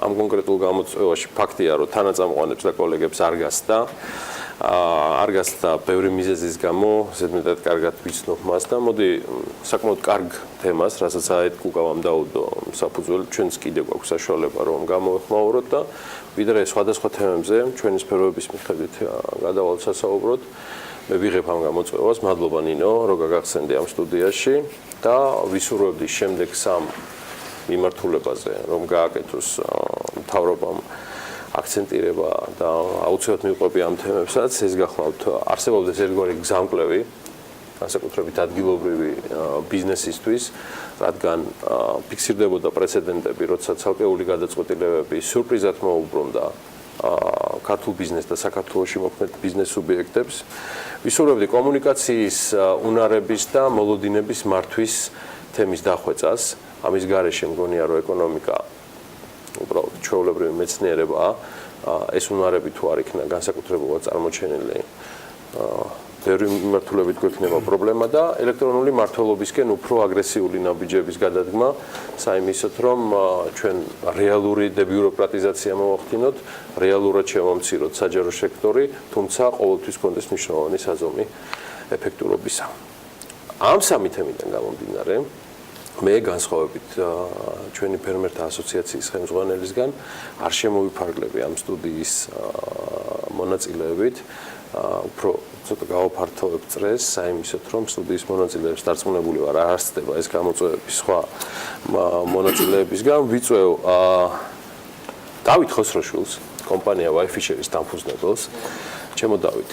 ამ კონკრეტულ გამოწვევაში ფაქტია, რომ თანაწამყვანებს და კოლეგებს არ გასდა. არ გასცდა ბევრი მიზეზის გამო, ზედმეტად კარგად ვიცნობ მას და მოდი საკმაოდ კარგ თემას, რასაც აეთქუგავამ დაუდო საფუძველი, ჩვენც კიდევ გვაქვს საშუალება რომ გამოვეხმაუროთ და ვიდრე სხვადასხვა თემებზე ჩვენი სფეროების მიხედვით გადავალთ სასაუბროდ. მე ვიღებ ამ გამოწვევას, მადლობა ნინო, რომ გაგახსენდი ამ სტუდიაში და ვისურვებდი შემდეგ სამ მიმართულებაზე, რომ გააკეთოს მთავრობამ აქცენტირება და აუცილებლად მივყვები ამ თემებსაც, ეს გახლავთ არსებობდეს ერთგვარი გზამკვლევი, განსაკუთრებით ადგილობრივი ბიზნესისთვის, რადგან ფიქსირდებოდა პრეცედენტები, როცა ცალკეული გადაწყვეტილებები სიურპრიზად მოუბრუნდა ქართულ ბიზნესს და საქართველოში მოქმედ ბიზნეს სუბიექტებს. ვისურვებდი კომუნიკაციის უნარების და მოლოდინების მართვის თემის დახვეწას. ამის გარეშე მგონია რომ ეკონომიკა უბრალოდ ჩვეულებრივი მეცნიერებაა. ეს უნარები თუ არ იქნა განსაკუთრებულად წარმოჩენილი, ბევრი მიმართულებით გვექნება პრობლემა და ელექტრონული მმართველობისკენ უფრო აგრესიული ნაბიჯების გადადგმა, საიმისოთ რომ ჩვენ რეალური დებიუროკრატიზაცია მოვახდინოთ, რეალურად შევამციროთ საჯარო სექტორი, თუმცა ყოველთვის კონდეს მნიშვნელოვანი საზომი ეფექტურობისა. ამ სამი თემიდან გამომდინარე, მე განსხვავებით ჩვენი ფერმერთა ასოციაციის ხელმძღვანელისგან არ შემოვიფარგლები ამ სტუდიის მონაწილეებით, უფრო ცოტა გავაფართოვებ წრეს, საიმისოთ რომ სტუდიის მონაწილეებს დარწმუნებული ვარ, არ არსდება ეს გამოწვევები სხვა მონაწილეებისგან. ვიწვევ დავით ხოსროშვილს, კომპანია Wi-Fi-ის დამფუძნებელს. ჩემო დავით,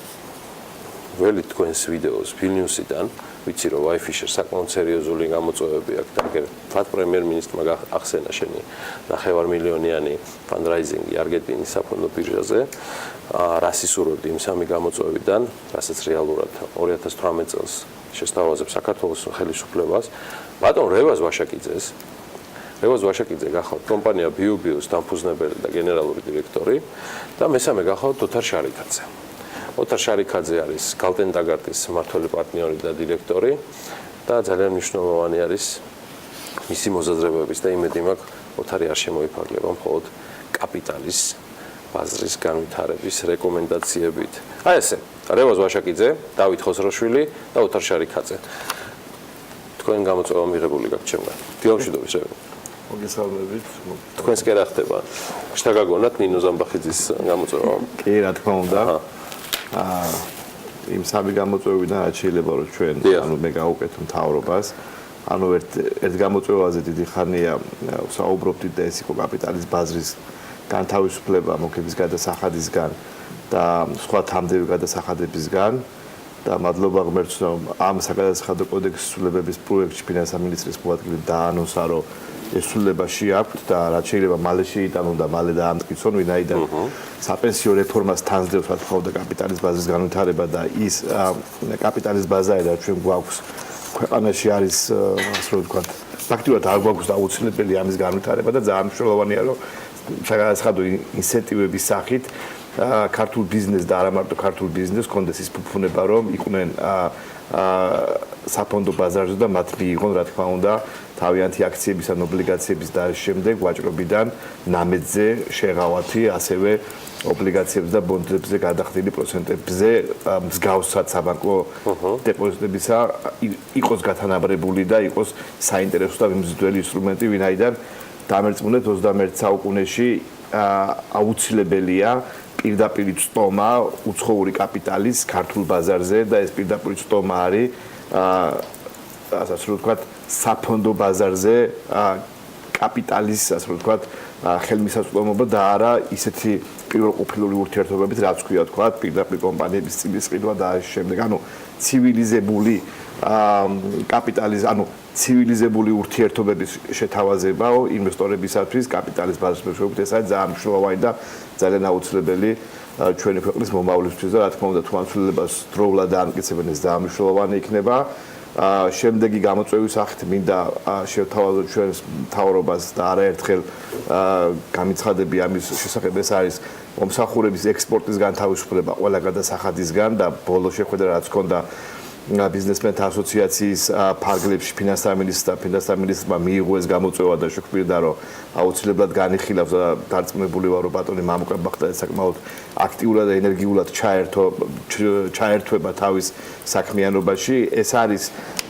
ველით თქვენს ვიდეოს ვილნიუსიდან, ვიცი რომ Wi-Fi-ს საკმაოდ სერიოზული გამოწვევები აქვს და თქვათ პრემიერ-მინისტრმა ახსენა შენი 9 მილიონიანი ფანდრაიზინგი არგენტინის საფონდო ბირჟაზე. რას ისურვებდი იმ სამი გამოწვევიდან, რასაც რეალურად 2018 წელს შესთავაზებს საქართველოს ხელისუფლებას. ბატონ რევაზ ვაშაკიძეს. რევაზ ვაშაკიძე გახავთ კომპანია BioBios დამფუძნებელი და გენერალური დირექტორი და მესამე გახავთ ოთარ შარიქაძე. ოთარ შარიქაძე არის გალტენდაგარტის მმართველი პარტნიორი და დირექტორი და ძალიან მნიშვნელოვანი არის მისი მოზაზრებების და იმედი მაქვს ოთარი არ შემოიფარგლება მხოლოდ კაპიტალის ბაზრის განვითარების რეკომენდაციებით. აი ესე, რევაზ ვაშაკიძე, დავით ხოსროშვილი და ოთარ შარიქაძე. თქვენ გამოწვევა მიღებული გაქვთ ჩემგან. დილამშვიდობის რევი. მოგესალმებით. თქვენს კი რა ხდება? შთაგაგონათ ნინო ზამბახიძის გამოწვევა? კი, რა თქმა უნდა. იმ სამი გამოწვევიდან რაც შეიძლება რომ ჩვენ მე გავუკეთო მთავრობას. ერთ გამოწვევაზე დიდი ხანია საუბრობდით და ეს იყო კაპიტალის ბაზრის განთავისუფლება მოგების გადასახადისგან და სხვა თამდები გადასახადებისგან და მადლობა ღმერთს რომ ამ საგადასახადო კოდექსის ცვლილებების პროექტში ფინანსთა მინისტრის მოადგილედ დაანონსა რომ ეს ცვლილებაში აქვს და რაც შეიძლება მალე შეიტანონ და მალე დაამტკიცონ ვინაიდან საპენსიო რეფორმას თანძდევს რა თქმა უნდა კაპიტალის ბაზრის განვითარება და ის კაპიტალის ბაზარი რაც ჩვენ გვაქვს ქვეყანაში არის ასე რომ ვთქვათ ფაქტიურად არ გვაქვს დაუცილებელი ამის განვითარება და ძალიან მნიშვნელოვანია რომ საგადასახადო ინცენტივების სახით ქართულ ბიზნესს და არა მარტო ქართულ ბიზნესს კონდეს ის ფუფუნება რომ იყვნენ საფონდო ბაზარზე და მათ მიიღონ რა თქმა უნდა თავიანთი აქციების ან ობლიგაციების და შემდეგ ვაჭრობიდან ნამედზე შეღავათი ასევე ობლიგაციებზე და ბონდებზე გადახდილი პროცენტებზე მსგავსად საბანკო დეპოზიტებისა იყოს გათანაბრებული და იყოს საინტერესო და მიმზიდველი ინსტრუმენტი ვინაიდან დამერწმუნეთ 21 საუკუნეში აუცილებელია პირდაპირ წტომა უცხოური კაპიტალის ქართულ ბაზარზე და ეს პირდაპირ წტომა არის ასე რომ ვთქვათ საფონდო ბაზარზე კაპიტალის ასე რომ ვთქვათ ხელმისაწვდომობა და არა ისეთი პირველყოფილური ურთიერთობებით რაც ქვია ვთქვათ პირდაპირ კომპანიების წილის ყიდვა და ამ შემდეგ ანუ ცივილიზებული კაპიტალის ანუ ცივილიზებული ურთიერთობების შეთავაზებაო ინვესტორებისათვის კაპიტალის ბაზრის მეშვეობით ეს არის ძალიან მნიშვნელოვანი და ძალიან აუცილებელი ჩვენი ქვეყნის მომავლისთვის და რა თქმა უნდა თუ ამ ცვლილებას დროულად დაამტკიცებენ ეს ძალიან მნიშვნელოვანი იქნება შემდეგი გამოწვევის სახით მინდა შევთავაზოთ ჩვენს მთავრობას და არაერთხელ გამიცხადები ამის შესახებ ეს არის მომსახურების ექსპორტის განთავისუფლება ყველა გადასახადისგან და ბოლო შეხვედრა რაც ჰქონდა ბიზნესმენთა ასოციაციის ფარგლებში ფინანსთა მინისტრმა მიიღო ეს გამოწვევა და შეგვიძლია რომ აუცილებლად განიხილავს და დარწმუნებული ვარ რომ ბატონი მამუკა ბახტაძე საკმაოდ აქტიურად და ენერგიულად ჩაერთვება თავის საქმიანობაში. ეს არის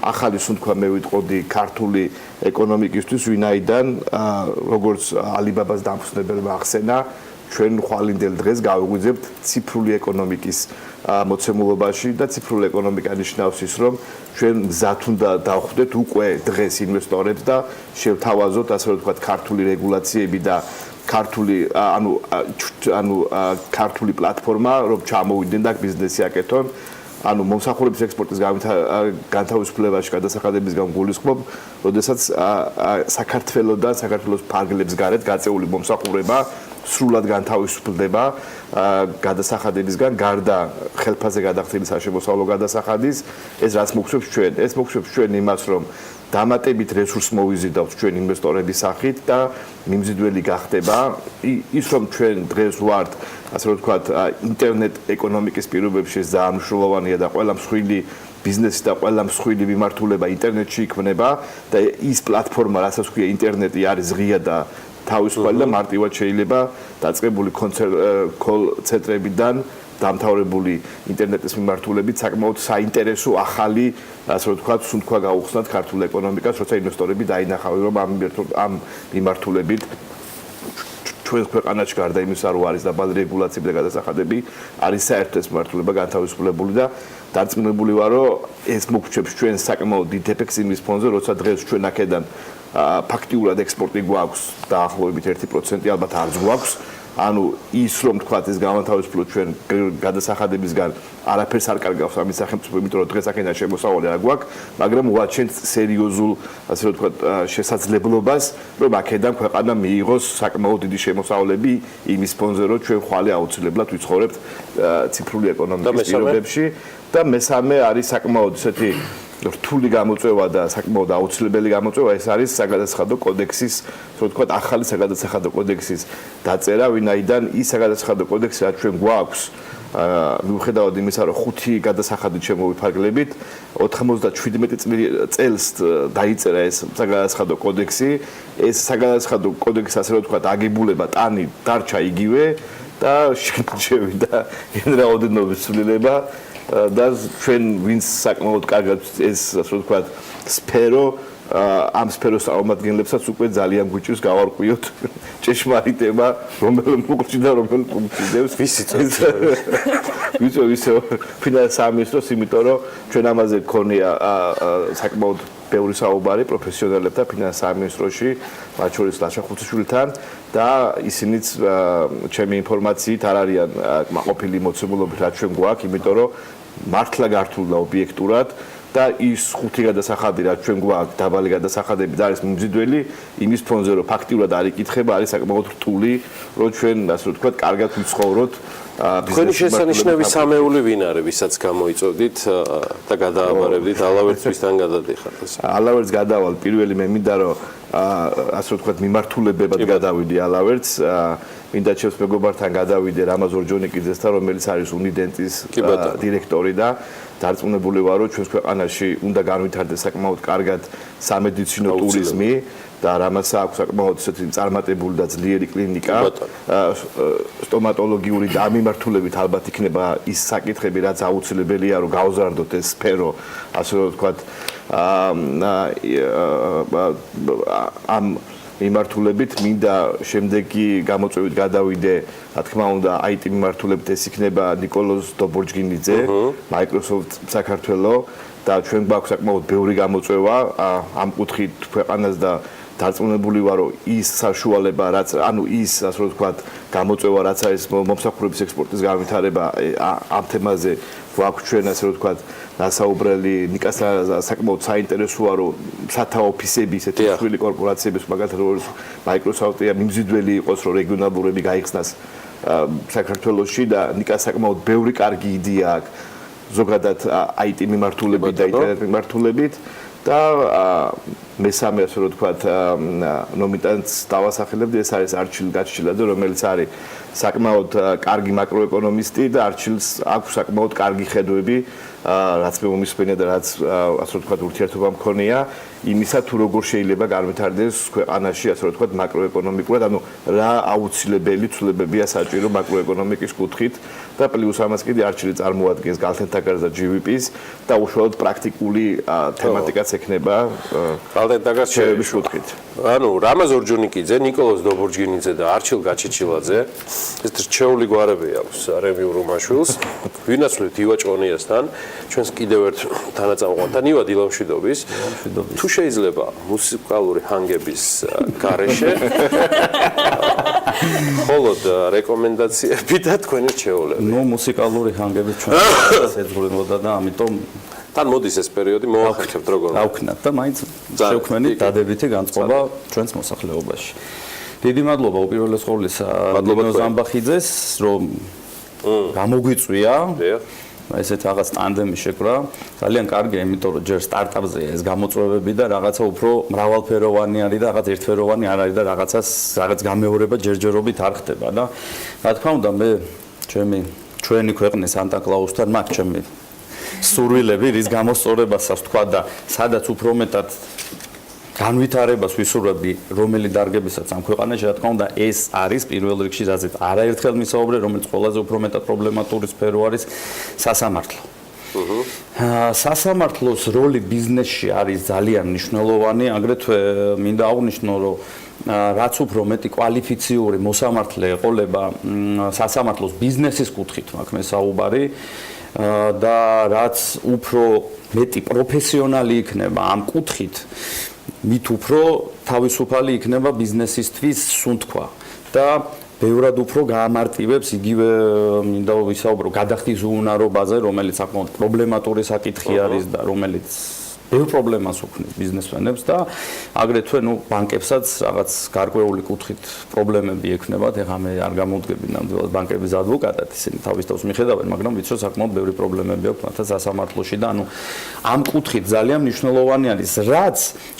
ახალი სუნთქვა მე ვიტყოდი ქართული ეკონომიკისთვის, ვინაიდან როგორც ალიბაბას დამფუძნებელმა ახსენა, ჩვენ ხვალინდელ დღეს გავიღვიძებთ ციფრული ეკონომიკის მოცემულობაში და ციფრული ეკონომიკა ნიშნავს ის, რომ ჩვენ მზად უნდა დავხვდეთ უკვე დღეს ინვესტორებს და შევთავაზოთ, ასე რომ ვთქვათ, ქართული რეგულაციები და ქართული პლატფორმა, რომ ჩამოვიდნენ და ბიზნესი აკეთონ. მომსახურების ექსპორტის განთავისუფლებაში გადასახადებისგან გულისხმობ, როდესაც საქართველოსთან საქართველოს ფარგლებს გარეთ გაწეული მომსახურება სრულად განთავისუფლდება გადასახადებისგან გარდა ხელფასზე გადახდილი საშემოსავლო გადასახადის. ეს რაც მოგხვდებს ჩვენ? ეს მოგხვდებს ჩვენ იმას, რომ დამატებით რესურს მოვიზიდავთ ჩვენ ინვესტორების სახით და მიმზიდველი გახდება ის, რომ ჩვენ დღეს ვართ, ასე რომ ვთქვათ, ინტერნეტ ეკონომიკის პირობებში ძალიან მნიშვნელოვანია და ყველა მსხვილი ბიზნესი და ყველა მსხვილი მიმართულება ინტერნეტში იქმნება და ის პლატფორმა, რასაც ქვია ინტერნეტი, არის ღია და თავისუფალი და მარტივად შეიძლება დაწყებული კოლ ცენტრებიდან დამთავრებული ინტერნეტის მიმართულებით საკმაოდ საინტერესო ახალი, ასე რომ ვთქვათ, სუნთქვა გაუხსნათ ქართულ ეკონომიკას, როცა ინვესტორები დაინახავენ, რომ ამ მიმართულებით ჩვენს ქვეყანაში გარდა იმისა, რომ არის დაბალი რეგულაციები და გადასახადები, არის საერთო ეს მიმართულება განთავისუფლებული და დარწმუნებული ვარ, რომ ეს მოგჩებს ჩვენ საკმაოდ დიდ ეფექტს იმის ფონზე, როცა დღეს ჩვენ აქედან ფაქტიურად ექსპორტი გვაქვს დაახლოებით 1%, ალბათ არც გვაქვს. ანუ ის რომ თქვათ ეს განთავისუფლო ჩვენ გადასახადებისგან არაფერს არ კარგავს ამის სახელმწიფო, იმიტომ რომ დღეს აქედან შემოსავალი არ გვაქვს, მაგრამ ვაჩენთ სერიოზულ, ასე რომ თქვათ, შესაძლებლობას, რომ აქედან ქვეყანა მიიღოს საკმაოდ დიდი შემოსავლები იმის ფონზე, რომ ჩვენ ხვალე აუცილებლად ვიცხოვრებთ ციფრული ეკონომიკის პირობებში და მესამე არის საკმაოდ ესეთი რთული გამოწვევა და საკმაოდ აუცილებელი გამოწვევა, ეს არის საგადასახადო კოდექსის, ასე ვთქვათ, ახალი საგადასახადო კოდექსის დაწერა, ვინაიდან ის საგადასახადო კოდექსი, რაც ჩვენ გვაქვს, მიუხედავად იმისა, რომ 5 გადასახადით შემოვიფარგლებით, 97 წელს დაიწერა ეს საგადასახადო კოდექსი. ეს საგადასახადო კოდექსი, ასე რომ ვთქვათ, აგებულება ტანი დარჩა იგივე და შევიდა რაოდენობის ცვლილება და ჩვენ ვინც საკმაოდ კარგად ეს, ასე ვთქვათ, სფერო ამ სფეროს წარმომადგენლებსაც უკვე ძალიან გვიჭირს გავარკვიოთ ჭეშმარიტება, რომელ პუნქტში და რომელ პუნქტში დევს. ვიცი ფინანსთა სამინისტროს, იმიტომ რომ ჩვენ ამაზე გქონია საკმაოდ ბევრი საუბარი პროფესიონალებთან ფინანსთა სამინისტროში, მათ შორის ლაშა ხუთიშვილთან და ისინიც ჩემი ინფორმაციით არ არიან მაყოფილი მოცემულობით, რაც ჩვენ გვაქვს, იმიტომ რომ მართლა გართულ და ობიექტურად და ის 5 გადასახადი, რაც ჩვენ გვაქვს, დაბალი გადასახადები და არის მიმზიდველი იმის ფონზე, რომ ფაქტიურად არ იკითხება, არის საკმაოდ რთული, რომ ჩვენ, ასე ვთქვათ, კარგად ვიცხოვროთ. თქვენი შესანიშნავი სამეული ვინ არის, ვისაც გამოიწოდით და გადააბარებდით, ალავერცისთან გადადიხართ? ალავერც გადავალ, პირველი მე მინდა რომ ასე ვთქვათ, მიმართულებებად გადავიდი ალავერც, მინდა ჩემს მეგობართან გადავიდე რამაზ ორჯონიკიძესთან, რომელიც არის უნიდენტის დირექტორი და დარწმუნებული ვარ, რომ ჩვენს ქვეყანაში უნდა განვითარდეს საკმაოდ კარგად სამედიცინო ტურიზმი და რამაც აქვს საკმაოდ ისეთი წარმატებული და ძლიერი კლინიკა, სტომატოლოგიური და ამიმართულებით ალბათ იქნება ის საკითხები, რაც აუცილებელია, რომ გავზარდოთ ეს სფერო, ასე რომ ვთქვათ, ამ მიმართულებით მინდა შემდეგი გამოწვევით გადავიდე, რა თქმა უნდა, IT მიმართულებით ეს იქნება ნიკოლოზ დობორჯგინიძე, Microsoft საქართველოს და ჩვენ გვაქვს საკმაოდ ბევრი გამოწვევა ამ კუთხით ქვეყანას და დარწმუნებული ვარ, რომ ის საშუალება, რაც ანუ ის, ასე რომ ვთქვათ, გამოწვევა, რაც არის მომსახურების ექსპორტის განვითარება ამ თემაზე გვაქვს ჩვენ, ასე რომ ვთქვათ, დასაუბრელი ნიკას საკმაოდ საინტერესოა, რომ სათა ოფისები, ესეთი მსხვილი კორპორაციების, მაგალითად როგორც Microsoft-ია მიმზიდველი იყოს, რომ რეგიონალურები გაიხსნას საქართველოში და ნიკას საკმაოდ ბევრი კარგი იდეა აქვს ზოგადად IT მიმართულებით და ინტერნეტ მიმართულებით და მესამე ასე რომ ვთქვათ ნომინანტს დავასახელებდი, ეს არის არჩილ გაჩილაძე, რომელიც არის საკმაოდ კარგი მაკროეკონომისტი და არჩილს აქვს საკმაოდ კარგი ხედვები, რაც მე მომისმენია და რაც ასე რომ ვთქვათ ურთიერთობა მქონია იმისა თუ როგორ შეიძლება განვითარდეს ქვეყანაში ასე რომ ვთქვათ მაკროეკონომიკურად, ანუ რა აუცილებელი ცვლილებებია საჭირო მაკროეკონომიკის კუთხით და პლუს ამას კიდე არჩილი წარმოადგენს გალთენთაგარს და GVP-ს და უშუალოდ პრაქტიკული თემატიკაც ექნება გალთენთაგარს კუთხით. ანუ რამაზ ორჯონიკიძე, ნიკოლოზ დობორჯგინიძე და არჩილ გაჩეჩილაძე ეს რჩეული გვარები აქვს რემიუ რომაშვილს. ვინაცვლებთ ივა ჭონიასთან, ჩვენს კიდევ ერთ თანაწამყვანთან ივა დილამშვიდობის. თუ შეიძლება მუსიკალური ჰანგების გარეშე მხოლოდ რეკომენდაციები და თქვენი რჩეულები. ნუ მუსიკალური ჰანგები ჩვენ ეძღვრებოდა და ამიტომ თან მოდის ეს პერიოდი მოახერხებთ როგორ დავქნათ და მაინც შევქმნით დადებითი განწყობა ჩვენს მოსახლეობაში. დიდი მადლობა უპირველეს ყოვლისა ნინო ზამბახიძეს რომ გამოგვიწვია ესეთ რაღაც ტანდემი შეკრა ძალიან კარგია იმიტომ რომ ჯერ სტარტაპზეა ეს გამოწვევები და რაღაცა უფრო მრავალფეროვანი არის და რაღაც ერთფეროვანი არ არის და რაღაც გამეორება ჯერჯერობით არ ხდება და რა თქმა უნდა მე ჩვენი ქვეყნის სანტა კლაუსთან მაქვს ჩემი სურვილები რის გამოსწორებასაც თქვა და სადაც უფრო მეტად განვითარებას ვისურვებდი რომელი დარგებისაც ამ ქვეყანაში რა თქმა უნდა ეს არის პირველ რიგში რაზეც არაერთხელ მისაუბრე რომელიც ყველაზე უფრო მეტად პრობლემატური სფერო არის სასამართლო. სასამართლოს როლი ბიზნესში არის ძალიან მნიშვნელოვანი, აგრეთვე მინდა აღვნიშნო რომ რაც უფრო მეტი კვალიფიციური მოსამართლე ეყოლება სასამართლოს ბიზნესის კუთხით მაქვს მე საუბარი და რაც უფრო მეტი პროფესიონალი იქნება ამ კუთხით მით უფრო თავისუფალი იქნება ბიზნესისთვის სუნთქვა და ბევრად უფრო გაამარტივებს იგივე მინდა ვისაუბრო გადახდის უუნარობაზე რომელიც საკმაოდ პრობლემატური საკითხი არის და რომელიც ბევრ პრობლემას უქმნის ბიზნესმენებს და აგრეთვე ბანკებსაც რაღაც გარკვეული კუთხით პრობლემები ექნებათ. ეხლა მე არ გამოვდგები ნამდვილად ბანკების ადვოკატად, ისინი თავის თავს მიხედავენ, მაგრამ ვიცი რომ საკმაოდ ბევრი პრობლემები აქვს მათაც სასამართლოში და ანუ ამ კუთხით ძალიან მნიშვნელოვანი არის, რაც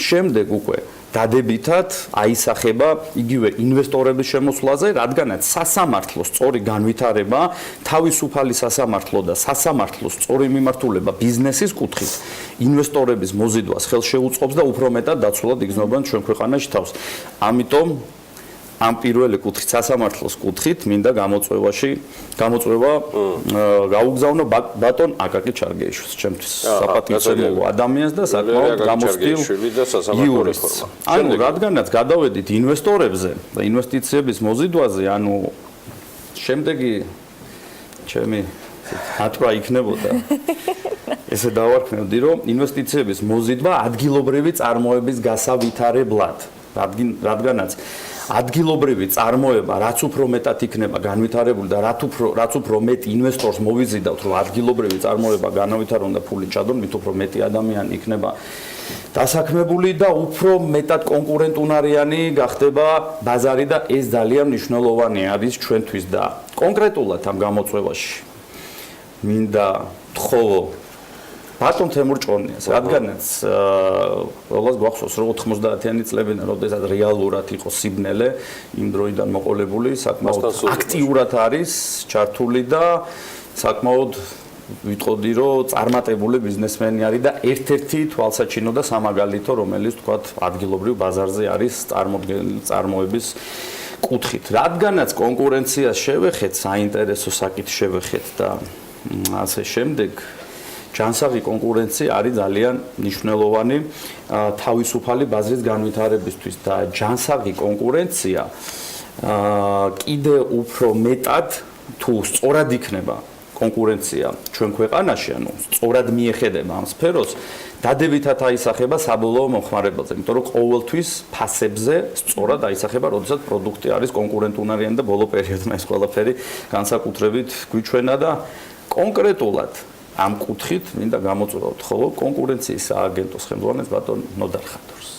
შემდეგ უკვე დადებითად აისახება იგივე ინვესტორების შემოსვლაზე, რადგანაც სასამართლოს სწორი განვითარება, თავისუფალი სასამართლო და სასამართლოს სწორი მიმართულება ბიზნესის კუთხით ინვესტორების მოზიდვას ხელს შეუწყობს და უფრო მეტად დაცულად იგრძნობენ ჩვენ ქვეყანაში თავს. ამიტომ ამ პირველი კუთხით სასამართლოს კუთხით მინდა გამოწვევა გაუგზავნო ბატონ აკაკი ჩარგეიშვილს, ჩემთვის საპატივცემულო ადამიანს და საკმაოდ გამოცდილ იურისტს. ანუ რადგანაც გადავედით ინვესტორებზე და ინვესტიციების მოზიდვაზე, ანუ შემდეგი ჩემი ატყვა იქნებოდა ესე დავარქმევდი რომ ინვესტიციების მოზიდვა ადგილობრივი წარმოების გასავითარებლად, რადგანაც ადგილობრივი წარმოება რაც უფრო მეტად იქნება განვითარებული და რაც უფრო მეტ ინვესტორს მოვიზიდავთ რომ ადგილობრივი წარმოება განავითარონ და ფული ჩადონ, მით უფრო მეტი ადამიანი იქნება დასაქმებული და უფრო მეტად კონკურენტუნარიანი გახდება ბაზარი და ეს ძალიან მნიშვნელოვანი არის ჩვენთვის და კონკრეტულად ამ გამოწვევაში მინდა თხოვო ბატონ თემურ ჭონიას, რადგანაც ყველას გვახსოვს რომ 90-იანი წლებიდან, როდესაც რეალურად იყო სიბნელე, იმ დროიდან მოყოლებული, საკმაოდ აქტიურად არის ჩართული და საკმაოდ ვიტყოდი რომ წარმატებული ბიზნესმენი არის და ერთ-ერთი თვალსაჩინო და სამაგალითო, რომელიც თქვათ ადგილობრივ ბაზარზე არის წარმოების კუთხით. რადგანაც კონკურენციას შევეხეთ, საინტერესო საკითხს შევეხეთ და ასე შემდეგ ჯანსაღი კონკურენცია არის ძალიან მნიშვნელოვანი თავისუფალი ბაზრის განვითარებისთვის და ჯანსაღი კონკურენცია კიდე უფრო მეტად თუ სწორად იქნება კონკურენცია ჩვენ ქვეყანაში, ანუ სწორად მიეხედება ამ სფეროს, დადებითად აისახება საბოლოო მომხმარებელზე, იმიტომ რომ ყოველთვის ფასებზე სწორად აისახება, როდესაც პროდუქტი არის კონკურენტუნარიანი და ბოლო პერიოდმა ეს ყველაფერი განსაკუთრებით გვიჩვენა და კონკრეტულად ამ კუთხით მინდა გამოწვევთ ხოლო კონკურენციის სააგენტოს ხელმძღვანელს ბატონ ნოდარ ხატურს.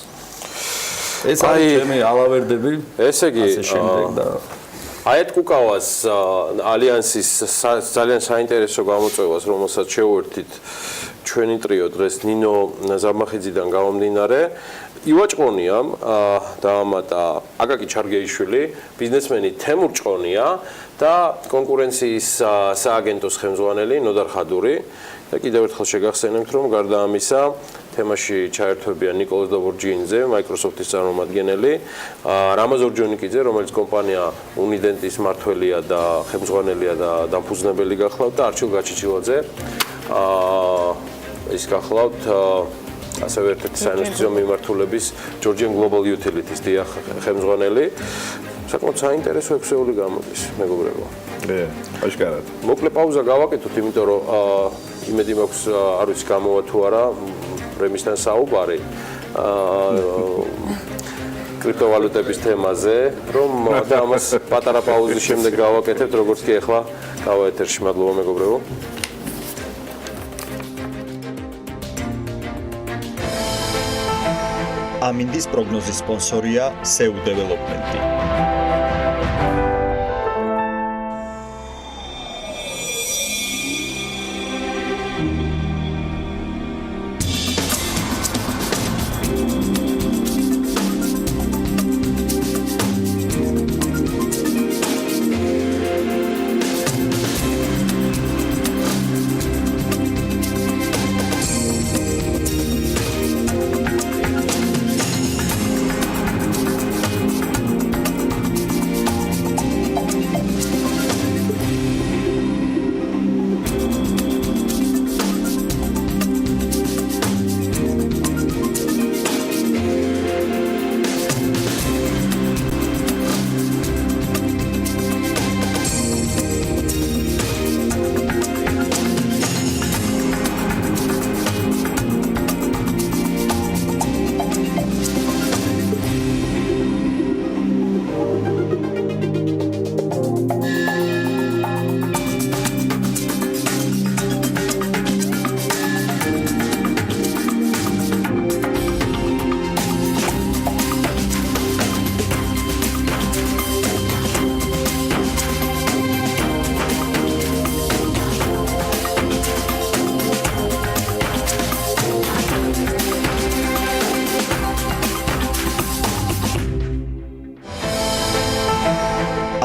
ეს არის ჩემი ალავერდები. ესე იგი აეთ კუკავას ალიანსის ძალიან საინტერესო გამოწვევას, რომელსაც შევერთით ჩვენი ტრიო დღეს ნინო ზამბახიძიდან გამომდინარე, ივაჭყონიამ დაამატა აკაკი ჩარგეიშვილი, ბიზნესმენი თემურ ჭყონია და კონკურენციის სააგენტოს ხელმძღვანელი ნოდარ ხადური და კიდევ ერთხელ შეგახსენებთ, რომ გარდა ამისა თემაში ჩაერთვებიან ნიკოლოზ დობორჯინიძე, Microsoft-ის წარმომადგენელი, რამაზ ორჯონიკიძე, რომელიც კომპანია უნიდენტის მმართველია და ხელმძღვანელია და დამფუძნებელი გახლავთ და არჩილ გაჩიჩილაძე. ის გახლავთ ასევე ერთ-ერთი საინვესტიციო მიმართულების Georgian Global Utilities დიახ ხელმძღვანელი. საკმაოდ საინტერესო ექსეული გამოდის, მეგობრებო. აშკარად. მოკლე პაუზა გავაკეთოთ, იმიტომ რომ იმედი მაქვს არ ვიცი გამოვა თუ არა პრემისთან საუბარი კრიპტოვალუტების თემაზე, რომ და ამას პატარა პაუზის შემდეგ გავაკეთებთ, როგორც კი ახლა გავა ეთერში. მადლობა მეგობრებო. ამინდის პროგნოზის სპონსორია SEU Development-ი.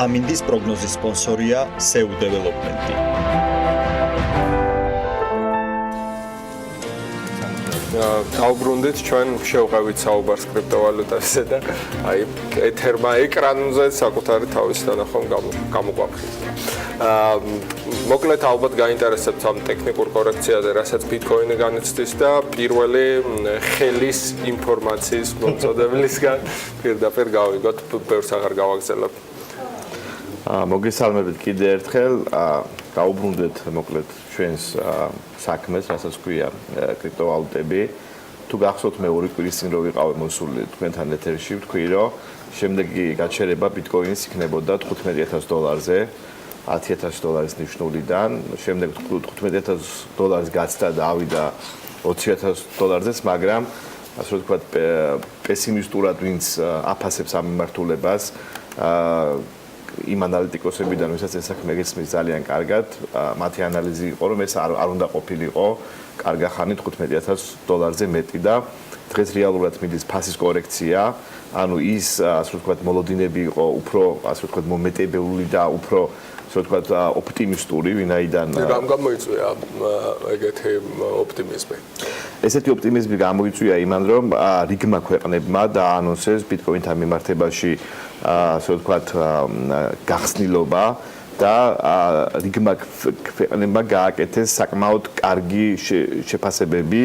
ამინდის პროგნოზის სპონსორია SEU Development-ი. დავბრუნდით, ჩვენ შევყევით საუბარს კრიპტოვალუტაზე და აი ეთერმა ეკრანზე საკუთარი თავის თანახმად გამოგვაფრთხილდა. მოკლედ ალბათ გაინტერესებთ ამ ტექნიკურ კორექციაზე, რასაც ბიტკოინი განიცდის და პირველი ხელის ინფორმაციის მომწოდებლისგან პირდაპირ გავიგოთ, ბევრს აღარ გავაგზავნებ. მოგესალმებით კიდე ერთხელ, გაუბრუნდეთ მოკლედ ჩვენს საქმეს, რასაც ქვია კრიპტოვალუტები. თუ გახსოვთ მე ორი კვირის წინ რო ვიყავი მოსული თქვენთან ეთერში, ვთქვი რომ შემდეგი გაჩერება ბიტკოინის იქნებოდა $15,000-ზე, $10,000 ნიშნულიდან, შემდეგ $15,000 გაცდა და ავიდა $20,000-ზეც, მაგრამ ასე ვთქვათ პესიმისტურად ვინც აფასებს ამ მიმართულებას, იმ ანალიტიკოსებიდან, ვისაც ეს საქმე გესმის ძალიან კარგად, მათი ანალიზი იყო, რომ ეს არ უნდა ყოფილიყო კარგა ხანი $15,000-ზე მეტი და დღეს რეალურად მიდის ფასის კორექცია, ანუ ის, ასე ვთქვათ, მოლოდინები იყო უფრო, ასე ვთქვათ, მომეტებელი და უფრო, ასე ვთქვათ, ოპტიმისტური, ვინაიდან რამ გამოიწვია ეგეთი ოპტიმიზმი? ესეთი ოპტიმიზმი გამოიწვია იმან, რომ რიგმა ქვეყნებმა დაანონსეს ბიტკოინთან მიმართებაში ასე ვთქვათ გახსნილობა და რიგმა ქვეყნებმა გააკეთეს საკმაოდ კარგი შეფასებები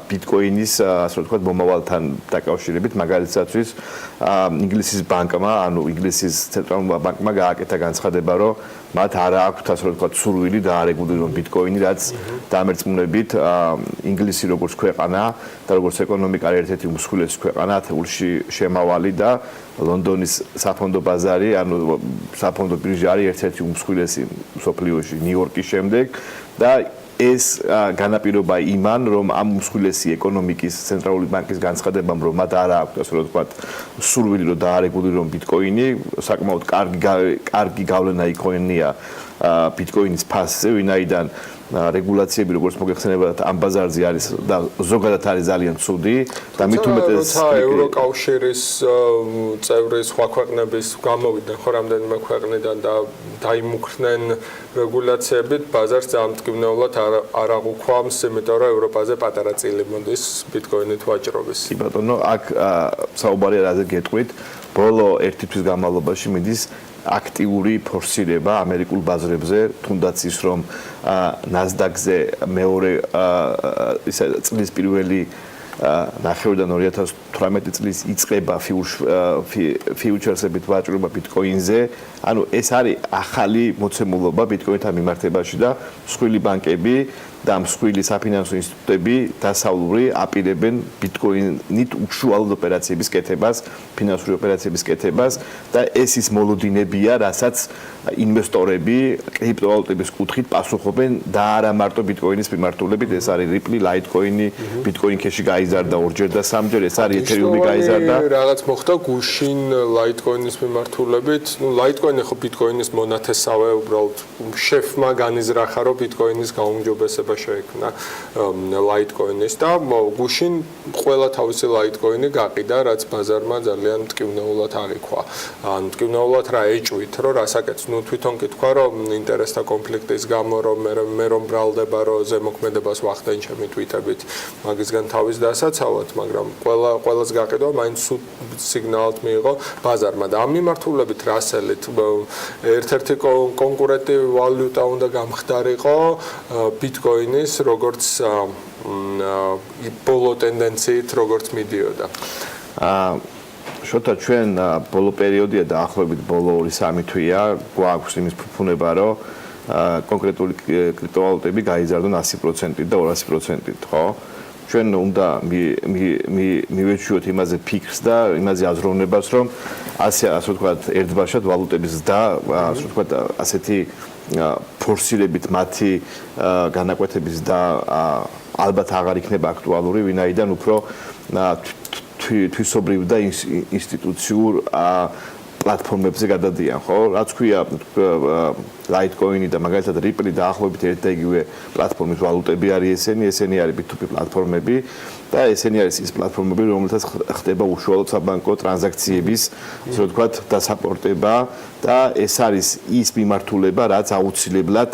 ბიტკოინის ასე ვთქვათ მომავალთან დაკავშირებით, მაგალითად ინგლისის ბანკმა, ანუ ინგლისის ცენტრალურმა ბანკმა გააკეთა განცხადება, რომ მათ არ აქვთ ასე ვთქვათ სურვილი დაარეგულირონ ბიტკოინი, რაც დამერწმუნებით ინგლისი როგორც ქვეყანა და როგორც ეკონომიკა ერთ-ერთი უმსხვილესი ქვეყანა ათეულში შემავალი და ლონდონის საფონდო ბაზარი, ანუ საფონდო ბირჟა არის ერთ-ერთი უმსხვილესი მსოფლიოში ნიუ-იორკის შემდეგ და ეს განაპირობა იმან, რომ ამ უმსხვილესი ეკონომიკის ცენტრალური ბანკის განცხადებამ, რომ მათ არ აქვთ ასე ვთქვათ სურვილი რომ დაარეგულირონ ბიტკოინი, საკმაოდ კარგი გავლენა იქონია ბიტკოინის ფასზე, ვინაიდან რეგულაციები როგორც მოგეხსენებათ ამ ბაზარზე არის და ზოგადად არის ძალიან ცუდი და მით უმეტეს ევროკავშირის წევრი სხვა ქვეყნების გამოვიდნენ ხო რამდენიმე ქვეყნიდან და დაიმუქრნენ რეგულაციებით ბაზარს დამტკივნეულად არ აღუქვამს, იმიტომ რომ ევროპაზე პატარა წილი მოდის ბიტკოინით ვაჭრობის. კი ბატონო, აქ საუბარი რაზე გეტყვით, ბოლო ერთი თვის განმავლობაში მიდის აქტიური ფორსირება ამერიკულ ბაზრებზე, თუნდაც ის რომ NASDAQ-ზე მეორე წლის პირველი ნახევრიდან 2018 წლის იწყება ფიუჩერსებით ვაჭრობა ბიტკოინზე, ანუ ეს არის ახალი მოცემულობა ბიტკოინთან მიმართებაში და მსხვილი ბანკები და მსხვილი საფინანსო ინსტიტუტები დასავლური აპირებენ ბიტკოინით უშუალოდ ოპერაციების კეთებას, ფინანსური ოპერაციების კეთებას და ეს ის მოლოდინებია, რასაც ინვესტორები კრიპტოვალუტების კუთხით პასუხობენ და არა მარტო ბიტკოინის მიმართულებით, ეს არის Ripple, Litecoin-ი, Bitcoin Cash-ი გაიზარდა ორჯერ და სამჯერ, ეს არის Ethereum-ი გაიზარდა. რაღაც მოხდა გუშინ Litecoin-ის მიმართულებით, Litecoin-ი ხო ბიტკოინის მონათესავე, უბრალოდ შეფმა განიზრახა, რომ ბიტკოინის გაუმჯობესება შეექმნა Litecoin-ის და გუშინ ყველა თავისი Litecoin-ი გაყიდა, რაც ბაზარმა ძალიან მტკივნეულად აღიქვა. ან მტკივნეულად რა ეჭვით, რომ რასაკეთს, ნუ თვითონ კი თქვა, რომ ინტერესთა კონფლიქტის გამო, რომ მე რომ ბრალდება, რომ ზემოქმედებას ვახდენ ჩემი tweet-ებით, მაგისგან თავის დასაცავად, მაგრამ ყველას გაყიდვა, მაინც სიგნალად მიიღო ბაზარმა და ამ მიმართულებით რასელით ერთ-ერთი კონკურენტი ვალუტა უნდა გამხდარიყო ბიტკოინის, როგორც ბოლო ტენდენციით, როგორც მიდიოდა. შოთა ჩვენ ბოლო პერიოდია დაახლოებით ბოლო 2-3 თვეა გვაქვს იმის ფუფუნება, რომ კონკრეტული კრიპტოვალუტები გაიზარდონ 100% და 200%-ით, ხო? ჩვენ უნდა მივეჩვიოთ იმაზე ფიქრს და იმაზე აზროვნებას, რომ ასე ვთქვათ, ერთბაშად ვალუტების და ასე ვთქვათ, ასეთი ფორსირებით მათი განაკვეთების და ალბათ აღარ იქნება აქტუალური, ვინაიდან უფრო თვისობრივ და ინსტიტუციურ პლატფორმებზე გადადიან, ხო? რაც ქვია Litecoin-ი და მაგალითად Ripple-ი დაახლოებით ერთ და იგივე პლატფორმის ვალუტები არის ესენი არის B2B პლატფორმები და ესენი არის ის პლატფორმები, რომელთაც ხდება უშუალოდ საბანკო ტრანზაქციების, ასე ვთქვათ, დასაპორტება და ეს არის ის მიმართულება, რაც აუცილებლად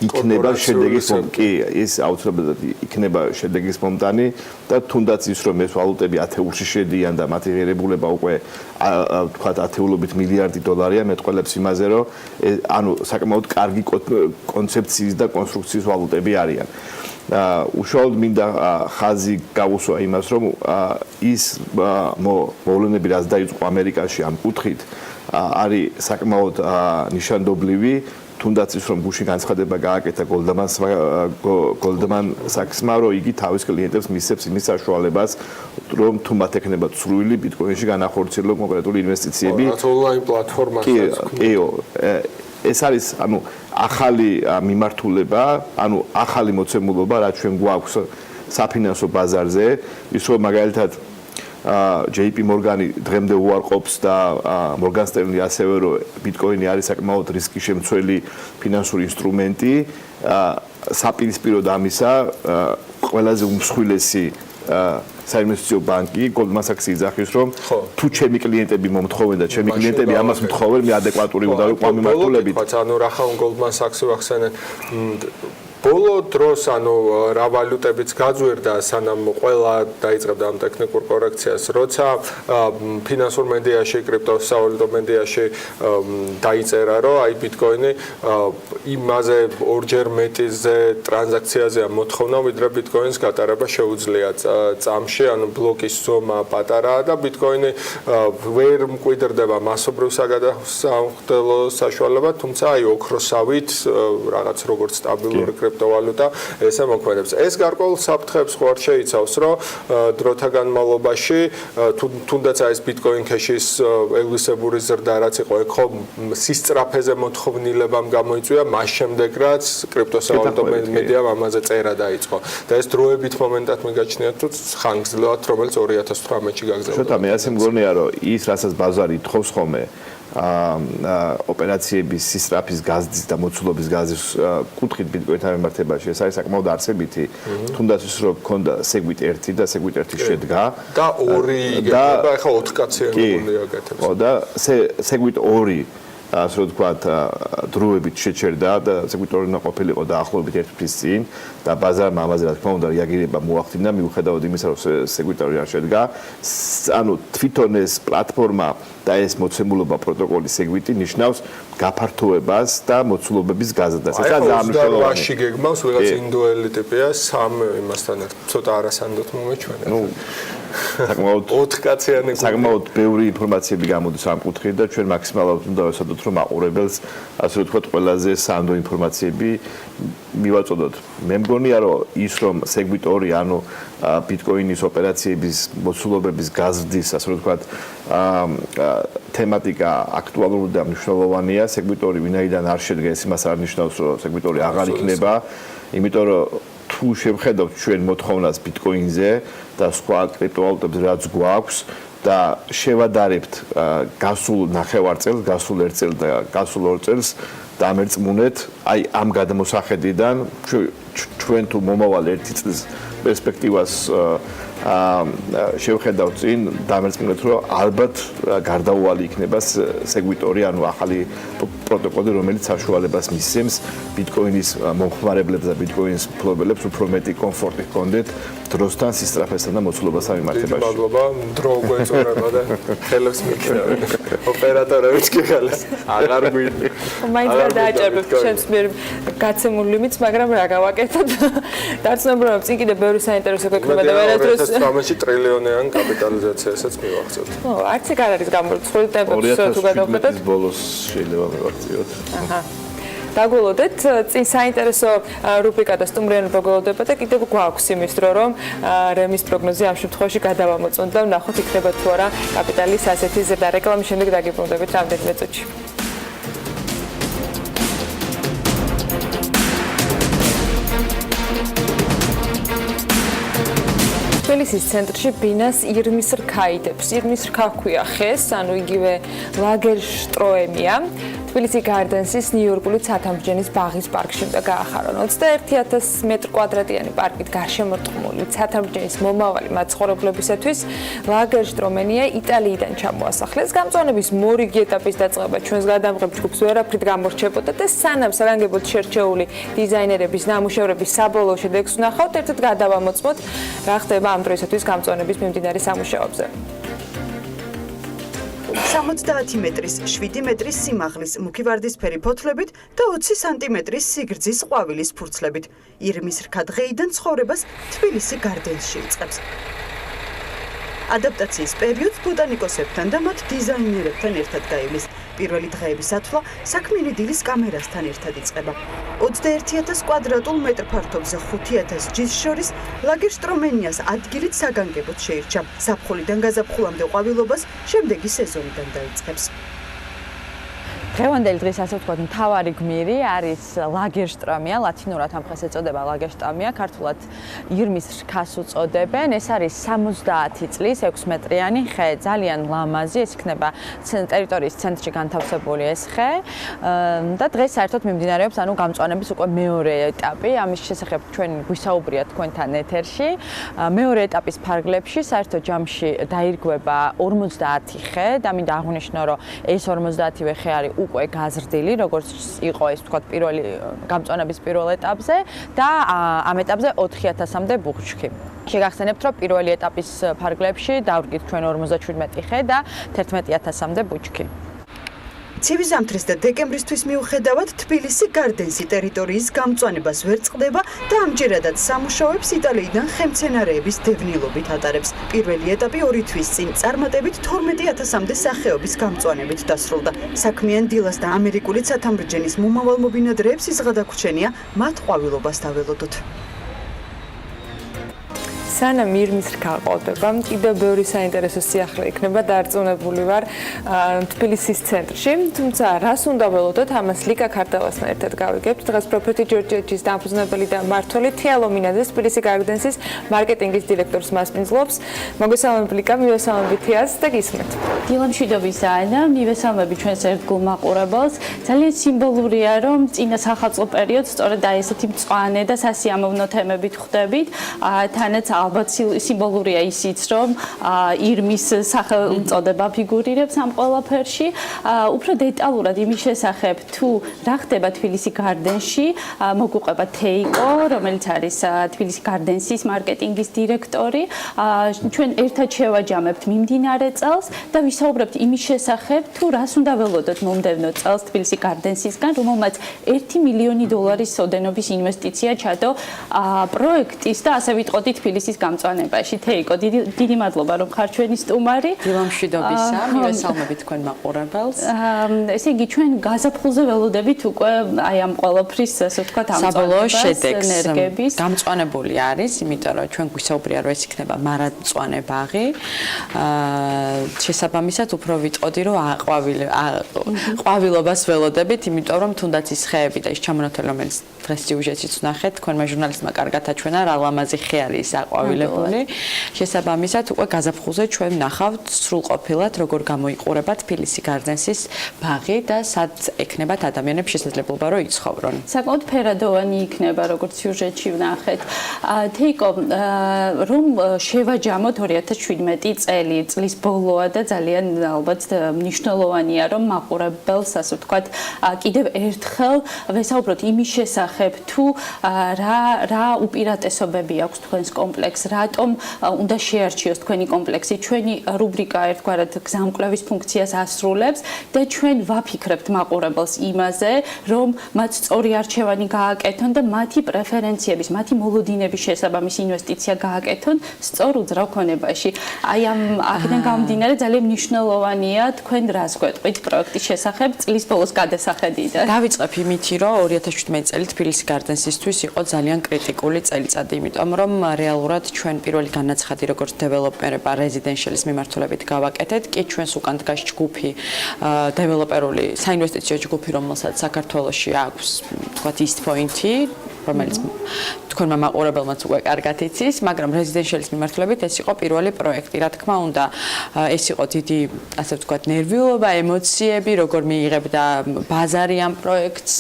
იქნება შედეგის კი, ეს აუცილებლად იქნება შედეგის მომტანი და თუნდაც ის რომ ეს ვალუტები ათეულში შედიან და მათი ღირებულება უკვე ვთქვათ ათეულობით მილიარდი დოლარია, მეტყველებს იმაზე, რომ ანუ საკმაოდ კარგი კონცეფციის და კონსტრუქციის ვალუტები არიან. უშუალოდ მინდა ხაზი გავუსვა იმას, რომ ის მოვლენები, რაც დაიწყო ამერიკაში ამ კუთხით, არის საკმაოდ ნიშანდობლივი, თუნდაც ის რომ გუშინ განცხადება გააკეთა Goldman Sachs-მა, რომ იგი თავის კლიენტებს მისცემს იმის საშუალებას, რომ თუ მათ ექნებათ სრული ბიტკოინში განახორციელონ კონკრეტული ინვესტიციები. რაც ონლაინ პლატფორმასაც. კი, ეს არის ანუ ახალი მიმართულება, ანუ ახალი მოცემულობა, რაც ჩვენ გვაქვს საფინანსო ბაზარზე, ის რომ მაგალითად JP Morgan-ი დღემდე უარყოფს და Morgan Stanley ასევე რომ ბიტკოინი არის საკმაოდ რისკი შემცველი ფინანსური ინსტრუმენტი, საპირისპიროდ ამისა ყველაზე უმსხვილესი საინვესტიციო ბანკი Goldman Sachs-ი იძახის, რომ თუ ჩემი კლიენტები მომთხოვენ და ჩემი კლიენტები ამას მთხოვენ, მე ადეკვატური უნდა ვიყო მიმართულებით. ანუ რა ხარ Goldman Sachs-ი ვახსენე ბოლო დროს ანუ რა ვალუტებიც გაძვირდა სანამ ყველა დაიწყებდა ამ ტექნიკურ კორექციას, როცა ფინანსურ მედიაში, კრიპტოვალუტო მედიაში დაიწერა, რომ აი ბიტკოინი იმაზე ორჯერ მეტიზე ტრანზაქციაზეა მოთხოვნა, ვიდრე ბიტკოინს გატარება შეუძლია წამში, ანუ ბლოკის ზომა პატარაა და ბიტკოინი ვერ მკვიდრდება მასობრივ საგადასახდელო საშუალებად, თუმცა აი ოქროსავით რაღაც როგორც სტაბილური კრიპტოვალუტა ესე მოქმედებს. ეს გარკვეულ საფრთხეებს ხო არ შეიცავს, რომ დროთა განმავლობაში თუნდაც ეს Bitcoin Cash-ის ელვისებური ზრდა რაც იყო, ეგ ხო სისწრაფეზე მოთხოვნილებამ გამოიწვია, მას შემდეგ რაც კრიპტოვალუტო მედიამ ამაზე წერა დაიწყო. და ეს დროებით მომენტად მიგაჩნიათ, თუ ხანგრძლივად, რომელიც 2018-ში გაგრძელდა. შოთა, მე ასე მგონია, რომ ის, რასაც ბაზარი ითხოვს ხოლმე, ოპერაციების სისწრაფის გაზრდის და მოცულობის გაზრდის კუთხით ბიტკოინთან მიმართებაში ეს არის საკმაოდ არსებითი. თუნდაც ის რომ გქონდა სეგვით 1 და სეგვით 1 შედგა და 2 იგება, ახლა 4 კაციანი გუნდია გაკეთებს. ხო და სეგვით 2 ასე რომ ვთქვათ, დროებით შეჩერდა და სეგვით 2 უნდა ყოფილიყო დაახლოებით 1 თვის წინ და ბაზარმა ამაზე რა თქმა უნდა რეაგირება მოახდინა მიუხედავად იმისა, რომ სეგვით 2 არ შედგა. ანუ თვითონ ეს პლატფორმა და ეს მოცემულობა პროტოკოლის სეგვიტი ნიშნავს გაფართოებას და მოცულობების გაზრდას. ეს ძალიან მნიშვნელოვანია. აი, გეგმავს ვიღაც ინდუელი ტიპია, სამ იმასთან ცოტა არასანდოთ მომეჩვენა. ნუ საკმაოდ 4 კაციანი საკმაოდ ბევრი ინფორმაციები გამოდის ამ კუთხით და ჩვენ მაქსიმალურად უნდა ვესადოთ, რომ აყურებელს ასე ვთქვათ, ყველაზე სანდო ინფორმაციები მივაწოდოთ. მე მგონია, რომ ის რომ სეგვით 2, ანუ ბიტკოინის ოპერაციების მოცულობების გაზრდის, ასე ვთქვათ, თემატიკა აქტუალური და მნიშვნელოვანია. სეგვით 2 ვინაიდან არ შედგა, ეს იმას არ ნიშნავს, რომ სეგვით 2 აღარ იქნება, იმიტომ რომ თუ შევხედავთ ჩვენ მოთხოვნას ბიტკოინზე და სხვა კრიპტოვალუტებზე რაც გვაქვს და შევადარებთ გასულ 9 წელს, გასულ 1 წელს და გასულ 2 წელს დამერწმუნეთ, აი ამ გადამოსახედიდან ჩვენ თუ მომავალ 1 წლის პერსპექტივას შევხედავთ წინ, დამერწმუნეთ, რომ ალბათ გარდაუვალი იქნება სეგვით 2, ანუ ახალი პროტოკოლი, რომელიც საშუალებას მისცემს ბიტკოინის მომხმარებლებს და ბიტკოინის მფლობელებს უფრო მეტი კომფორტი ჰქონდეთ დროსთან, სისწრაფესთან და მოცულობასთან მიმართებაში. მადლობა, დრო გვეწონება და ხელებს მიქნევენ. ოპერატორებიც კი ხელს აღარ გვინდა. მაინც გადააჭერბებთ ჩემს მიერ გაცემულ ლიმიტს, მაგრამ რა გავაკეთოთ? დარწმუნებულობ წინ კიდე ბევრი საინტერესო გვექნება და ვერასდროს 2018-ში ტრილიონიან კაპიტალიზაციასაც მივახცევთ. ხო, არც ეგ არ არის გამორჩეული ტემპებში თუ გადავხედოთ. 2017-ის ბოლოს შეიძლება მივახციოთ. აჰა. დაგველოდეთ, წინ საინტერესო რუბრიკა და სტუმრიანობა გველოდება და კიდევ გვაქვს იმის დრო, რომ რემის პროგნოზი ამ შემთხვევაში გადავამოწმოთ და ვნახოთ იქნება თუ არა კაპიტალის ასეთი ზრდა. რეკლამის შემდეგ დაგიბრუნდებით რამდენიმე წუთში. თბილისის ცენტრში ბინას ირმის რქა იდებს. ირმის რქა ჰქვია ხეს, ანუ იგივე ლაგერშტროემია. თბილისი გარდენსის ნიუ-იორკული ცათამბჯენის ბაღის პარკში უნდა გაახარონ. 21000 მეტრ კვადრატიანი პარკით გარშემორტყმული ცათამბჯენის მომავალი მაცხოვრებლებისათვის ლაგერშტრომენია იტალიიდან ჩამოასახლეს. გამწვანების მორიგი ეტაპის დაწყება ჩვენს გადამღებ ჯგუფს ვერაფრით გამორჩებოდა და სანამ საგანგებოდ შერჩეული დიზაინერების ნამუშევრების საბოლოო შედეგს ვნახავთ, ერთად გადავამოწმოთ რა ხდება ამ დროისათვის გამწვანების მიმდინარე სამუშაოებზე. 70 მეტრის, 7 მეტრის სიმაღლის მუქი ვარდისფერი ფოთლებით და 20 სანტიმეტრის სიგრძის ყვავილის ფურცლებით. ირმის რქა დღეიდან ცხოვრებას თბილისი გარდენსში იწყებს. ადაპტაციის პერიოდს ბოტანიკოსებთან და მათ დიზაინერებთან ერთად გაივლის. პირველი დღეების ათვლა საქმიანი დილის კამერასთან ერთად იწყება. 21000 კვადრატულ მეტრ ფართობზე 5000 ჯიშს შორის ლაგერშტრომენიას ადგილით საგანგებოდ შეირჩა. ზაფხულიდან გაზაფხულამდე ყვავილობას შემდეგი სეზონიდან დაიწყებს. დღევანდელი დღის ასე ვთქვათ მთავარი გმირი არის ლაგერშტრომია, ლათინურად ამ ხეს ეწოდება ლაგერშტრომია, ქართულად ირმის რქას უწოდებენ. ეს არის 70 წლის 6 მეტრიანი ხე, ძალიან ლამაზი, ეს იქნება ტერიტორიის ცენტრში განთავსებული ეს ხე და დღეს საერთოდ მიმდინარეობს ანუ გამწვანების უკვე მეორე ეტაპი. ამის შესახებ ჩვენ გვისაუბრია თქვენთან ეთერში. მეორე ეტაპის ფარგლებში საერთოდ ჯამში დაირგვება 50 ხე და მინდა აღვნიშნო, რომ ეს 50-ვე ხე არის უკვე გაზრდილი, როგორც იყო ეს თქვათ პირველი გამწვანების პირველ ეტაპზე და ამ ეტაპზე 4000-მდე ბუჩქი. შეგახსენებთ, რომ პირველი ეტაპის ფარგლებში დავრგით ჩვენ 57 ხე და 11000-მდე ბუჩქი. ცივი ზამთრის და დეკემბრისთვის მიუხედავად თბილისი გარდენსი ტერიტორიის გამწვანებას ვერ წყდება და ამჯერადაც სამუშაოებს იტალიიდან ხემცენარეების დევნილობით ატარებს. პირველი ეტაპი 2 თვის წინ წარმატებით 12000-მდე სახეობის გამწვანებით დასრულდა. საქმიან დილას და ამერიკული ცათამბჯენის მომავალ მობინადრეებს იზღადა ქუჩენია მათ ყვავილობას დაველოდოთ. სანამ ირმის რქა ყოლდება, კიდევ ბევრი საინტერესო სიახლე იქნება დარწმუნებული ვარ თბილისის ცენტრში. თუმცა რას უნდა ველოდოთ, ამას ლიკა ქართელასთან ერთად გავიგებთ. დღეს Property Georgia-ის დამფუძნებელი და მმართველი თია ლომინაძე თბილისი გარდენსის მარკეტინგის დირექტორს მასპინძლობს. მოგესალმებით ლიკა, მივესალმებით თიას და გისმენთ. დილა მშვიდობისა და მივესალმებით ჩვენს ერთგულ მაყურებელს. ძალიან სიმბოლურია, რომ წინა სახელმწიფო პერიოდს სწორედ აი ესეთი მწვანე და სასიამოვნო თემებით ხვდებით. თანაც ალბათ სიმბოლურია ისიც, რომ ირმის სახელწოდება ფიგურირებს ამ ყველაფერში. უფრო დეტალურად იმის შესახებ, თუ რა ხდება თბილისი გარდენში, მოგუყვება თეიკო, რომელიც არის თბილისი გარდენსის მარკეტინგის დირექტორი. ჩვენ ერთად შევაჯამებთ მიმდინარე წელს და ვისაუბრებთ იმის შესახებ, თუ რას უნდა ველოდოთ მომდევნო წელს თბილისი გარდენსისგან, რომელმაც $1 მილიონი ოდენობის ინვესტიცია ჩადო პროექტის და ასე ვიტყოდი თბილისის გამწვანებაში. თეიკო, დიდი მადლობა, რომ ხარ ჩვენი სტუმარი. დილა მშვიდობისა, მივესალმებით თქვენ მაყურებელს. ესე იგი ჩვენ გაზაფხულზე ველოდებით უკვე აი ამ ყველაფრის ასე ვთქვათ საბოლოო შედეგს ენერგების გამწვანებული არის, იმიტომ რომ ჩვენ გვისაუბრია რომ ეს იქნება მარადმწვანე ბაღი. შესაბამისად უფრო ვიტყოდი რომ ყვავილობას ველოდებით, იმიტომ რომ თუნდაც ის ხეები და ის ჩამონათვალი რომელიც დღეს სიუჟეტშიც ვნახეთ, თქვენმა ჟურნალისტმა კარგად აჩვენა რა ლამაზი ხე არის ის აყვავილებული. შესაბამისად უკვე გაზაფხულზე ჩვენ ვნახავთ სრულყოფილად როგორ გამოიყურება თბილისი გარდენსის ბაღი და სად ექნებათ ადამიანებს შესაძლებლობა რომ იცხოვრონ. საკმაოდ ფერადოვანი იქნება როგორც სიუჟეტში ვნახეთ. თეიკო, რომ შევაჯამოთ 2017 წელი, წლის ბოლოა და ძალიან ალბათ მნიშვნელოვანია რომ მაყურებელს ასე ვთქვათ კიდევ ერთხელ ვესაუბროთ იმის შესახებ, თუ რა უპირატესობები აქვს თქვენს კომპლექსს, რატომ უნდა შეარჩიოს თქვენი კომპლექსი. ჩვენი რუბრიკა ერთგვარად გზამკვლევის ფუნქციას ასრულებს და ჩვენ ვაფიქრებთ მაყურებელს იმაზე, რომ მათ სწორი არჩევანი გააკეთონ და მათი პრეფერენციების, მათი მოლოდინების შესაბამის ინვესტიცია გააკეთონ სწორ უძრავ ქონებაში. აი ამ აქედან გამომდინარე ძალიან მნიშვნელოვანია თქვენ რას გვეტყვით პროექტის შესახებ წლის ბოლოს გადასახედიდან. დავიწყებ იმითი, რომ 2017 წელი თბილისი გარდენსისთვის იყო ძალიან კრიტიკული წელიწადი, იმიტომ რომ რეალურად ჩვენ პირველი განაცხადი როგორც დეველოპერება რეზიდენშიალის მიმართულებით გავაკეთეთ, კი ჩვენს უკან დგას ჯგუფი დეველოპერული საინვესტიციო ჯგუფი, რომელსაც საქართველოში აქვს, თქვათ East Point-ი, რომელიც თქვენმა მაყურებელმაც უკვე კარგად იცის, მაგრამ რეზიდენშიალის მიმართულებით ეს იყო პირველი პროექტი. რა თქმა უნდა, ეს იყო დიდი, ასე ვთქვათ, ნერვიულობა, ემოციები, როგორ მიიღებდა ბაზარი ამ პროექტს,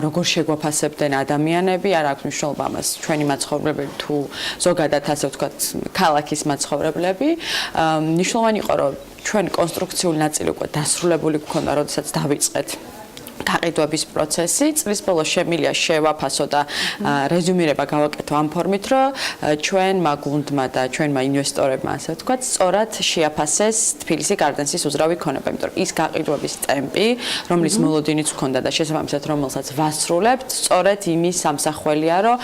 როგორ შეგვაფასებდნენ ადამიანები, არ აქვს მნიშვნელობა ამას ჩვენი მაცხოვრებლები თუ ზოგადად ასე ვთქვათ, ქალაქის მაცხოვრებლები. მნიშვნელოვანი იყო, რომ ჩვენ კონსტრუქციული ნაწილი უკვე დასრულებული გქონდა, როდესაც დავიწყეთ გაყიდვების პროცესი. წლის ბოლოს შემილია შევაფასო და რეზუმირება გავაკეთო ამ ფორმით, რომ ჩვენმა გუნდმა და ჩვენმა ინვესტორებმა, ასე ვთქვათ, სწორად შეაფასეს თბილისი გარდენსის უძრავი ქონება, იმიტომ რომ ის გაყიდვების ტემპი, რომლის მოლოდინიც ჰქონდა და შესაბამისად რომელსაც ვასრულებთ, სწორედ იმის სამსახველია, რომ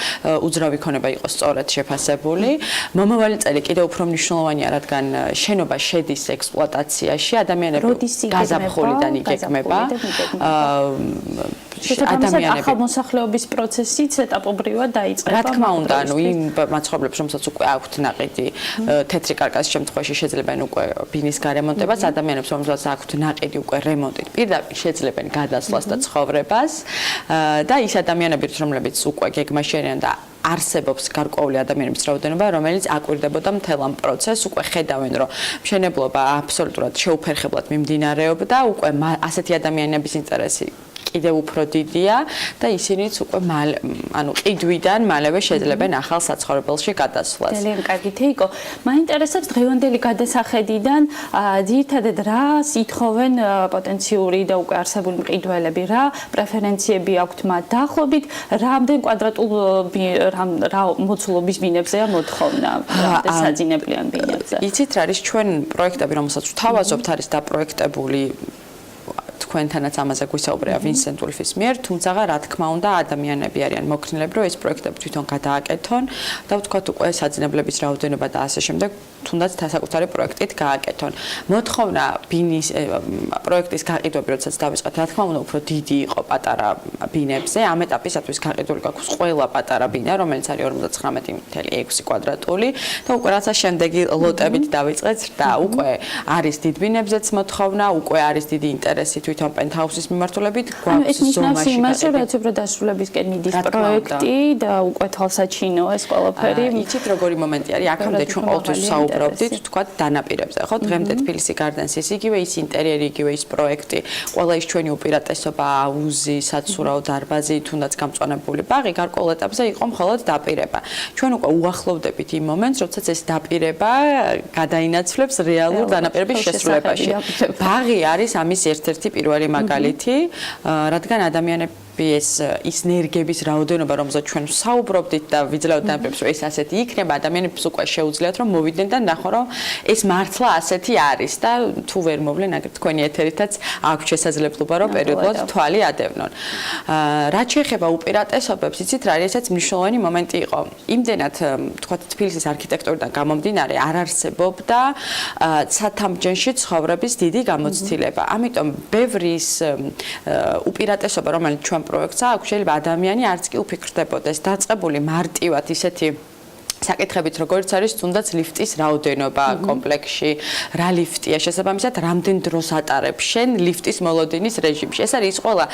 უძრავი ქონება იყოს სწორად შეფასებული. მომავალი წელი კიდევ უფრო მნიშვნელოვანია, რადგან შენობა შედის ექსპლუატაციაში, ადამიანები გაზაფხულიდან იგეგმება. ადამიანები ახალ მოსახლეობის პროცესიც ეტაპობრივად დაიწყება. რა თქმა უნდა, ანუ იმ მაცხოვრებლებს, რომელსაც უკვე აქვთ ნაყიდი თეთრი კარკასის შემთხვევაში შეძლებენ უკვე ბინის გარემონტებას, ადამიანებს, რომელსაც აქვთ ნაყიდი უკვე რემონტით, პირდაპირ შეძლებენ გადასვლას და ცხოვრებას და ის ადამიანები, რომლებიც უკვე გეგმაში არიან და არსებობს გარკვეული ადამიანების რაოდენობა, რომელიც აკვირდებოდა მთელ ამ პროცესს, უკვე ხედავენ, რომ მშენებლობა აბსოლუტურად შეუფერხებლად მიმდინარეობდა, უკვე ასეთი ადამიანების ინტერესი კიდევ უფრო დიდია და ისინიც უკვე ანუ ყიდვიდან მალევე შეძლებენ ახალ საცხოვრებელში გადასვლას. ძალიან კარგი თეიკო. მაინტერესებს დღევანდელი გადასახედიდან ძირითადად რას ითხოვენ პოტენციური და უკვე არსებული მყიდველები, რა პრეფერენციები აქვთ მათ დაახლოებით, რამდენ კვადრატულ რა მოცულობის ბინებზეა მოთხოვნა, რამდენ საძინებლიან ბინებზე. იცით რა არის ჩვენ პროექტები, რომელსაც ვთავაზობთ, არის დაპროექტებული თქვენთანაც ამაზე გვისაუბრია ვინსენტ ულფის მიერ, თუმცა რა თქმა უნდა ადამიანები არიან მოქნილები, რომ ეს პროექტები თვითონ გადააკეთონ და ვთქვათ უკვე საძინებლების რაოდენობა და ასე შემდეგ თუნდაც საკუთარი პროექტით გააკეთონ. მოთხოვნა ბინის პროექტის გაყიდვები, როდესაც დავიწყეთ, რა თქმა უნდა, უფრო დიდი იყო პატარა ბინებზე. ამ ეტაპისათვის გაყიდული გაქვს ყველა პატარა ბინა, რომელიც არის 59.6 კვადრატული და უკვე რაცა შემდეგი ლოტებით დავიწყეთ და უკვე არის დიდ ბინებზეც მოთხოვნა, უკვე არის დიდი ინტერესი თვითონ პენტჰაუსის მიმართულებით, გვაქვს ზომაში. იმას, რომ რაც უფრო დასრულებისკენ მიდის პროექტი და უკვე თვალსაჩინო ეს ყველაფერი. იცით როგორი მომენტი არის, აქამდე ჩვენ ყოველთვის საუბრობდით, თქვათ დანაპირებზე, ხო? დღემდე თბილისი გარდენსის იგივე ის ინტერიერი, იგივე ის პროექტი, ყველა ის ჩვენი უპირატესობა, აუზი, საცურაო დარბაზი, თუნდაც გამწვანებული ბაღი, გარკვეულ ეტაპზე იყო მხოლოდ დაპირება. ჩვენ უკვე უახლოვდებით იმ მომენტს, როდესაც ეს დაპირება გადაინაცვლებს რეალურ დანაპირების შესრულებაში. ბაღი არის ამის ერთ-ერთი პირველი მაგალითი, რადგან ადამიანები ის ნერგების რაოდენობა, რომელზეც ჩვენ საუბრობდით და ვიძლეოთ დანაპირებს, რომ ეს ასეთი იქნება, ადამიანებს უკვე შეუძლიათ რომ მოვიდნენ და ნახო რომ ეს მართლა ასეთი არის და თუ ვერ მოვლენ, აგერ თქვენი ეთერითაც აქვს შესაძლებლობა რომ პერიოდულად თვალი ადევნონ. რაც შეეხება უპირატესობებს, იცით რა არის, ესეც მნიშვნელოვანი მომენტი იყო. იმდენად თქვათ თბილისის არქიტექტურიდან გამომდინარე არ არსებობდა ცათამბჯენში ცხოვრების დიდი გამოცდილება. ამიტომ ბევრის უპირატესობა, რომელიც ჩვენ პროექტს აქვს, შეიძლება ადამიანი არც კი უფიქრდებოდეს დაწყებული მარტივად ისეთი საკითხებით, როგორც არის თუნდაც ლიფტის რაოდენობა კომპლექსში, რა ლიფტია, შესაბამისად, რამდენ დროს ატარებს შენ ლიფტის მოლოდინის რეჟიმში. ეს არის ყველა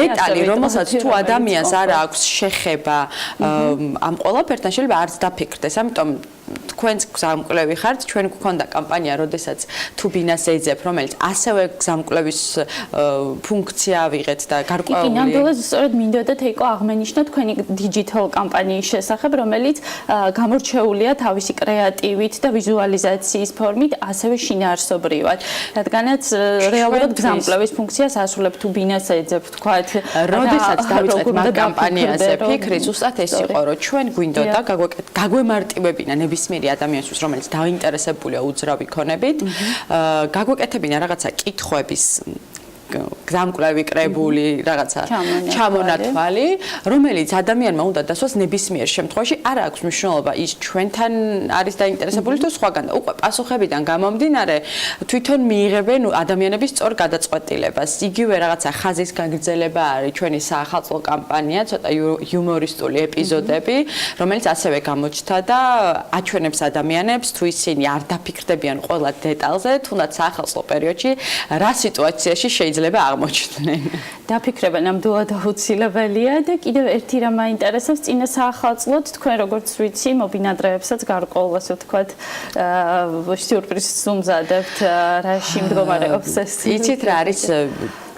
დეტალი, რომელსაც თუ ადამიანს არ აქვს შეხება ამ ყველაფერთან, შეიძლება არც დაფიქრდეს. ამიტომ თქვენც გზამკვლევი ხართ, ჩვენ გვქონდა კამპანია, როდესაც თუ ბინას ეძებ, რომელიც ასევე გზამკვლევის ფუნქცია ვიღეთ და გარკვეული. კი, ნამდვილად სწორედ მინდოდა თეიკო აღმენიშნა თქვენი digital კამპანიის შესახებ, რომელიც გამორჩეულია თავისი კრეატივით და ვიზუალიზაციის ფორმით, ასევე შინაარსობრივად. რადგანაც რეალურად გზამკვლევის ფუნქციას ასრულებ თუ ბინას ეძებ, თქვათ, როდესაც დავიწყეთ მაგ კამპანიაზე ფიქრი, ზუსტად ეს იყო, რომ ჩვენ გვინდოდა გაგვემარტივებინა ნებისმიერი ადამიანისთვის, რომელიც დაინტერესებულია უძრავი ქონებით, გაგვეკეთებინა რაღაცა კითხვების გზამკვლევი კრებული რაღაცა ჩამონათვალი, რომელიც ადამიანმა უნდა დასვას ნებისმიერ შემთხვევაში, არ აქვს მნიშვნელობა ის ჩვენთან არის დაინტერესებული თუ სხვაგან. უკვე პასუხებიდან გამომდინარე, თვითონ მიიღებენ ადამიანების სწორ გადაწყვეტილებას. იგივე რაღაცა ხაზის გაგრძელება არის ჩვენი საახალწლო კამპანია, ცოტა იუმორისტული ეპიზოდები, რომელიც ასევე გამოჩნდა და აჩვენებს ადამიანებს, თუ ისინი არ დაფიქრდებიან ყველა დეტალზე, თუნდაც საახალწლო პერიოდში რა სიტუაციაში შეიძლება აღმოჩნდნენ. დაფიქრება ნამდვილად აუცილებელია და კიდევ ერთი რამ მაინტერესებს წინა საახალწლოდ თქვენ როგორც ვიცი მობინადრეებსაც გარკვეულ ასე ვთქვათ სიურპრიზს უმზადებთ რაში მდგომარეობს ეს. იცით რა არის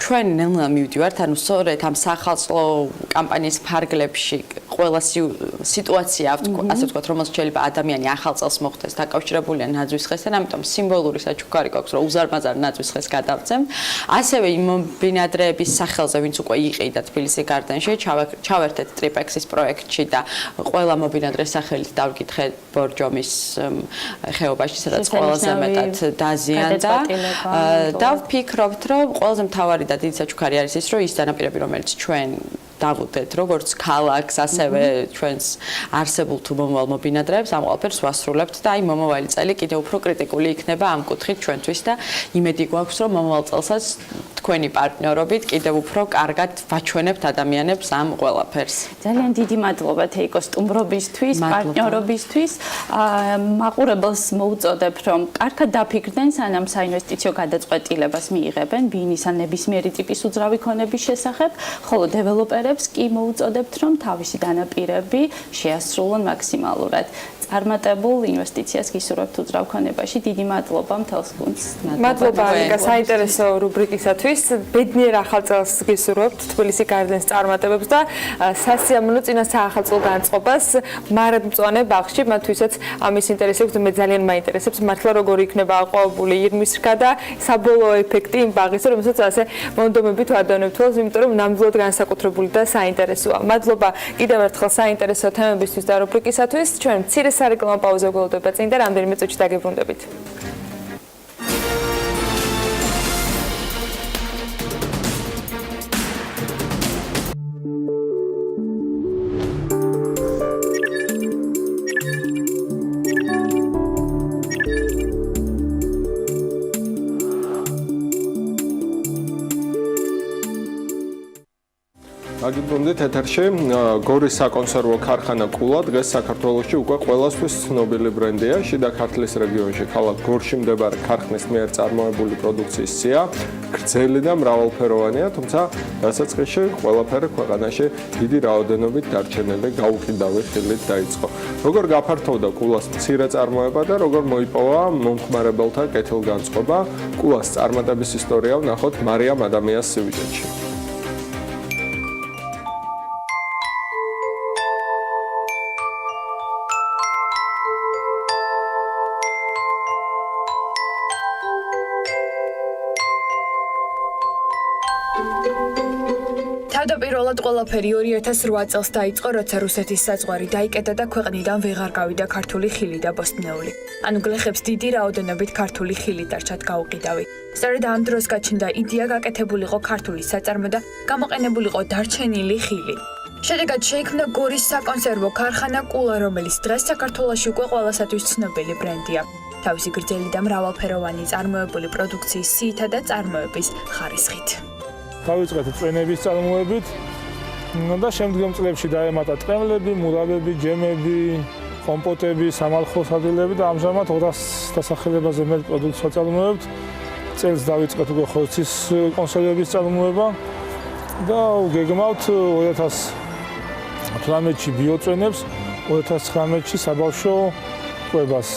ჩვენ ნელა მივდივართ, ანუ სწორედ ამ საახალწლო კამპანიის ფარგლებში ყველა სიტუაცია, ასე ვთქვათ, რომელსაც შეიძლება ადამიანი ახალ წელს მოხდეს დაკავშირებულია ნაძვის ხესთან, ამიტომ სიმბოლური საჩუქარი გვაქვს, რომ უზარმაზარ ნაძვის ხეს გადავწემ. ასევე იმ ბინადრეების სახელზე, ვინც უკვე იყიდა თბილისი გარდენში, ჩავერთეთ ტრიპექსის პროექტში და ყველა მობინადრეს სახელით დავკითხე ბორჯომის ხეობაში, სადაც ყველაზე მეტად დაზიანდა და ვფიქრობთ, რომ ყველაზე მთავარი და დიდი საჩუქარი არის ის, რომ ის დანაპირები, რომელიც ჩვენ დავუდეთ, როგორც ქალაქს, ასევე ჩვენს არსებულ თუ მომავალ მობინადრეებს, ამ ყველაფერს ვასრულებთ და აი მომავალი წელი კიდევ უფრო კრიტიკული იქნება ამ კუთხით ჩვენთვის და იმედი გვაქვს, რომ მომავალ წელსაც თქვენი პარტნიორობით კიდევ უფრო კარგად ვაჩვენებთ ადამიანებს ამ ყველაფერს. ძალიან დიდი მადლობა თეიკო სტუმრობისთვის, პარტნიორობისთვის. მაყურებელს მოუწოდებ, რომ კარგად დაფიქრდნენ, სანამ საინვესტიციო გადაწყვეტილებას მიიღებენ ბინის ან ნებისმიერი ტიპის უძრავი ქონების შესახებ, ხოლო დეველოპერებს კი მოუწოდებთ, რომ თავისი დანაპირები შეასრულონ მაქსიმალურად. წარმატებულ ინვესტიციას გისურვებთ უძრავ ქონებაში. დიდი მადლობა მთელს გუნდს. მადლობა ალიკა საინტერესო რუბრიკისათვის. ბედნიერ ახალ წელს გისურვებთ თბილისი გარდენს წარმატებებს და სასიამოვნო წინა საახალწლო განწყობას მარადმწვანე ბაღში, მათთვისაც ამის ინტერესებს მე ძალიან მაინტერესებს მართლა როგორი იქნება აყვავებული ირმის რქა და საბოლოო ეფექტი იმ ბაღის, რომელსაც ასე მონდომებით ვადევნებთ თვალს, იმიტომ რომ ნამდვილად განსაკუთრებული და საინტერესოა. მადლობა კიდევ ერთხელ საინტერესო თემებისთვის და რუბრიკისათვის. ჩვენ მცირე სარეკლამო პაუზა გველოდება წინ და რამდენიმე წუთში დაგებრუნდებით. აგიბრუნდით ეთერში გორის საკონსერვო ქარხანა კულა დღეს საქართველოში უკვე ყველასთვის ცნობილი ბრენდია. შიდა ქართლის რეგიონში ქალაქ გორში მდებარე ქარხნის მიერ წარმოებული პროდუქციის სია გრძელი და მრავალფეროვანია, თუმცა დასაწყისში ყველაფერი ქვეყანაში დიდი რაოდენობით დარჩენილი გაუკიდავი ხილით დაიწყო. როგორ გაფართოვდა კულას მცირე წარმოება და როგორ მოიპოვა მომხმარებელთა კეთილგანწყობა, კულას წარმატების ისტორია ვნახოთ მარიამ ადამიანის სიუჟეტში. თავდაპირველად ყველაფერი 2008 წელს დაიწყო, როცა რუსეთის საზღვარი დაიკეტა და ქვეყნიდან ვეღარ გავიდა ქართული ხილი და ბოსტნეული. ანუ გლეხებს დიდი რაოდენობით ქართული ხილი დარჩათ გაუყიდავი. სწორედ ამ დროს გაჩნდა იდეა გაკეთებულიყო ქართული საწარმო და გამოყენებულიყო დარჩენილი ხილი. შედეგად შეიქმნა გორის საკონსერვო ქარხანა კულა, რომელიც დღეს საქართველოში უკვე ყველასათვის ცნობილი ბრენდია. თავისი გრძელი და მრავალფეროვანი წარმოებული პროდუქციის სიითა და წარმოების ხარისხით. დავიწყეთ წვენების წარმოებით და შემდგომ წლებში დაემატა ტყემლები, მურავები, ჯემები, კომპოტები, სამალხო-სადილები და ამჟამად 200 დასახელებაზე მეტ პროდუქტს ვაწარმოებთ. წელს დავიწყეთ უკვე ხორცის კონსერვების წარმოება და გეგმავთ 2018-ში ბიოწვენებს, 2019-ში საბავშვო კვებას.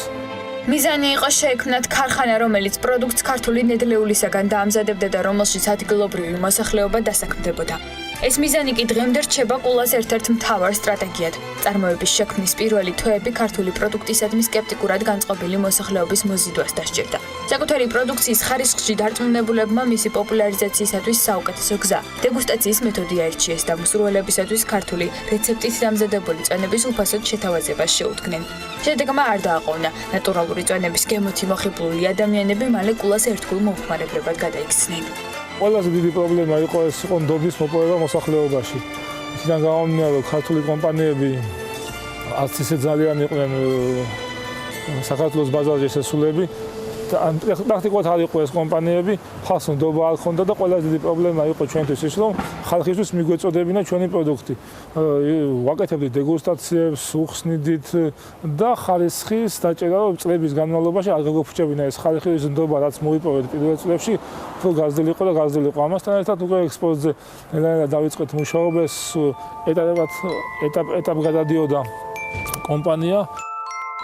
მიზანი იყო შეექმნათ ქარხანა, რომელიც პროდუქტს ქართული ნედლეულისაგან დაამზადებდა და რომელშიც ადგილობრივი მოსახლეობა დასაქმდებოდა. ეს მიზანი კი დღემდე რჩება კულას ერთ-ერთ მთავარ სტრატეგიად. წარმოების შექმნის პირველი თვეები ქართული პროდუქტისადმი სკეპტიკურად განწყობილი მოსახლეობის მოზიდვას დასჭირდა. საკუთარი პროდუქციის ხარისხში დარწმუნებულებმა მისი პოპულარიზაციისათვის საუკეთესო გზა დეგუსტაციის მეთოდი აირჩიეს და მსურველებისათვის ქართული რეცეპტით დამზადებული წვენების უფასოდ შეთავაზებას შეუდგნენ. შედეგმა არ დააყოვნა. ნატურალური წვენების გემოთი მოხიბლული ადამიანები მალე კულას ერთგულ მომხმარებლებად გადაიქცნენ. ყველაზე დიდი პრობლემა იყო ეს იყო ნდობის მოპოვება მოსახლეობაში. იქიდან გამომდინარე, რომ ქართული კომპანიები არც ისე ძალიან იყვნენ საქართველოს ბაზარზე შესულები და პრაქტიკულად არ იყო ეს კომპანიები, ფასო ნდობა არ ჰქონდა და ყველაზე დიდი პრობლემა იყო ჩვენთვის ის, რომ ხალხისთვის მიგვეწოდებინა ჩვენი პროდუქტი. ვაკეთებდით დეგუსტაციებს, უხსნიდით და ხარისხის დაჭერა, რომ წლების განმავლობაში არ გაგოფრჩებინა ეს ხალხის ნდობა, რაც მოიპოვეთ პირველ წლებში, უფრო გაზრდილი იყო და გაზრდილი იყო. ამასთან ერთად უკვე ექსპორტზე ნელა დავიწყეთ მუშაობას, ეტაპ გადადიოდა კომპანია.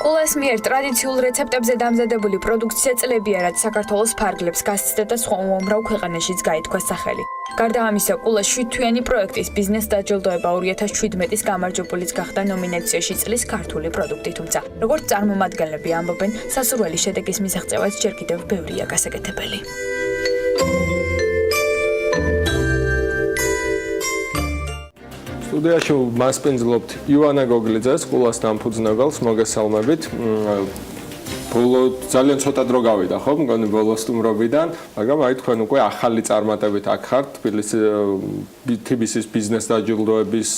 კულას მიერ ტრადიციულ რეცეპტებზე დამზადებული პროდუქცია წლებია, რაც საქართველოს ფარგლებს გასცდა და სხვა უამრავ ქვეყანაშიც გაითქვა სახელი. გარდა ამისა, კულას 7-თვიანი პროექტის ბიზნეს დაჯილდოება 2017-ის გამარჯვებულიც გახდა ნომინაციაში წლის ქართული პროდუქტი, თუმცა როგორც წარმომადგენლები ამბობენ, სასურველი შედეგის მისაღწევაც ჯერ კიდევ ბევრია გასაკეთებელი. სტუდიაში მასპინძლობთ ივანა გოგლიძეს, კულას დამფუძნებელს, მოგესალმებით. ბოლო ძალიან ცოტა დრო გავიდა, ხო? მგონი ბოლო სტუმრობიდან, მაგრამ აი თქვენ უკვე ახალი წარმატებით აქ ხართ, თბილისის ბიზნეს დაჯილდოების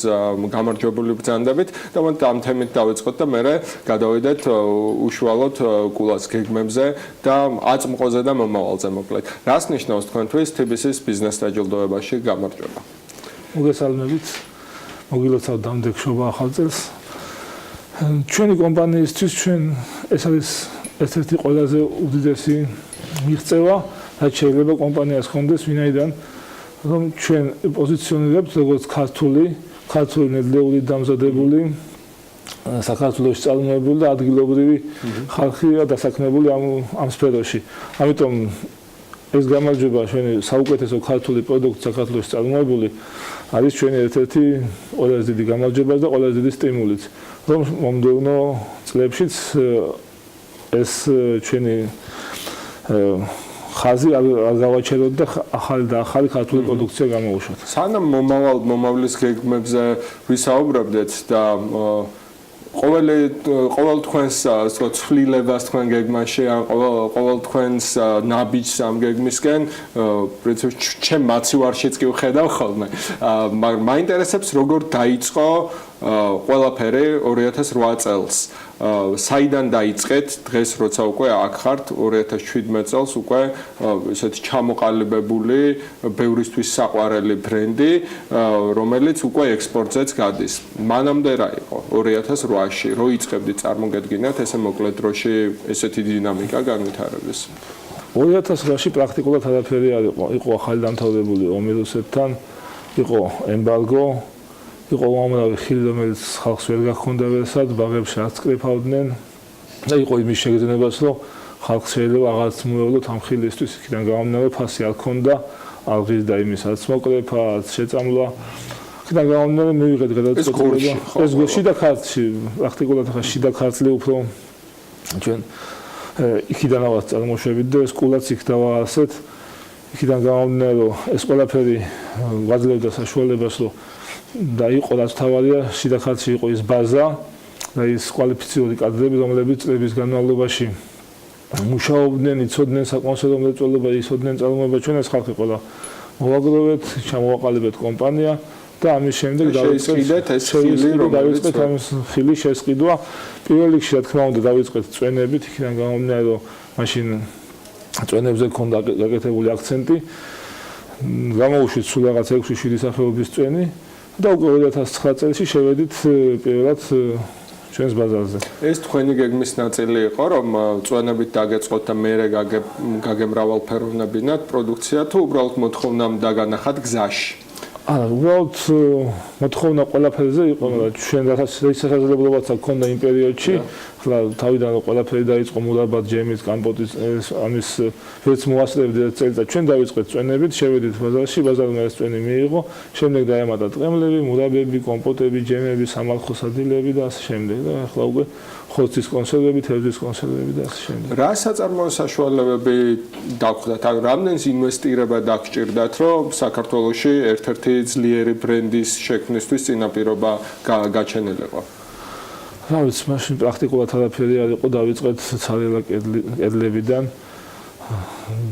გამარჯვებული ბრძანდებით და მოთ ამ თემით დავიწყოთ და მერე გადავიდეთ უშუალოდ კულას გეგმებზე და აწმყოზე და მომავალზე მოკლედ. რას ნიშნავს თქვენთვის თბილისის ბიზნეს დაჯილდოებაში გამარჯვება? მოგესალმებით. მოგილოცავთ დამდეგშობა ახალ წელს. ჩვენი კომპანიისთვის ეს არის ერთ-ერთი ყველაზე უდიდესი მიღწევა, რაც შეიძლება კომპანიას ჰქონდეს, ვინაიდან რომ ჩვენ პოზიციონირებთ როგორც ქართული ნედლეული დამზადებული საქართველოში წარმოებული და ადგილობრივი ხალხია დასაქმებული ამ სფეროში. ამიტომ ეს გამარჯვება ჩვენი საუკეთესო ქართული პროდუქტი საქართველოში წარმოებული არის ჩვენი ერთ-ერთი ყველაზე დიდი გამარჯვება და ყველაზე დიდი სტიმულიც, რომ მომდევნო წლებშიც ეს ჩვენი ხაზი არ გავაჩეროთ და ახალი ქართული პროდუქცია გამოუშვათ. სანამ მომავლის გეგმებზე ვისაუბრებდეთ და ყოველ თქვენს ცვლილებას თქვენ გეგმაში ან ყოველ თქვენს ნაბიჯს ამ გეგმისკენ პრინციპში ჩემ მაცივარშიც კი ვხედავ ხოლმე. მაგრამ მაინტერესებს როგორ დაიწყო ყველაფერი 2008 წელს. საიდან დაიწყეთ დღეს როცა უკვე აქ ხართ 2017 წელს უკვე ესეთი ჩამოყალიბებული ბევრისთვის საყვარელი ბრენდი რომელიც უკვე ექსპორტზეც გადის მანამდე რა იყო 2008-ში რო იწყებდით წარმოგედგინათ ესე მოკლე დროში ესეთი დინამიკა განვითარების 2008-ში პრაქტიკულად არაფერი არ იყო ახალი დამთავრებული ომი რუსეთთან იყო ემბარგო იყო უამრავი ხილი რომელიც ხალხს ვერ გაქონდა ვერსად ბაღებში არც კრეფავდნენ და იყო იმის შეგრძნებას რომ ხალხს შეიძლება აღარც მოევლოთ ამ ხილისთვის იქიდან გამომდინარე ფასი არ ქონდა ალღის და იმის არც მოკრეფა არც შეწამლა იქიდან გამომდინარე მივიღეთ გადაწყვეტილება ეს შიდა ქართლში პრაქტიკულად ახლა შიდა ქართლი უფრო ჩვენ იქიდან ავას წარმოშვებით და ეს კულაც იქ დავაასეთ იქიდან გამომდინარე რომ ეს ყველაფერი გვაძლევდა საშუალებას რომ და იყო რაც თავარია შიდა ქართლში იყო ის ბაზა და ის კვალიფიციური კადრები რომლებიც წლების განმავლობაში მუშაობდნენ იცოდნენ საკონსერვო მრეწველობა იცოდნენ წარმოება ჩვენ ეს ხალხი ყველა მოვაგროვეთ ჩამოვაყალიბეთ კომპანია და ამის შემდეგ დაიწყეთ ეს ხილი რომელიც ამის ხილი შესყიდვა პირველ რიგში რა თქმა უნდა დაიწყეთ წვენებით იქიდან გამომდინარე რომ მაშინ წვენებზე ქონდა გაკეთებული აქცენტი გამოუშვით სულ რაღაც 6-7 სახეობის წვენი და უკვე 2009 წელს შევედით პირველად ჩვენს ბაზარზე. ეს თქვენი გეგმის ნაწილი იყო, რომ წვენებით დაგეწყოთ და მერე გაგემრავალფეროვნებინათ პროდუქცია თუ უბრალოდ მოთხოვნამ დაგანახათ გზაში? არა, უბრალოდ მოთხოვნა ყველაფერზე იყო, ჩვენ რასაც შესაძლებლობაც ჰქონდა იმ პერიოდში, ხლა თავიდან ყველაფერი დაიწყო მურაბად, ჯემის, კამპოტის, ამის ვერც მოასწრებდი წელიწად ჩვენ დავიწყეთ წვენებით, შევედით ბაზარში, ბაზარმა ეს წვენი მიიღო, შემდეგ დაემატა ტყემლები, მურაბები, კომპოტები, ჯემები, სამალხო სადილები და ასე შემდეგ და ახლა უკვე ხორცის კონსერვები, თევზის კონსერვები და ასე შემდეგ. რა საწარმოო საშუალებები დაგხვდათ? ან რამდენს ინვესტირება დაგჭირდათ, რომ საქართველოში ერთ-ერთი ძლიერი ბრენდის შექმნისთვის წინაპირობა გაჩენილიყო? რა ვიცი, მაშინ პრაქტიკულად არაფერი არ იყო, დავიწყეთ ცალ-ელა კედლებიდან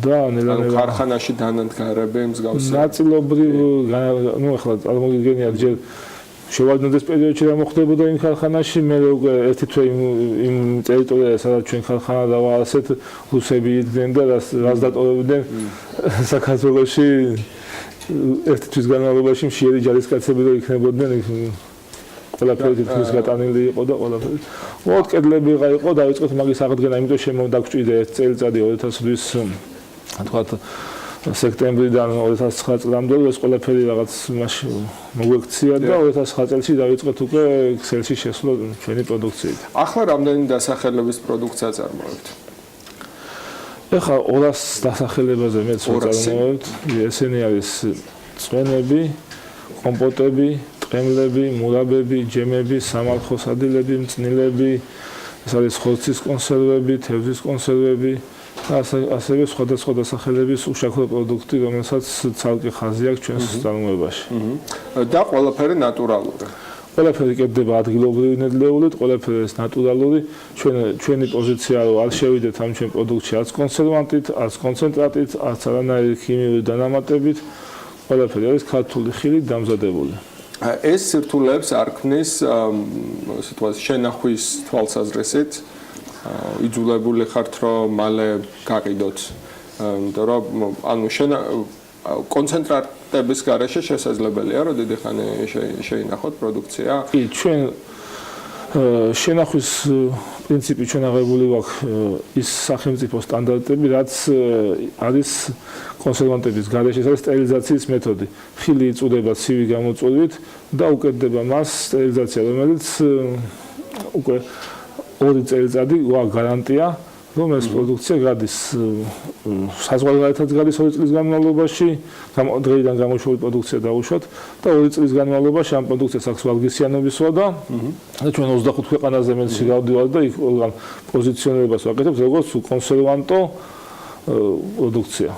და ნელა-ნელა ქარხანაში დანადგარები მსგავსი. ნაწილობრივ, ნუ ახლა წარმოგიდგენიათ ჯერ შევადნოდეს პერიოდში რა მოხდებოდა იმ ქარხანაში, მე უკვე ერთი თვე იმ ტერიტორიაზე, სადაც ჩვენ ქარხანა დავაასეთ, რუსები იდგნენ და რას დატოვებდნენ საქართველოში ერთი თვის განმავლობაში მშიერი ჯარისკაცები რო იქნებოდნენ ყველაფერი თითქმის გატანილი იყო და ყველაფერი. უბრალოდ კედლები იყო, დავიწყეთ მაგის აღდგენა, იმიტომ შემოგდაგჭირდა ეს წელიწადი 2008-ის თქვათ სექტემბრიდან 2009 წლამდე ეს ყველაფერი რაღაც მაშინ მოგვექცია და 2009 წელს დავიწყეთ უკვე ქსელში შესვლა ჩვენი პროდუქციით. ახლა რამდენი დასახელების პროდუქცია წარმოებთ? ეხლა 200 დასახელებაზე მეც ვწარმოებთ. ესენი არის წვენები, კომპოტები, ტყემლები, მურაბები, ჯემები, სამალხო სადილები, მწნილები, ეს არის ხორცის კონსერვები, თევზის კონსერვები. ასევე სხვადასხვა დასახელების უშაქრო პროდუქტი, რომელსაც ცალკე ხაზი აქვს ჩვენს წარმოებაში. და ყველაფერი ნატურალური. ყველაფერი კეთდება ადგილობრივი ნედლეულით, ყველაფერი ეს ნატურალური. ჩვენი პოზიცია რომ არ შევიდეთ ამ ჩვენ პროდუქტში არც კონსერვანტით, არც კონცენტრატით, არც არანაირი ქიმიური დანამატებით. ყველაფერი არის ქართული ხილით დამზადებული. ეს სირთულეებს არ ქმნის სიტუაციის შენახვის თვალსაზრისით. იძულებული ხართ რომ მალე გაყიდოთ. იმიტომ რომ ანუ კონცენტრატების გარეშე შესაძლებელია რომ დიდი ხანი შეინახოთ პროდუქცია. კი, ჩვენ შენახვის პრინციპი ჩვენ აღებული გვაქვს ის სახელმწიფო სტანდარტები, რაც არის კონსერვანტების გარეშე, ეს არის სტერილიზაციის მეთოდი. ხილი იწუდება ცივი გამოწვევით და უკეთდება მას სტერილიზაცია, რომელიც უკვე 2 წელიწადი გვაქვს გარანტია, რომ ეს პროდუქცია გადის საზღვარგარეთაც გადის 2 წლის განმავლობაში, დღეიდან გამოშვებული პროდუქცია დაუშვათ და 2 წლის განმავლობაში ამ პროდუქციას აქვს ვალგისიანობის ვადა და ჩვენ 25 ქვეყანაზე მეტში გავდივართ და იქ ყველგან პოზიციონირებას ვაკეთებთ როგორც კონსერვანტო პროდუქცია.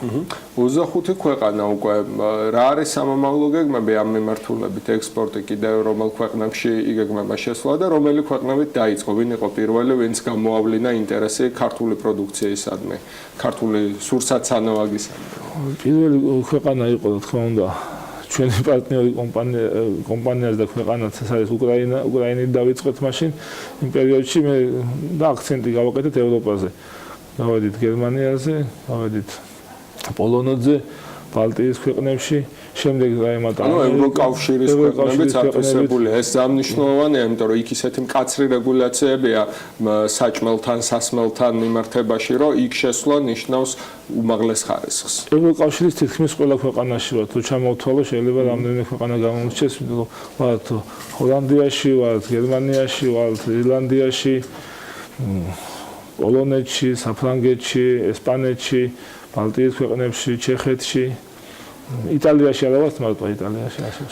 25 ქვეყანა უკვე რა არის სამომავლო გეგმები ამ მიმართულებით ექსპორტი კიდევ რომელ ქვეყნებში იგეგმება შესვლა და რომელი ქვეყნებით დაიწყო ვინ იყო პირველი ვინც გამოავლინა ინტერესი ქართული პროდუქციისადმი ქართული სურსათსანოვაგისადმი პირველი ქვეყანა იყო რა თქმა უნდა ჩვენი პარტნიორი კომპანიას და ქვეყანაც ეს არის უკრაინით დავიწყეთ მაშინ იმ პერიოდში მე და აქცენტი გავაკეთეთ ევროპაზე. გავედით გერმანიაზე, გავედით პოლონეთზე, ბალტიის ქვეყნებში, შემდეგ რაიმატა. ევროკავშირის ქვეყნებიც აფასებულია. ეს ძალიან იმიტომ რომ იქ ისეთი მკაცრი რეგულაციებია საჭმელთან, სასმელთან მიმართებაში, რომ იქ შესვლა ნიშნავს უმაღლეს ხარისხს. ევროკავშირის თითქმის ყველა ქვეყანაში ვართ, თუ ჩამოვთვალო, შეიძლება რამდენიმე ქვეყანა გამომრჩეს, ვართ ჰოლანდიაში, ვართ გერმანიაში, ვართ ირლანდიაში, პოლონეთში, საფრანგეთში, ესპანეთში, ბალტიის ქვეყნებში, ჩეხეთში, იტალიაში არა ვართ მარტო იტალიაში ასე.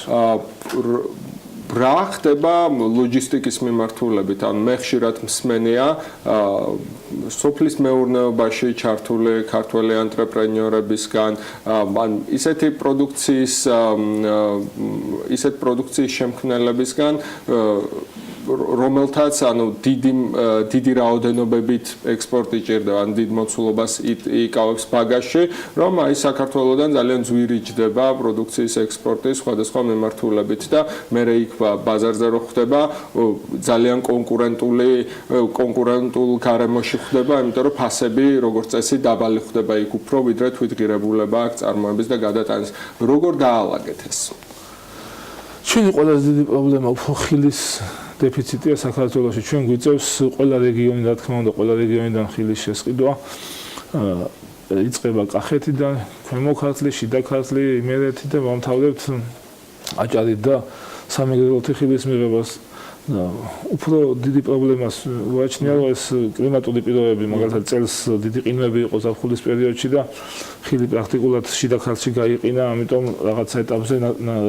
რა ხდება ლოჯისტიკის მიმართულებით? ან მე ხშირად მსმენია სოფლის მეურნეობაში ჩართული ქართველი ანტრეპრენიორებისგან, ან ისეთი პროდუქციის შემქმნელებისგან, რომელთაც დიდი რაოდენობებით ექსპორტი ჭირდება, ან დიდ მოცულობას იკავებს ბაგაჟში, რომ აი საქართველოსდან ძალიან ძვირი ჯდება პროდუქციის ექსპორტი სხვადასხვა მიმართულებით და მე იქ ბაზარზე რო ხდება ძალიან კონკურენტულ გარემოში ხდება, იმიტომ რომ ფასები როგორც წესი დაბალი ხდება იქ უფრო ვიდრე თვითღირებულება აქვს წარმოების და გადატანის. როგორ დაალაგეთ ეს? ჩვენი ყველაზე დიდი პრობლემა უფრო ხილის დეფიციტია საქართველოში. ჩვენ გვიწევს ყველა რეგიონი, რა თქმა უნდა, ყველა რეგიონიდან ხილის შესყიდვა. იწყება კახეთიდან, ქვემო ქართლი, შიდა ქართლი, იმერეთი და მომთავრებთ აჭარით და სამეგრელოთი ხილის მიღებას. უფრო დიდი პრობლემას ვაჩნია, რომ ეს კლიმატური პირობები, მაგალითად წელს დიდი ყინვები იყო ზაფხულის პერიოდში და ხილი პრაქტიკულად შიდა ქართლში გაიყინა, ამიტომ რაღაცა ეტაპზე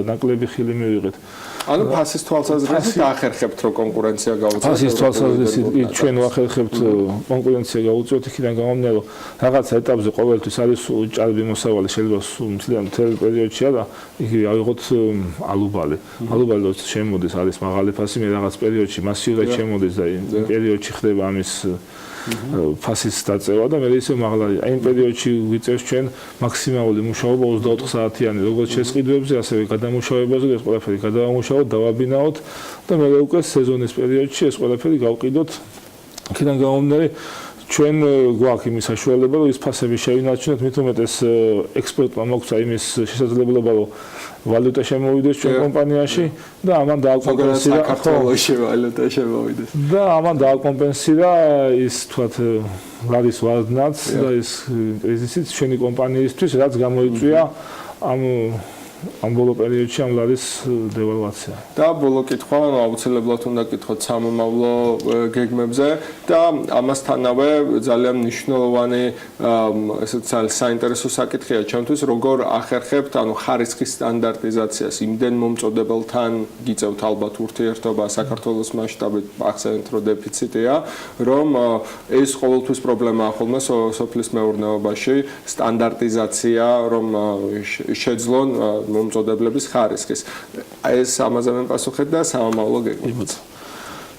ნაკლები ხილი მივიღეთ. ანუ ფასის თვალსაზრისით ახერხებთ რომ კონკურენცია გაუწიოთ. ფასის თვალსაზრისით ჩვენ ვახერხებთ კონკურენცია გაუწიოთ, იქიდან გამომდინარე რომ რაღაცა ეტაპზე ყოველთვის არის ჭარბი მოსავალი, შეიძლება მთელ პერიოდში არა, იგივე ავიღოთ ალუბალი. ალუბალი როცა შემოდის არის მაღალი ფასი, მე რაღაც პერიოდში მასიურად შემოდის და იმ პერიოდში ხდება ამის ფასის დაწევა და მე ისე მაღალი. აი იმ პერიოდში ვიწევს ჩვენ მაქსიმალური მუშაობა 24 საათიანი, როგორც შესყიდვებზე, ასევე გადამუშავებაზე, ეს ყველაფერი გადავამუშავოთ, დავაბინაოთ და მე უკვე სეზონის პერიოდში ეს ყველაფერი გავყიდოთ. იქიდან გამომდინარე ჩვენ გვაქვს იმის საშუალება, რომ ის ფასები შევინარჩუნოთ, მით უმეტეს ექსპორტმა მოგვცა იმის შესაძლებლობა, რომ ვალუტა შემოვიდეს ჩვენ კომპანიაში და ამან დააკომპენსირა საქართველოში ვალუტა შემოვიდეს. და ამან დააკომპენსირა ის თქვათ ლარის ვარდნაც და ის კრიზისიც ჩვენი კომპანიისთვის, რაც გამოიწვია ამ ბოლო პერიოდში ამ ლარის დევალვაცია. და ბოლო კითხვა, აუცილებლად უნდა კითხოთ სამომავლო გეგმებზე და ამასთანავე ძალიან მნიშვნელოვანი ესეც საინტერესო საკითხია ჩემთვის, როგორ ახერხებთ ანუ ხარისხის სტანდარტიზაციას იმდენ მომწოდებელთან გიწევთ ალბათ ურთიერთობა საქართველოს მასშტაბით, ახსენეთ რომ დეფიციტია, რომ ეს ყოველთვის პრობლემაა ხოლმე სოფლის მეურნეობაში, სტანდარტიზაცია, რომ შეძლონ მომწოდებლების ხარისხის. ეს ამაზე მე პასუხეთ და სამომავლო გეგმით.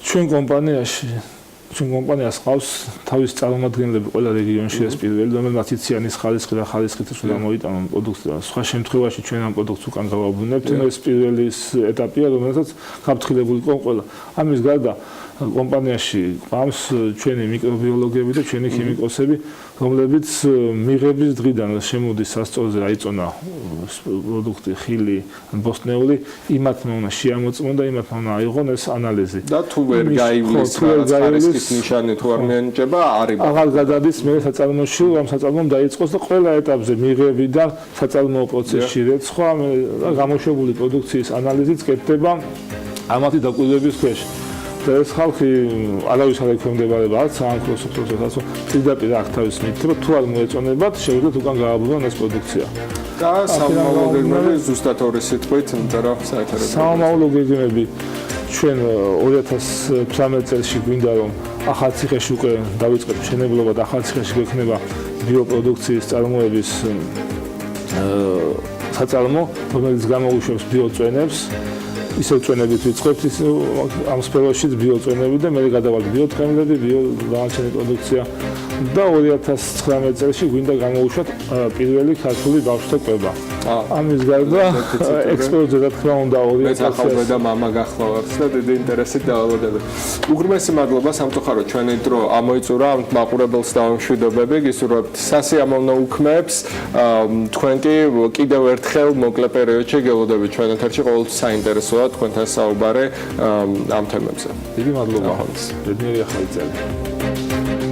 ჩვენ კომპანიას ყავს თავის წარმომადგენლები ყველა რეგიონში ეს პირველი, რომელმაც იციან ის ხარისხი და ხარისხით უნდა მოიტანონ პროდუქტი. სხვა შემთხვევაში ჩვენ ამ პროდუქტს უკან გავაბრუნებთ, ეს პირველი ეტაპია, რომელსაც გაფრთხილებული ყო ყველა. ამის გარდა კომპანიაში ყავს ჩვენი მიკრობიოლოგები და ჩვენი ქიმიკოსები, რომლებიც მიღების დღიდან შემოდის სასწორზე აიწონა პროდუქტი, ხილი, ბოსტნეული, იმათმა უნდა შეამოწმონ და იმათმა უნდა აიღონ ეს ანალიზი. და თუ ვერ გაივლის ხარისხის ნიშანი თუ არ მიანიჭება, არის. აღარ გადადის მე საწარმოში, ამ საწარმომ დაიწყოს და ყველა ეტაპზე მიღები და საწარმოო პროცესში რეცხვა, გამოშვებული პროდუქციის ანალიზიც კეთდება ამათი დაკვირვების ქვეშ. და ეს ხალხი არავის არ ექვემდებარება არც საანქრო სოფლოსას, პირდაპირ აქ თავის მითხრა, თუ არ მოეწონებათ, შევიდეთ უკან გააბრუნონ ეს პროდუქცია. და სამომავლო გეგმები ზუსტად ორი სიტყვით, იმიტომ რომ საერთოდ სამომავლო გეგმები ჩვენ 2018 წელს გვინდა რომ ახალციხეში უკვე დავიწყეთ მშენებლობა და ახალციხეში გვექნება ბიოპროდუქციის წარმოების საწარმო, რომელიც გამოუშვებს ბიოწვენებს. ისევ წვენებით ვიწყებთ ამ სფეროშიც ბიოწვენები და მე გადავალ ბიოთხემლები, ბიოდანარჩენი პროდუქცია და 2019 წელს გვინდა გამოუშვათ პირველი ქართული ბავშვთა კვება. ამის გარდა ექსპორტზე რა თქმა უნდა ორიენტაცია და მამა გახლავართ და დიდი ინტერესით დავალოდები. უღრმესი მადლობა სამწუხაროდ ჩვენი დრო ამოიწურა ამ მაყურებელს და მშვიდობები გისურვებთ სასიამოვნო უქმეებს თქვენ კი კიდევ ერთხელ მოკლე პერიოდში გელოდებით ჩვენ ეთერში ყოველთვის საინტერესოა თქვენთან საუბარი ამ თემებზე. დიდი მადლობა. ბედნიერი ახალი წელი.